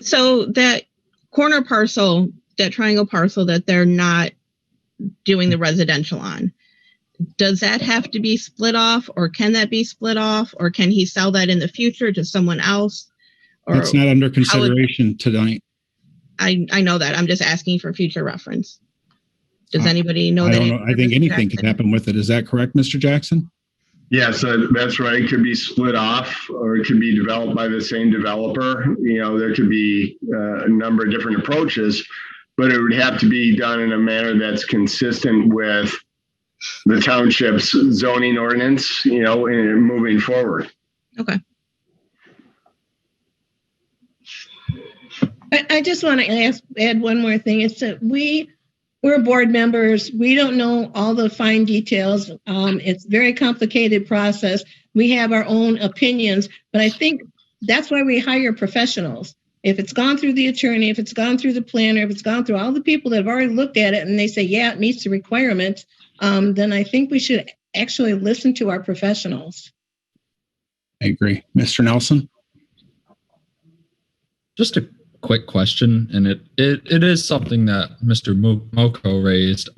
So that corner parcel, that triangle parcel that they're not doing the residential on, does that have to be split off, or can that be split off, or can he sell that in the future to someone else? Or it's not under consideration tonight. I know that. I'm just asking for future reference. Does anybody know I that? don't know. I think anything could happen with it. Is that correct, Mr. Jackson? Yes, that's right. It could be split off, or it could be developed by the same developer. You know, there could be a number of different approaches, but it would have to be done in a manner that's consistent with the township's zoning ordinance, you know, and moving forward. Okay. I just want to add one more thing. It's that we're board members. We don't know all the fine details. It's a very complicated process. We have our own opinions, but I think that's why we hire professionals. If it's gone through the attorney, if it's gone through the planner, if it's gone through all the people that have already looked at it and they say, yeah, it meets the requirements, then I think we should actually listen to our professionals. I agree. Mr. Nelson? Just a quick question, and it is something that Mr. Moko raised.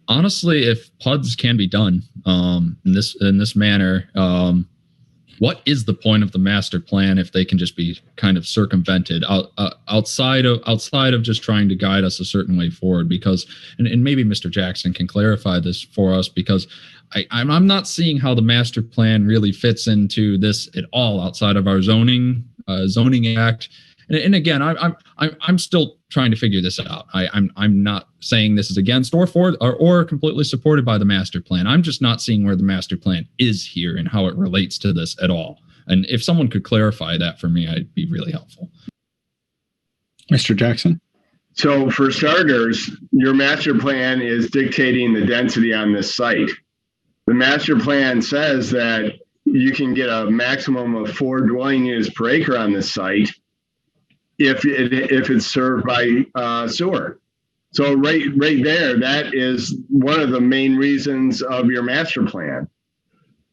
Honestly, if PUDs can be done in this manner, what is the point of the master plan if they can just be kind of circumvented outside of just trying to guide us a certain way forward? Because and maybe Mr. Jackson can clarify this for us, because I'm not seeing how the master plan really fits into this at all outside of our zoning act. And again, I'm still trying to figure this out. I'm not saying this is against or for or completely supported by the master plan. I'm just not seeing where the master plan is here and how it relates to this at all. And if someone could clarify that for me, I'd be really helpful. Mr. Jackson? So for starters, your master plan is dictating the density on this site. The master plan says that you can get a maximum of 4 dwelling units per acre on this site if it's served by sewer. So right there, that is one of the main reasons of your master plan.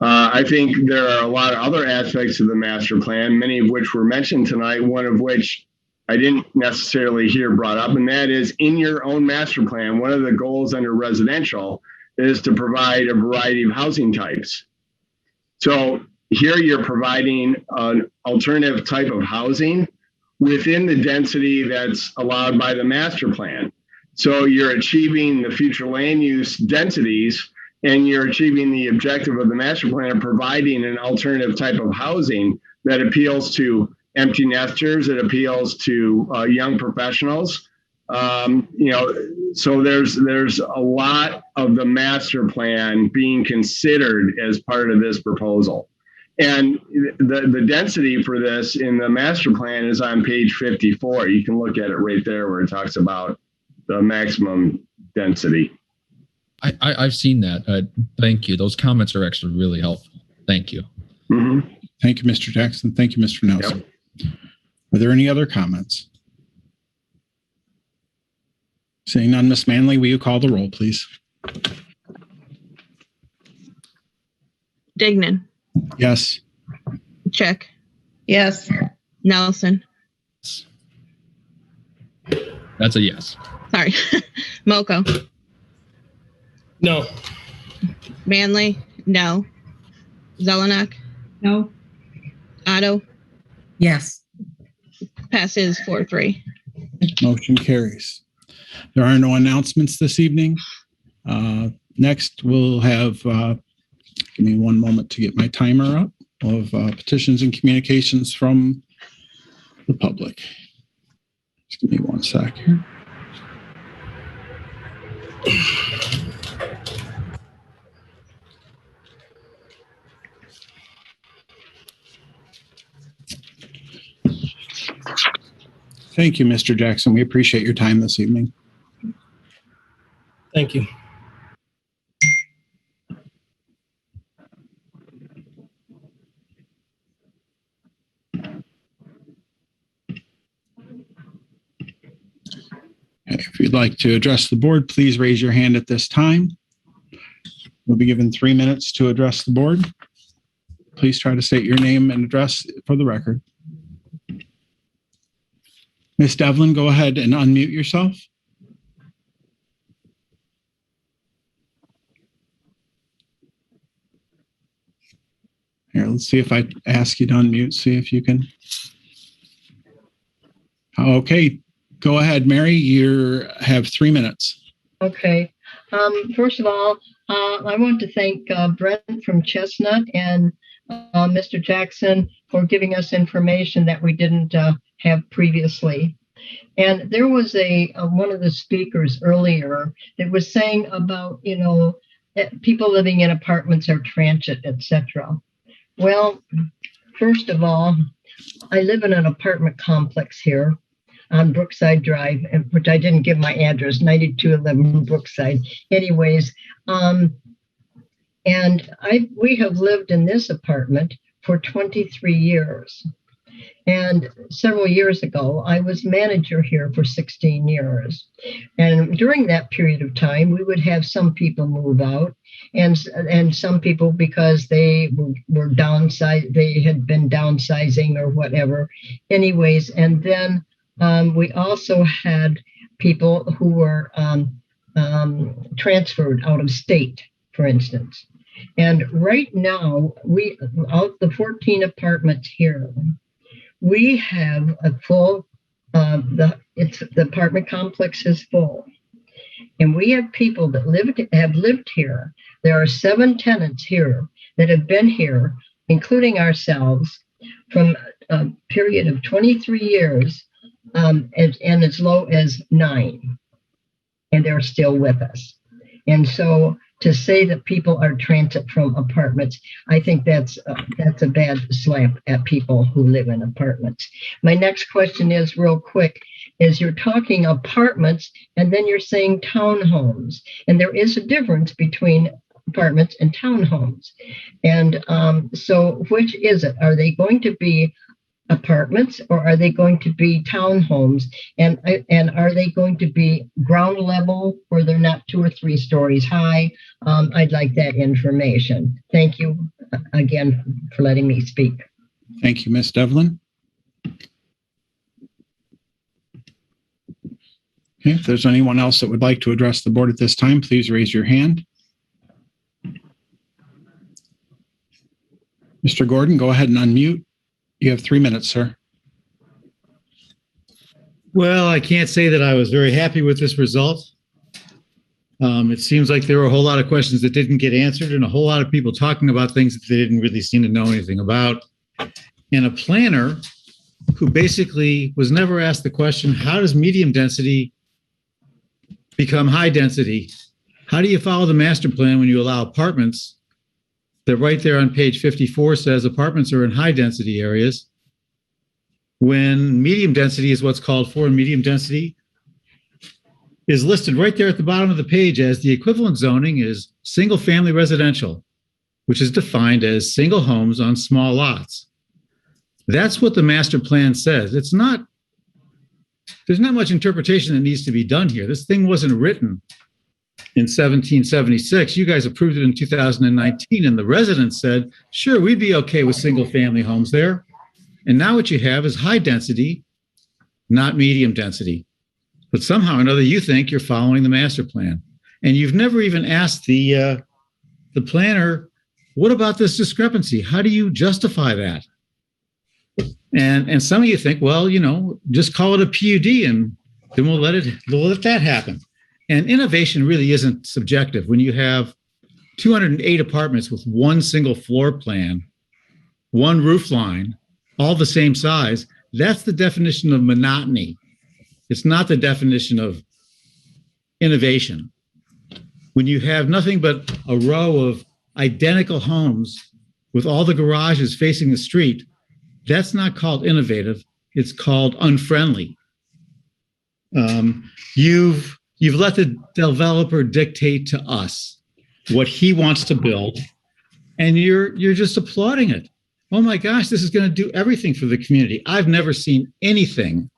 I think there are a lot of other aspects of the master plan, many of which were mentioned tonight, one of which I didn't necessarily hear brought up, and that is in your own master plan, one of the goals under residential is to provide a variety of housing types. So here you're providing an alternative type of housing within the density that's allowed by the master plan. So you're achieving the future land use densities, and you're achieving the objective of the master plan of providing an alternative type of housing that appeals to empty nesters. It appeals to young professionals. So there's a lot of the master plan being considered as part of this proposal. And the density for this in the master plan is on page 54. You can look at it right there where it talks about the maximum density. I've seen that. Thank you. Those comments are actually really helpful. Thank you. Mm-hmm. Thank you, Mr. Jackson. Thank you, Mr. Nelson. Yep. Are there any other comments? Seeing none, Ms. Manley, will you call the roll, please? Dignan. Yes. Chick. Yes. Nelson. That's a yes. Sorry. Moko. No. Manley. No. Zelenak. No. Otto. Yes. Passes 4-3. Motion carries. There are no announcements this evening. Next, we'll have, give me one moment to get my timer up, of petitions and communications from the public. Just give me one sec here. Thank you, Mr. Jackson. We appreciate your time this evening. Thank you. If you'd like to address the board, please raise your hand at this time. You'll be given 3 minutes to address the board. Please try to state your name and address for the record. Ms. Devlin, go ahead and unmute yourself. Here, let's see if I ask you to unmute, see if you can. Okay, go ahead, Mary. You have 3 minutes. Okay. First of all, I want to thank Brent from Chestnut and Mr. Jackson for giving us information that we didn't have previously. And there was one of the speakers earlier that was saying about, people living in apartments are transient, etc. Well, first of all, I live in an apartment complex here on Brookside Drive, which I didn't give my address, 9211 Brookside. Anyways, and we have lived in this apartment for 23 years. And several years ago, I was manager here for 16 years. And during that period of time, we would have some people move out and some people because they were downsized, they had been downsizing or whatever. Anyways, and then we also had people who were transferred out of state, for instance. And right now, out the 14 apartments here, we have a full, the apartment complex is full. And we have people that have lived here. There are 7 tenants here that have been here, including ourselves, from a period of 23 years and as low as 9. And they're still with us. And so to say that people are transit from apartments, I think that's a bad slap at people who live in apartments. My next question is real quick, is you're talking apartments and then you're saying townhomes. And there is a difference between apartments and townhomes. And so which is it? Are they going to be apartments or are they going to be townhomes? And are they going to be ground level where they're not 2 or 3 stories high? I'd like that information. Thank you again for letting me speak. Thank you, Ms. Devlin. Okay, if there's anyone else that would like to address the board at this time, please raise your hand. Mr. Gordon, go ahead and unmute. You have 3 minutes, sir. Well, I can't say that I was very happy with this result. It seems like there were a whole lot of questions that didn't get answered and a whole lot of people talking about things that they didn't really seem to know anything about. And a planner who basically was never asked the question, how does medium density become high density? How do you follow the master plan when you allow apartments that right there on page 54 says apartments are in high density areas, when medium density is what's called for, and medium density is listed right there at the bottom of the page as the equivalent zoning is single family residential, which is defined as single homes on small lots. That's what the master plan says. There's not much interpretation that needs to be done here. This thing wasn't written in 1776. You guys approved it in 2019, and the residents said, sure, we'd be okay with single family homes there. And now what you have is high density, not medium density. But somehow or another, you think you're following the master plan. And you've never even asked the planner, what about this discrepancy? How do you justify that? And some of you think, well, just call it a PUD and then we'll let that happen. And innovation really isn't subjective. When you have 208 apartments with one single floor plan, one roof line, all the same size, that's the definition of monotony. It's not the definition of innovation. When you have nothing but a row of identical homes with all the garages facing the street, that's not called innovative. It's called unfriendly. You've let the developer dictate to us what he wants to build, and you're just applauding it. Oh my gosh, this is going to do everything for the community. I've never seen anything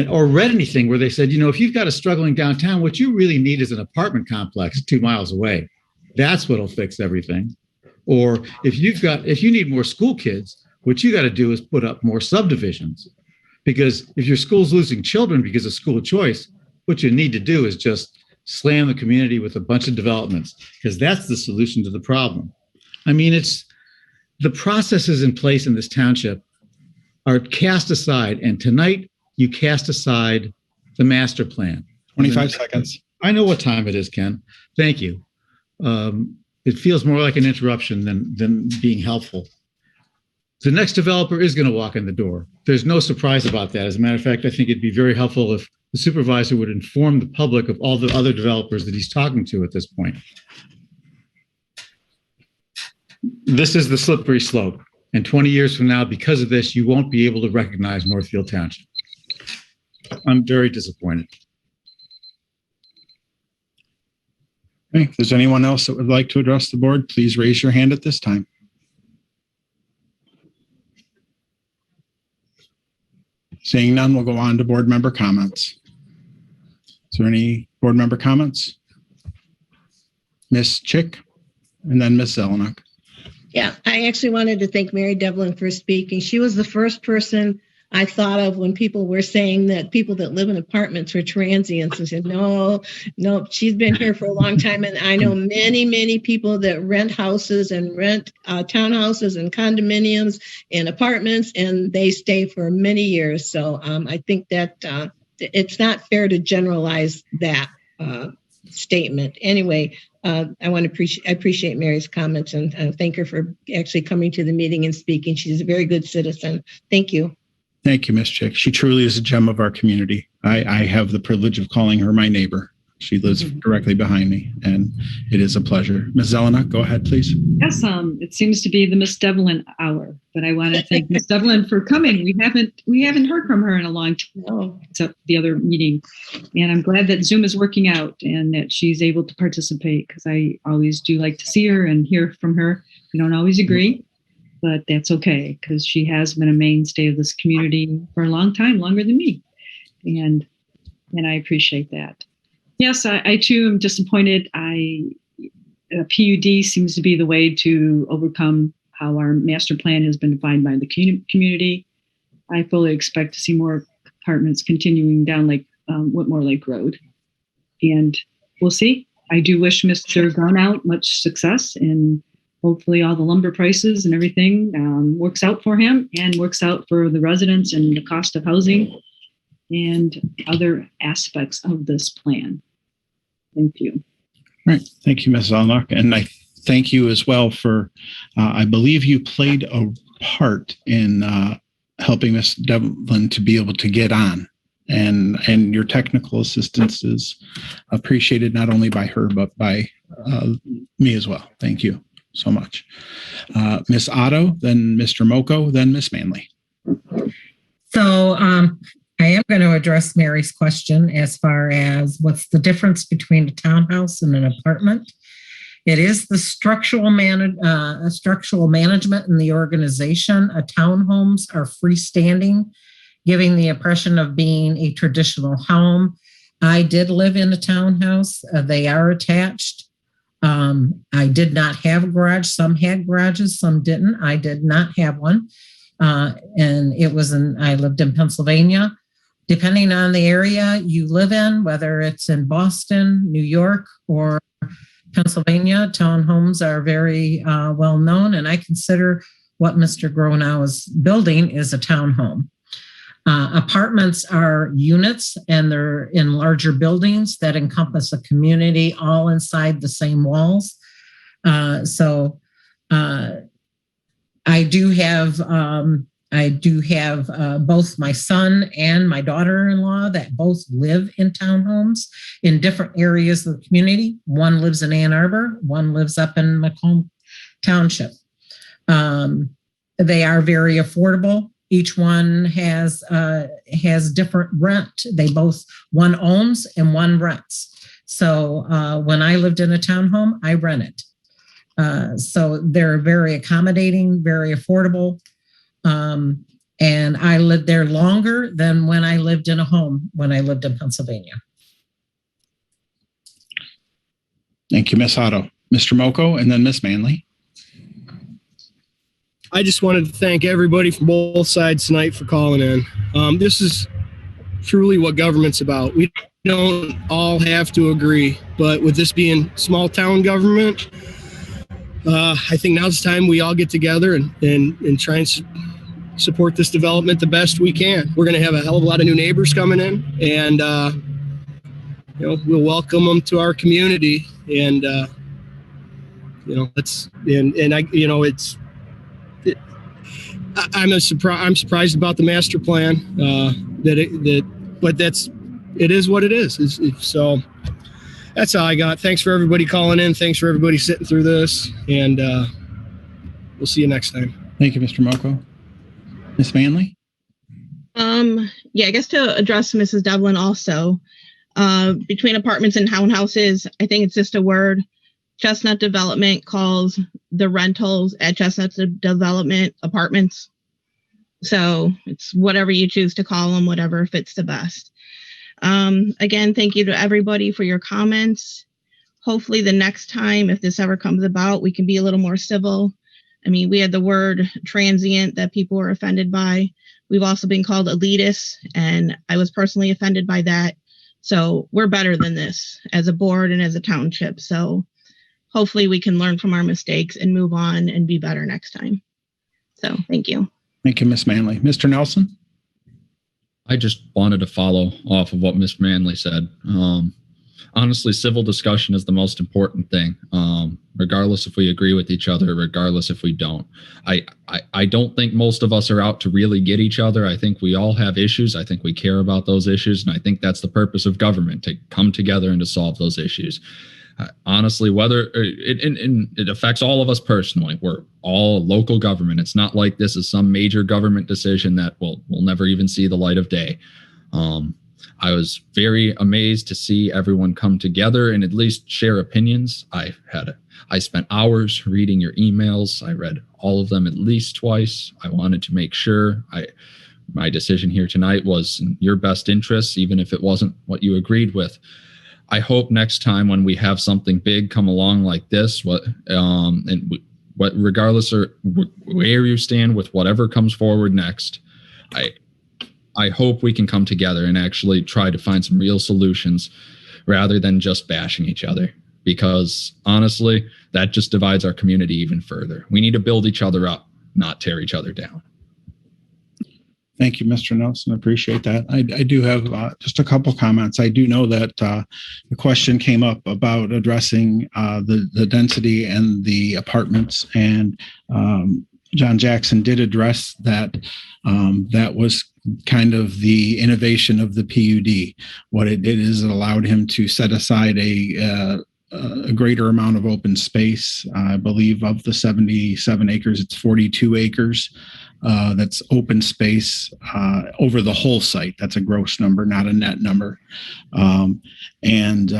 or read anything where they said, if you've got a struggling downtown, what you really need is an apartment complex 2 miles away. That's what'll fix everything. Or if you need more school kids, what you got to do is put up more subdivisions. Because if your school's losing children because of school choice, what you need to do is just slam the community with a bunch of developments, because that's the solution to the problem. I mean, the processes in place in this township are cast aside, and tonight you cast aside the master plan. 25 seconds. I know what time it is, Ken. Thank you. It feels more like an interruption than being helpful. The next developer is going to walk in the door. There's no surprise about that. As a matter of fact, I think it'd be very helpful if the supervisor would inform the public of all the other developers that he's talking to at this point. This is the slippery slope. And 20 years from now, because of this, you won't be able to recognize Northfield Township. I'm very disappointed. Okay, if there's anyone else that would like to address the board, please raise your hand at this time. Seeing none, we'll go on to board member comments. Is there any board member comments? Ms. Chick, and then Ms. Zelenak. Yeah, I actually wanted to thank Mary Devlin for speaking. She was the first person I thought of when people were saying that people that live in apartments were transients. I said, no, she's been here for a long time. And I know many, many people that rent houses and rent townhouses and condominiums and apartments, and they stay for many years. So I think that it's not fair to generalize that statement. Anyway, I appreciate Mary's comments and thank her for actually coming to the meeting and speaking. She's a very good citizen. Thank you. Thank you, Ms. Chick. She truly is a gem of our community. I have the privilege of calling her my neighbor. She lives directly behind me, and it is a pleasure. Ms. Zelenak, go ahead, please. Yes, it seems to be the Miss Devlin hour, but I want to thank Miss Devlin for coming. We haven't heard from her in a long time, except the other meeting, and I'm glad that Zoom is working out and that she's able to participate, because I always do like to see her and hear from her. We don't always agree, but that's okay, because she has been a mainstay of this community for a long time, longer than me, and I appreciate that. Yes, I too am disappointed. A PUD seems to be the way to overcome how our master plan has been defined by the community. I fully expect to see more apartments continuing down Whitmore Lake Road, and we'll see. I do wish Mr. Garnout much success, and hopefully all the lumber prices and everything works out for him and works out for the residents and the cost of housing and other aspects of this plan. Thank you. All right. Thank you, Ms. Zelenak. And I thank you as well for, I believe you played a part in helping Ms. Devlin to be able to get on. And your technical assistance is appreciated not only by her, but by me as well. Thank you so much. Ms. Otto, then Mr. Moko, then Ms. Manley. So I am going to address Mary's question as far as what's the difference between a townhouse and an apartment. It is the structural management in the organization. Townhomes are freestanding, giving the impression of being a traditional home. I did live in a townhouse. They are attached. I did not have a garage. Some had garages, some didn't. I did not have one. And I lived in Pennsylvania. Depending on the area you live in, whether it's in Boston, New York, or Pennsylvania, townhomes are very well known. And I consider what Mr. Gronow is building is a townhome. Apartments are units, and they're in larger buildings that encompass a community all inside the same walls. So I do have both my son and my daughter-in-law that both live in townhomes in different areas of the community. One lives in Ann Arbor, one lives up in Macomb Township. They are very affordable. Each one has different rent. One owns and one rents. So when I lived in a townhome, I rented. So they're very accommodating, very affordable. And I lived there longer than when I lived in a home when I lived in Pennsylvania. Thank you, Ms. Otto. Mr. Moko, and then Ms. Manley. I just wanted to thank everybody from both sides tonight for calling in. This is truly what government's about. We don't all have to agree, but with this being small town government, I think now's the time we all get together and try and support this development the best we can. We're going to have a hell of a lot of new neighbors coming in, and we'll welcome them to our community. And I'm surprised about the master plan. But it is what it is. So that's all I got. Thanks for everybody calling in. Thanks for everybody sitting through this, and we'll see you next time. Thank you, Mr. Moko. Ms. Manley? I guess to address Mrs. Devlin also, between apartments and townhouses, I think it's just a word. Chestnut Development calls the rentals at Chestnut Development apartments. So it's whatever you choose to call them, whatever fits the best. Again, thank you to everybody for your comments. Hopefully the next time, if this ever comes about, we can be a little more civil. I mean, we had the word transient that people were offended by. We've also been called elitist, and I was personally offended by that. So we're better than this as a board and as a township. So hopefully we can learn from our mistakes and move on and be better next time. So thank you. Thank you, Ms. Manley. Mr. Nelson? I just wanted to follow off of what Ms. Manley said. Honestly, civil discussion is the most important thing, regardless if we agree with each other, regardless if we don't. I don't think most of us are out to really get each other. I think we all have issues. I think we care about those issues. And I think that's the purpose of government, to come together and to solve those issues. Honestly, whether it affects all of us personally, we're all local government. It's not like this is some major government decision that will never even see the light of day. I was very amazed to see everyone come together and at least share opinions. I spent hours reading your emails. I read all of them at least twice. I wanted to make sure my decision here tonight was in your best interests, even if it wasn't what you agreed with. I hope next time when we have something big come along like this, regardless of where you stand with whatever comes forward next, I hope we can come together and actually try to find some real solutions rather than just bashing each other, because honestly, that just divides our community even further. We need to build each other up, not tear each other down. Thank you, Mr. Nelson. I appreciate that. I do have just a couple comments. I do know that the question came up about addressing the density and the apartments, and John Jackson did address that. That was kind of the innovation of the PUD. What it did is it allowed him to set aside a greater amount of open space. I believe of the 77 acres, it's 42 acres. That's open space over the whole site. That's a gross number, not a net number. And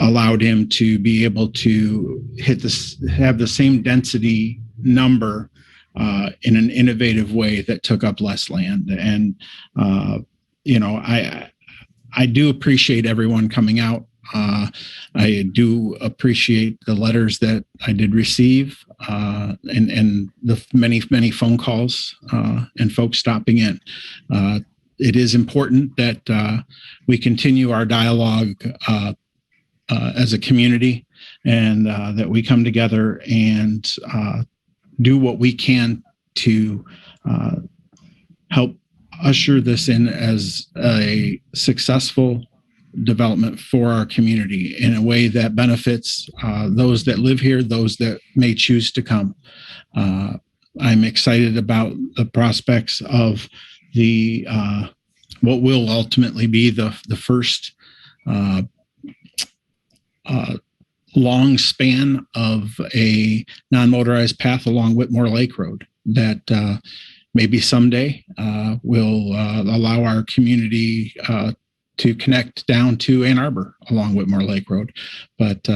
allowed him to be able to have the same density number in an innovative way that took up less land. And, I do appreciate everyone coming out. I do appreciate the letters that I did receive and the many phone calls and folks stopping in. It is important that we continue our dialogue as a community and that we come together and do what we can to help usher this in as a successful development for our community in a way that benefits those that live here, those that may choose to come. I'm excited about the prospects of the what will ultimately be the first long span of a non-motorized path along Whitmore Lake Road that maybe someday will allow our community to connect down to Ann Arbor along Whitmore Lake Road. But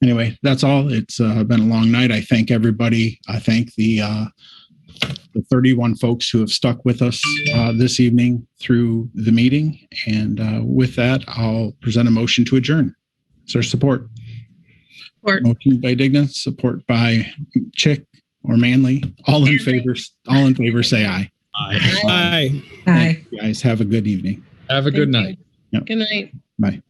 anyway, that's all. It's been a long night. I thank everybody. I thank the 31 folks who have stuck with us this evening through the meeting. And with that, I'll present a motion to adjourn. Is there support? Support. Motion by Dignan, support by Chick or Manley. All in favor say aye. Aye. Thank you guys. Have a good evening. Have a good night. Yep. Good night. Bye.